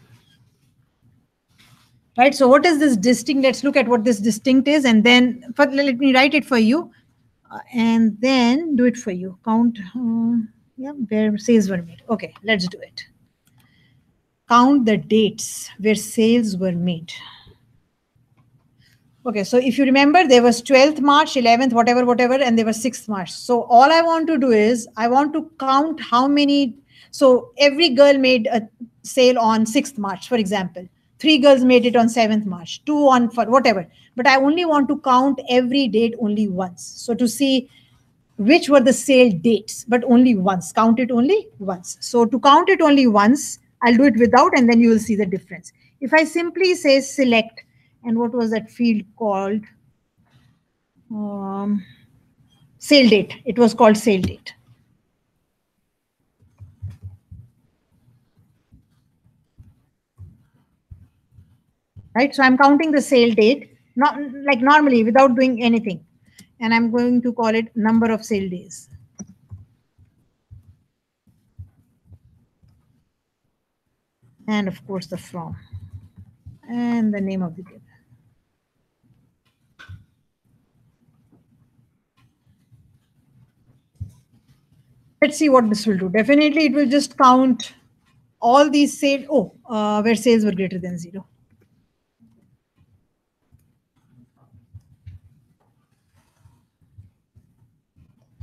Right. So what is this distinct? Let's look at what this distinct is. And then let me write it for you. And then do it for you. Count. Yeah, where sales were made. Okay, let's do it. Count the dates where sales were made. Okay, so if you remember, there was 12th March, 11th, whatever, and there was 6th March. So all I want to do is I want to count how many. So every girl made a sale on 6th March, for example. 3 girls made it on 7th March, 2 on for whatever. But I only want to count every date only once. So to see which were the sale dates, but only once. Count it only once. So to count it only once, I'll do it without, and then you will see the difference. If I simply say select, and what was that field called? Sale date. It was called sale date. Right, so I'm counting the sale date, not like normally without doing anything. And I'm going to call it number of sale days. And of course the from. And the name of the table. Let's see what this will do. Definitely it will just count all these sales, where sales were greater than 0.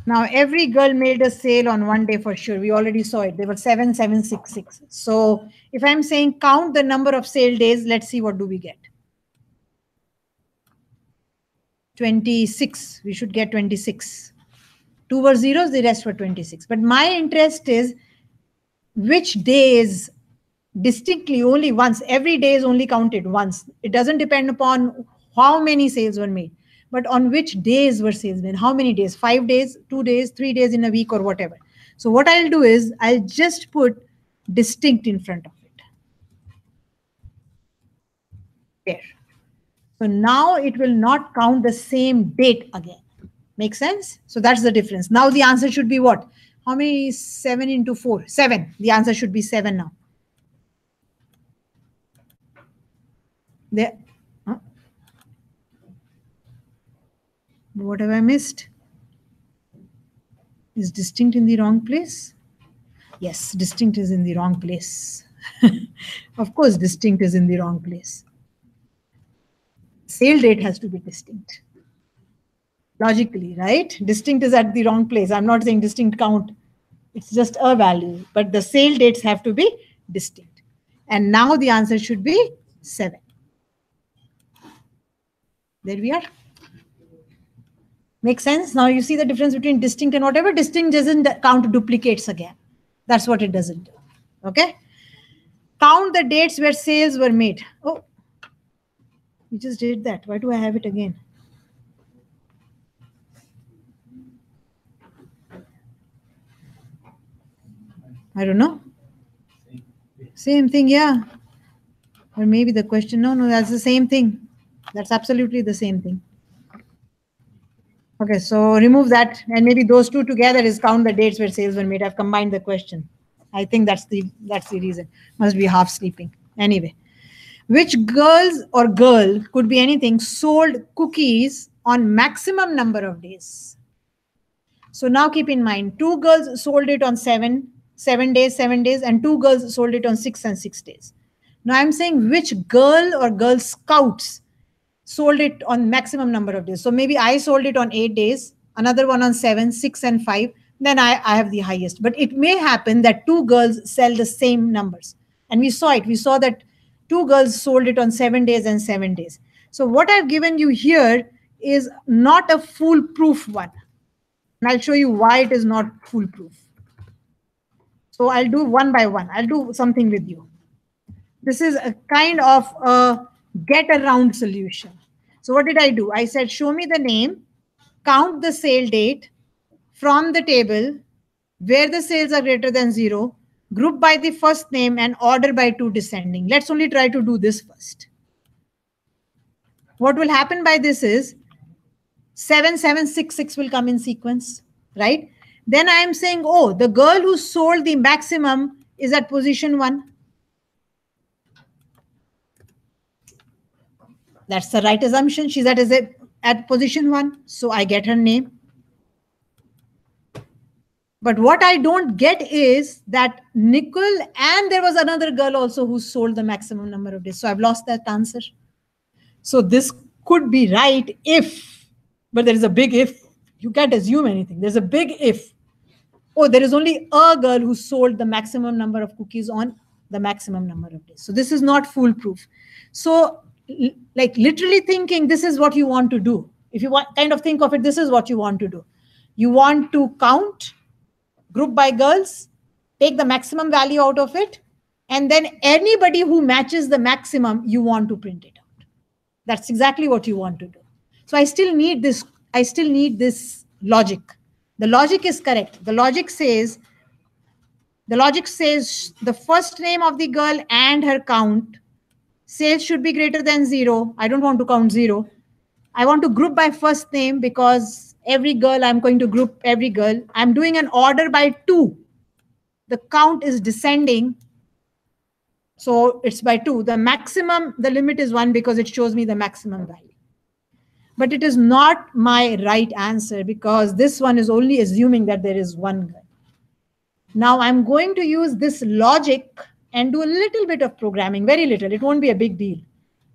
Now, every girl made a sale on one day for sure. We already saw it. There were 7766. So if I'm saying count the number of sale days, let's see what do we get. 26. We should get 26. 2 were zeros, the rest were 26. But my interest is which day is distinctly only once. Every day is only counted once. It doesn't depend upon how many sales were made, but on which days were sales made. How many days? 5 days, 2 days, 3 days in a week, or whatever. So what I'll do is I'll just put distinct in front of it. There. So now it will not count the same date again. Make sense? So that's the difference. Now the answer should be what? How many? 7 into 4? 7. The answer should be 7 now. There. What have I missed? Is distinct in the wrong place? Yes, distinct is in the wrong place. Of course, distinct is in the wrong place. Sale date has to be distinct. Logically, right? Distinct is at the wrong place. I'm not saying distinct count. It's just a value, but the sale dates have to be distinct. And now the answer should be 7. There we are. Make sense? Now you see the difference between distinct and whatever. Distinct doesn't count duplicates again. That's what it doesn't do. Okay? Count the dates where sales were made. Oh, we just did that. Why do I have it again? I don't know. Same thing, yeah. Or maybe the question, no, that's the same thing. That's absolutely the same thing. Okay, so remove that, and maybe those two together is count the dates where sales were made. I've combined the question. I think that's the reason. Must be half sleeping. Anyway, which girls or girl, could be anything, sold cookies on maximum number of days? So now keep in mind, 2 girls sold it on 7 days, and 2 girls sold it on 6 and 6 days. Now I'm saying which girl or girl scouts sold it on maximum number of days. So maybe I sold it on 8 days, another one on 7, 6 and 5. Then I have the highest. But it may happen that 2 girls sell the same numbers. And we saw it. We saw that 2 girls sold it on 7 days and 7 days. So what I've given you here is not a foolproof one. And I'll show you why it is not foolproof. So I'll do one by one. I'll do something with you. This is a kind of a get around solution. So what did I do? I said, show me the name, count the sale date from the table where the sales are greater than 0, group by the first name and order by 2 descending. Let's only try to do this first. What will happen by this is 7, 7, 6, 6 will come in sequence, right? Then I am saying, oh, the girl who sold the maximum is at position 1. That's the right assumption. She's at position 1. So I get her name. But what I don't get is that Nicole and there was another girl also who sold the maximum number of days. So I've lost that answer. So this could be right if, but there is a big if. You can't assume anything. There's a big if. Oh, there is only a girl who sold the maximum number of cookies on the maximum number of days. So this is not foolproof. So like literally thinking this is what you want to do. If you want kind of think of it, this is what you want to do. You want to count, group by girls, take the maximum value out of it, and then anybody who matches the maximum, you want to print it out. That's exactly what you want to do. So I still need this logic. The logic is correct. The logic says the first name of the girl and her count, sales should be greater than 0. I don't want to count 0. I want to group by first name because every girl, I'm going to group every girl. I'm doing an order by 2. The count is descending. So it's by 2. The maximum, the limit is 1 because it shows me the maximum value. But it is not my right answer because this one is only assuming that there is 1 girl. Now I'm going to use this logic and do a little bit of programming, very little. It won't be a big deal,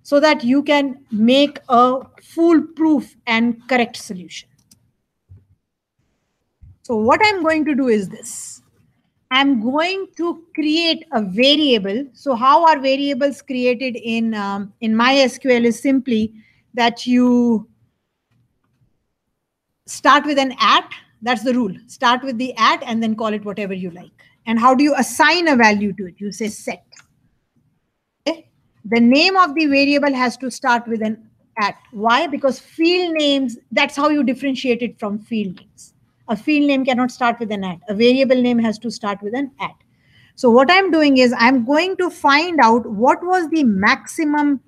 so that you can make a foolproof and correct solution. So what I'm going to do is this. I'm going to create a variable. So how are variables created in MySQL is simply that you start with an @ That's the rule. Start with the @ and then call it whatever you like. And how do you assign a value to it? You say set. Okay? The name of the variable has to start with an @. Why? Because field names, that's how you differentiate it from field names. A field name cannot start with an @. A variable name has to start with an @. So what I'm doing is I'm going to find out what was the maximum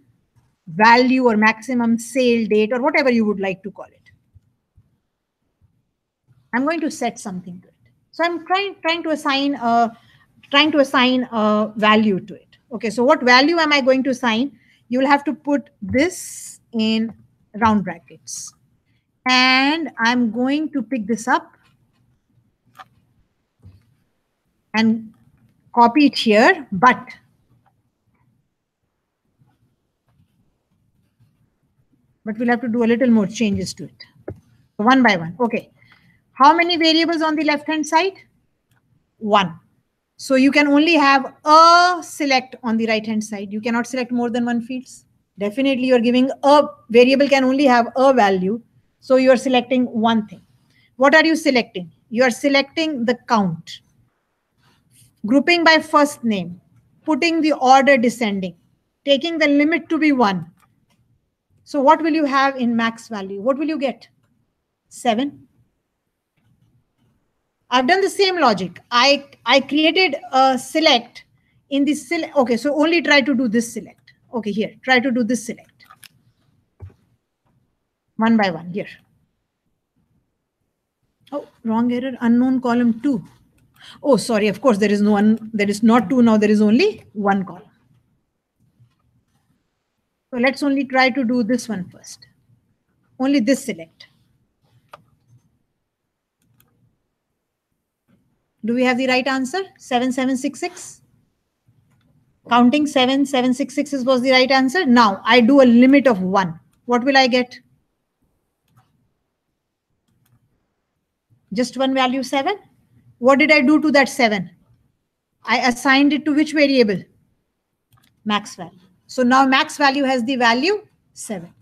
value or maximum sale date or whatever you would like to call it. I'm going to set something to it. So I'm trying to assign a value to it. Okay, so what value am I going to assign? You will have to put this in round brackets. And I'm going to pick this up and copy it here, but we'll have to do a little more changes to it. One by one. Okay. How many variables on the left-hand side? 1. So you can only have a select on the right-hand side. You cannot select more than one fields. Definitely you're giving a variable can only have a value. So you're selecting one thing. What are you selecting? You are selecting the count. Grouping by first name. Putting the order descending. Taking the limit to be 1. So what will you have in max value? What will you get? 7. I've done the same logic. I created a select in the select. Okay, so only try to do this select. Okay, here, try to do this select. One by one, here. Oh, wrong error, unknown column 2. Oh, sorry, of course, there is not 2 now, there is only 1 column. So let's only try to do this one first. Only this select. Do we have the right answer? 7766. Counting 7766 was the right answer. Now I do a limit of 1. What will I get? Just one value, 7. What did I do to that 7? I assigned it to which variable? Max value. So now max value has the value 7.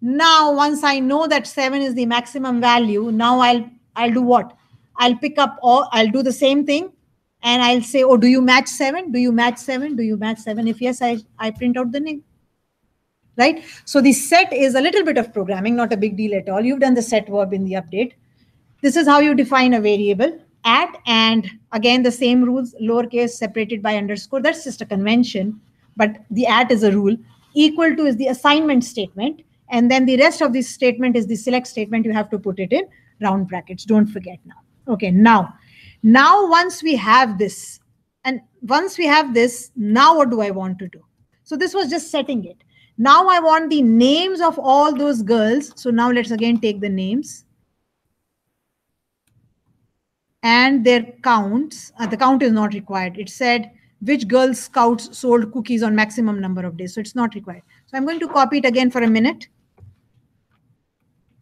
Now once I know that 7 is the maximum value, now I'll do what? I'll pick up all, I'll do the same thing and I'll say, oh, do you match 7? Do you match 7? Do you match 7? If yes, I print out the name. Right? So the set is a little bit of programming, not a big deal at all. You've done the set verb in the update. This is how you define a variable. At, and again, the same rules, lowercase separated by underscore. That's just a convention, but the at is a rule. Equal to is the assignment statement. And then the rest of this statement is the select statement. You have to put it in round brackets. Don't forget now. Okay, now once we have this, and once we have this, now what do I want to do? So this was just setting it. Now I want the names of all those girls. So now let's again take the names and their counts. The count is not required. It said which Girl Scouts sold cookies on maximum number of days. So it's not required. So I'm going to copy it again for a minute.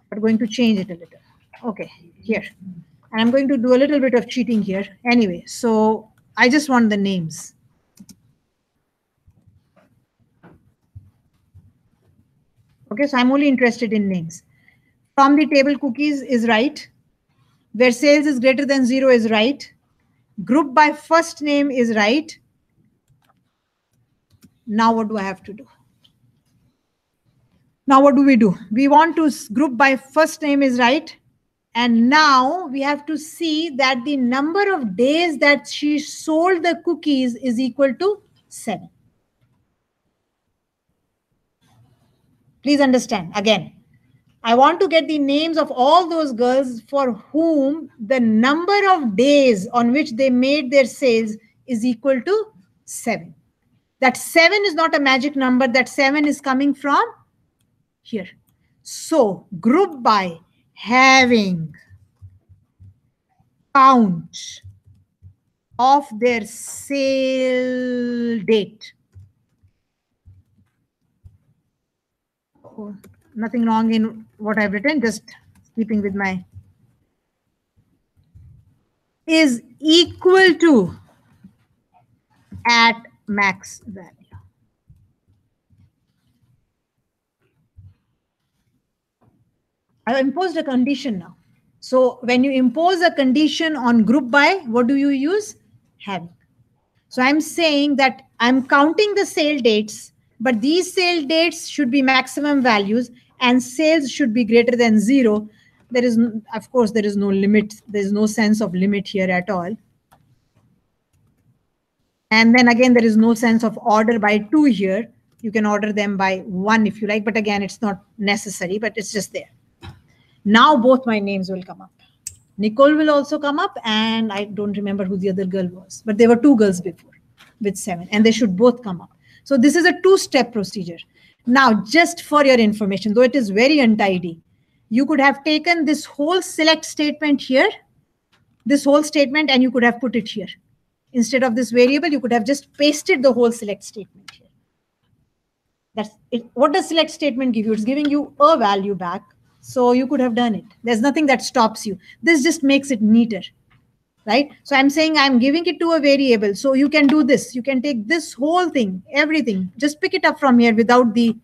But going to change it a little. Okay, here. And I'm going to do a little bit of cheating here. Anyway, so I just want the names. Okay, so I'm only interested in names. From the table cookies is right. Where sales is greater than 0 is right. Group by first name is right. Now what do I have to do? Now what do? We want to group by first name is right. And now we have to see that the number of days that she sold the cookies is equal to 7. Please understand again. I want to get the names of all those girls for whom the number of days on which they made their sales is equal to 7. That 7 is not a magic number. That 7 is coming from here. So group by having count of their sale date. Oh, nothing wrong in what I've written, just keeping with my, is equal to at max value. I've imposed a condition now. So when you impose a condition on group by, what do you use? Having. So I'm saying that I'm counting the sale dates, but these sale dates should be maximum values and sales should be greater than 0. There is, of course, there is no limit. There's no sense of limit here at all. And then again, there is no sense of order by 2 here. You can order them by 1 if you like, but again, it's not necessary, but it's just there. Now both my names will come up. Nicole will also come up, and I don't remember who the other girl was, but there were 2 girls before with 7, and they should both come up. So this is a 2-step procedure. Now, just for your information, though it is very untidy, You could have taken this whole select statement here, this whole statement, and you could have put it here. Instead of this variable, you could have just pasted the whole select statement here. That's it. What does select statement give you? It's giving you a value back. So you could have done it. There's nothing that stops you. This just makes it neater, right? So I'm saying I'm giving it to a variable. So you can do this. You can take this whole thing, everything, just pick it up from here without the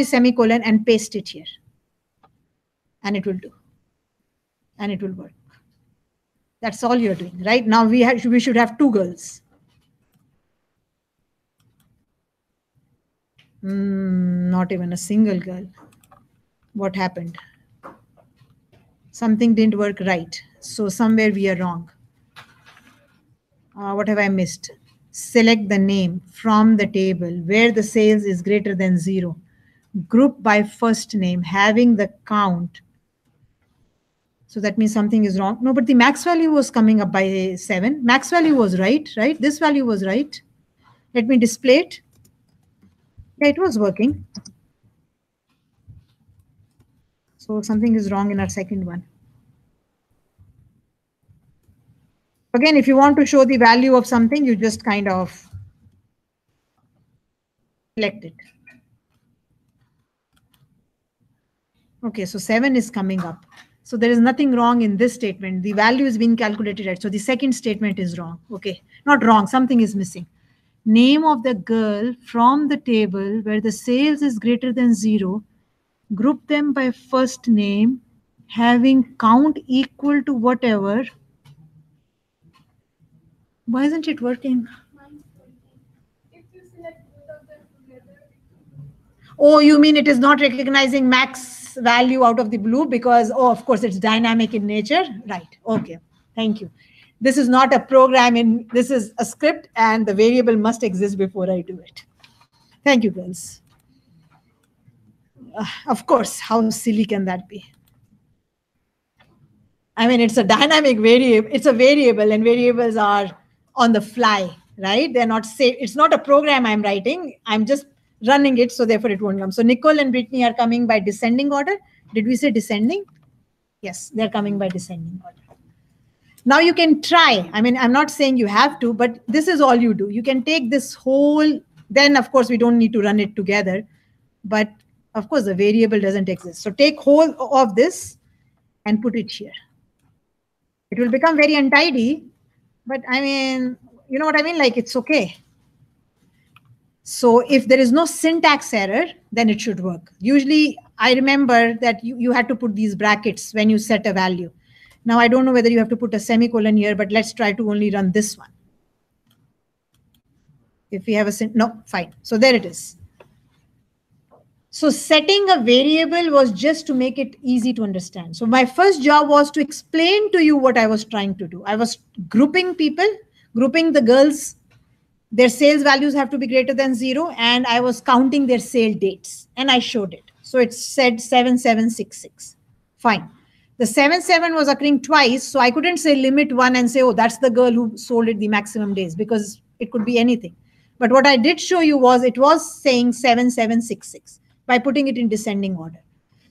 semicolon and paste it here. And it will do. And it will work. That's all you're doing, right? Now we should have two girls. Not even a single girl. What happened? Something didn't work right. So somewhere we are wrong. What have I missed? Select the name from the table where the sales is greater than 0. Group by first name, having the count. So that means something is wrong. No, but the max value was coming up by 7. Max value was right? This value was right. Let me display it. Yeah, it was working. So something is wrong in our second one. Again, if you want to show the value of something, you just kind of select it. Okay, so 7 is coming up. So there is nothing wrong in this statement. The value is being calculated right. So the second statement is wrong. Okay, not wrong. Something is missing. Name of the girl from the table where the sales is greater than 0. Group them by first name, having count equal to whatever. Why isn't it working? If you select both of them together. Oh, you mean it is not recognizing max value out of the blue because, oh, of course, it's dynamic in nature. Right. Okay. Thank you. This is not a program this is a script and the variable must exist before I do it. Thank you, girls. Of course, how silly can that be? I mean, it's a dynamic variable. It's a variable and variables are on the fly, right? They're not safe. It's not a program I'm writing. I'm just running it. So therefore it won't come. So Nicole and Brittany are coming by descending order. Did we say descending? Yes, they're coming by descending order. Now you can try. I mean, I'm not saying you have to, but this is all you do. You can take this whole, then of course we don't need to run it together, but of course the variable doesn't exist. So take whole of this and put it here. It will become very untidy, but I mean, you know what I mean? Like it's okay. So if there is no syntax error, then it should work. Usually I remember that you had to put these brackets when you set a value. Now I don't know whether you have to put a semicolon here, but let's try to only run this one. If we have no, fine. So there it is. So setting a variable was just to make it easy to understand. So my first job was to explain to you what I was trying to do. I was grouping people, grouping the girls. Their sales values have to be greater than 0. And I was counting their sale dates. And I showed it. So it said 7766. Fine. The 77 was occurring twice. So I couldn't say limit 1 and say, oh, that's the girl who sold it the maximum days, because it could be anything. But what I did show you was it was saying 7766. By putting it in descending order.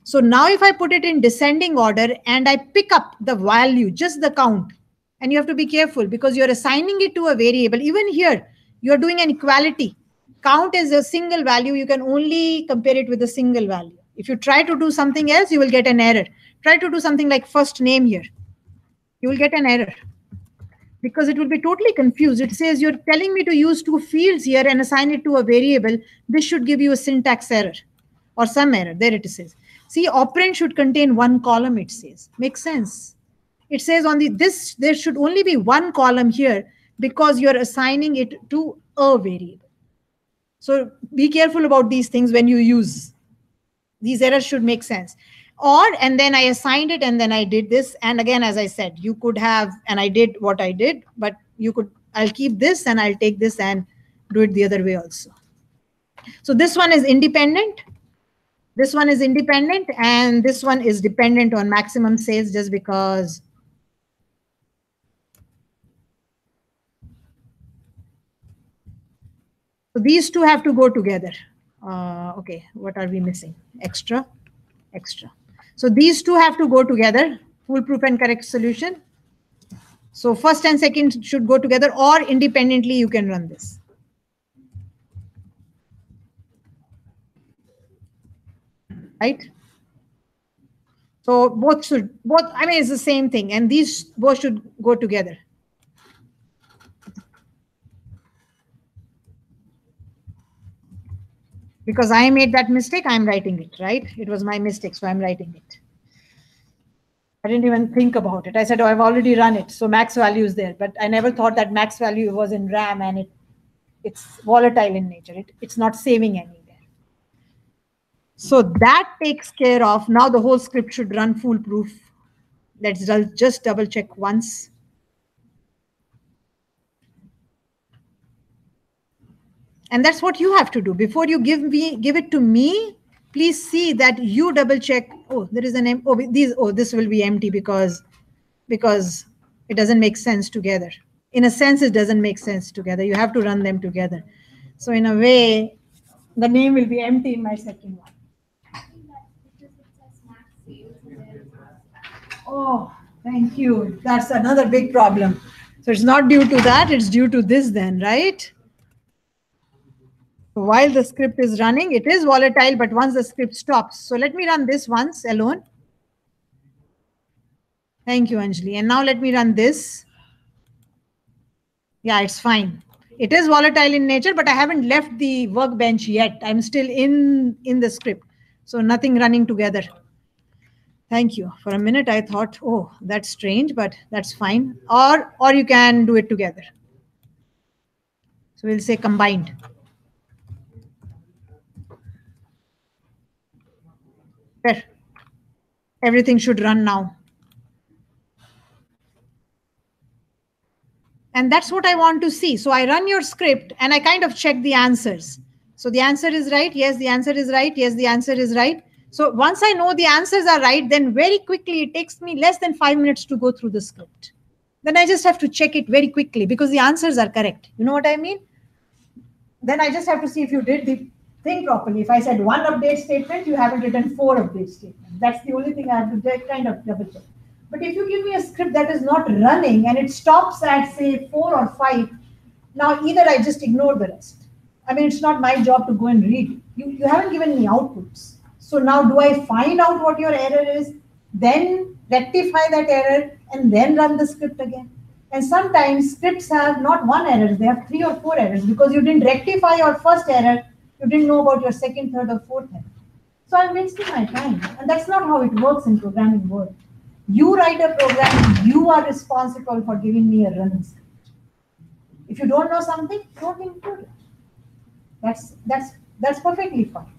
So now if I put it in descending order and I pick up the value, just the count, and you have to be careful because you're assigning it to a variable. Even here, you're doing an equality. Count is a single value. You can only compare it with a single value. If you try to do something else, you will get an error. Try to do something like first name here. You will get an error because it will be totally confused. It says you're telling me to use 2 fields here and assign it to a variable. This should give you a syntax error. Or some error. There it says. See, operand should contain 1 column, it says. Makes sense. It says on this, there should only be 1 column here because you're assigning it to a variable. So be careful about these things when you use. These errors should make sense. Or, and then I assigned it and then I did this. And again, as I said, you could have, and I did what I did, but you could, I'll keep this and I'll take this and do it the other way also. So this one is independent. This one is independent and this one is dependent on maximum sales just because so these two have to go together. Okay, what are we missing? Extra. So these two have to go together, foolproof and correct solution. So first and second should go together, or independently you can run this. Right? So both, I mean, it's the same thing, and these both should go together. Because I made that mistake, I'm writing it, right? It was my mistake, so I'm writing it. I didn't even think about it. I said, oh, I've already run it, so max value is there. But I never thought that max value was in RAM, and it's volatile in nature. It's not saving anywhere. So that takes care of, now the whole script should run foolproof. Let's just double check once. And that's what you have to do. Before you give it to me, please see that you double check. Oh, there is an this will be empty because it doesn't make sense together. In a sense, it doesn't make sense together. You have to run them together. So in a way, the name will be empty in my second one. Oh, thank you. That's another big problem. So it's not due to that, it's due to this then, right? So while the script is running, it is volatile, but once the script stops. So let me run this once alone. Thank you, Anjali. And now let me run this. Yeah, it's fine. It is volatile in nature, but I haven't left the workbench yet. I'm still in the script. So nothing running together. Thank you. For a minute, I thought, oh, that's strange, but that's fine. Or you can do it together. So we'll say combined. There. Everything should run now. And that's what I want to see. So I run your script and I kind of check the answers. So the answer is right. Yes, the answer is right. Yes, the answer is right. So once I know the answers are right, then very quickly, it takes me less than 5 minutes to go through the script. Then I just have to check it very quickly because the answers are correct. You know what I mean? Then I just have to see if you did the thing properly. If I said 1 update statement, you haven't written 4 update statements. That's the only thing I have to kind of double check. But if you give me a script that is not running and it stops at, say, 4 or 5, now either I just ignore the rest. I mean, it's not my job to go and read. You haven't given me outputs. So now do I find out what your error is, then rectify that error, and then run the script again? And sometimes scripts have not 1 error, they have 3 or 4 errors because you didn't rectify your first error, you didn't know about your second, third, or fourth error. So I'm wasting my time. And that's not how it works in programming world. You write a program, you are responsible for giving me a running script. If you don't know something, don't include it. That's perfectly fine.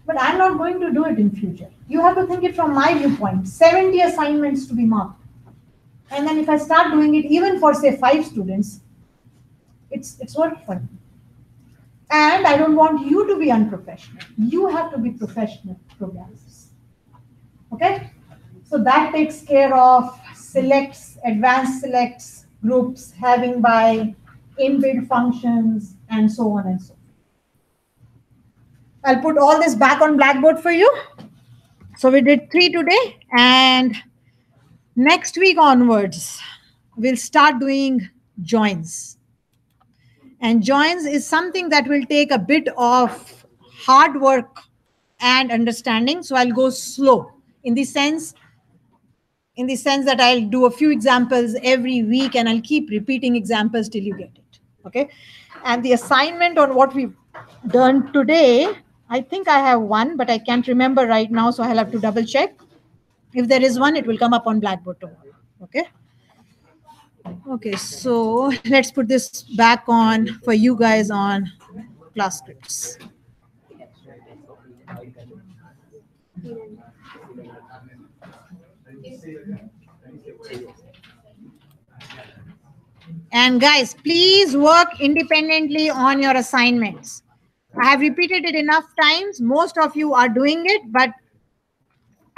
But I'm not going to do it in future. You have to think it from my viewpoint. 70 assignments to be marked. And then if I start doing it even for, say, 5 students, it's work for me. And I don't want you to be unprofessional. You have to be professional programmers. Okay? So that takes care of selects, advanced selects, groups, having by, inbuilt functions, and so on and so forth. I'll put all this back on Blackboard for you. So we did 3 today, and next week onwards, we'll start doing joins. And joins is something that will take a bit of hard work and understanding. So I'll go slow in the sense that I'll do a few examples every week and I'll keep repeating examples till you get it. Okay. And the assignment on what we've done today, I think I have one, but I can't remember right now. So I'll have to double check. If there is one, it will come up on Blackboard tomorrow. Okay. Okay, so let's put this back on for you guys on class scripts. And guys, please work independently on your assignments. I have repeated it enough times. Most of you are doing it, but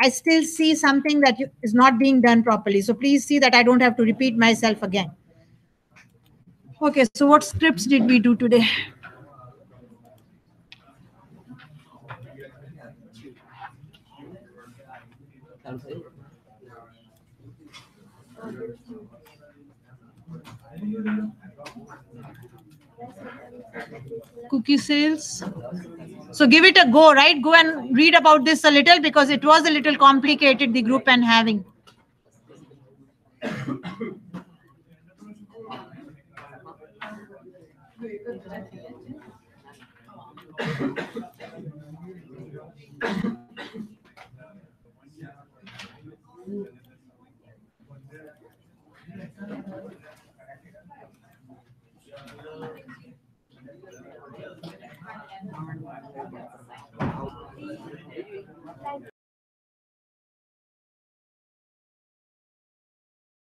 I still see something that is not being done properly. So please see that I don't have to repeat myself again. Okay, so what scripts did we do today? ચાલુ થઈ. Cookie sales. So give it a go, right? Go and read about this a little because it was a little complicated, the group and having.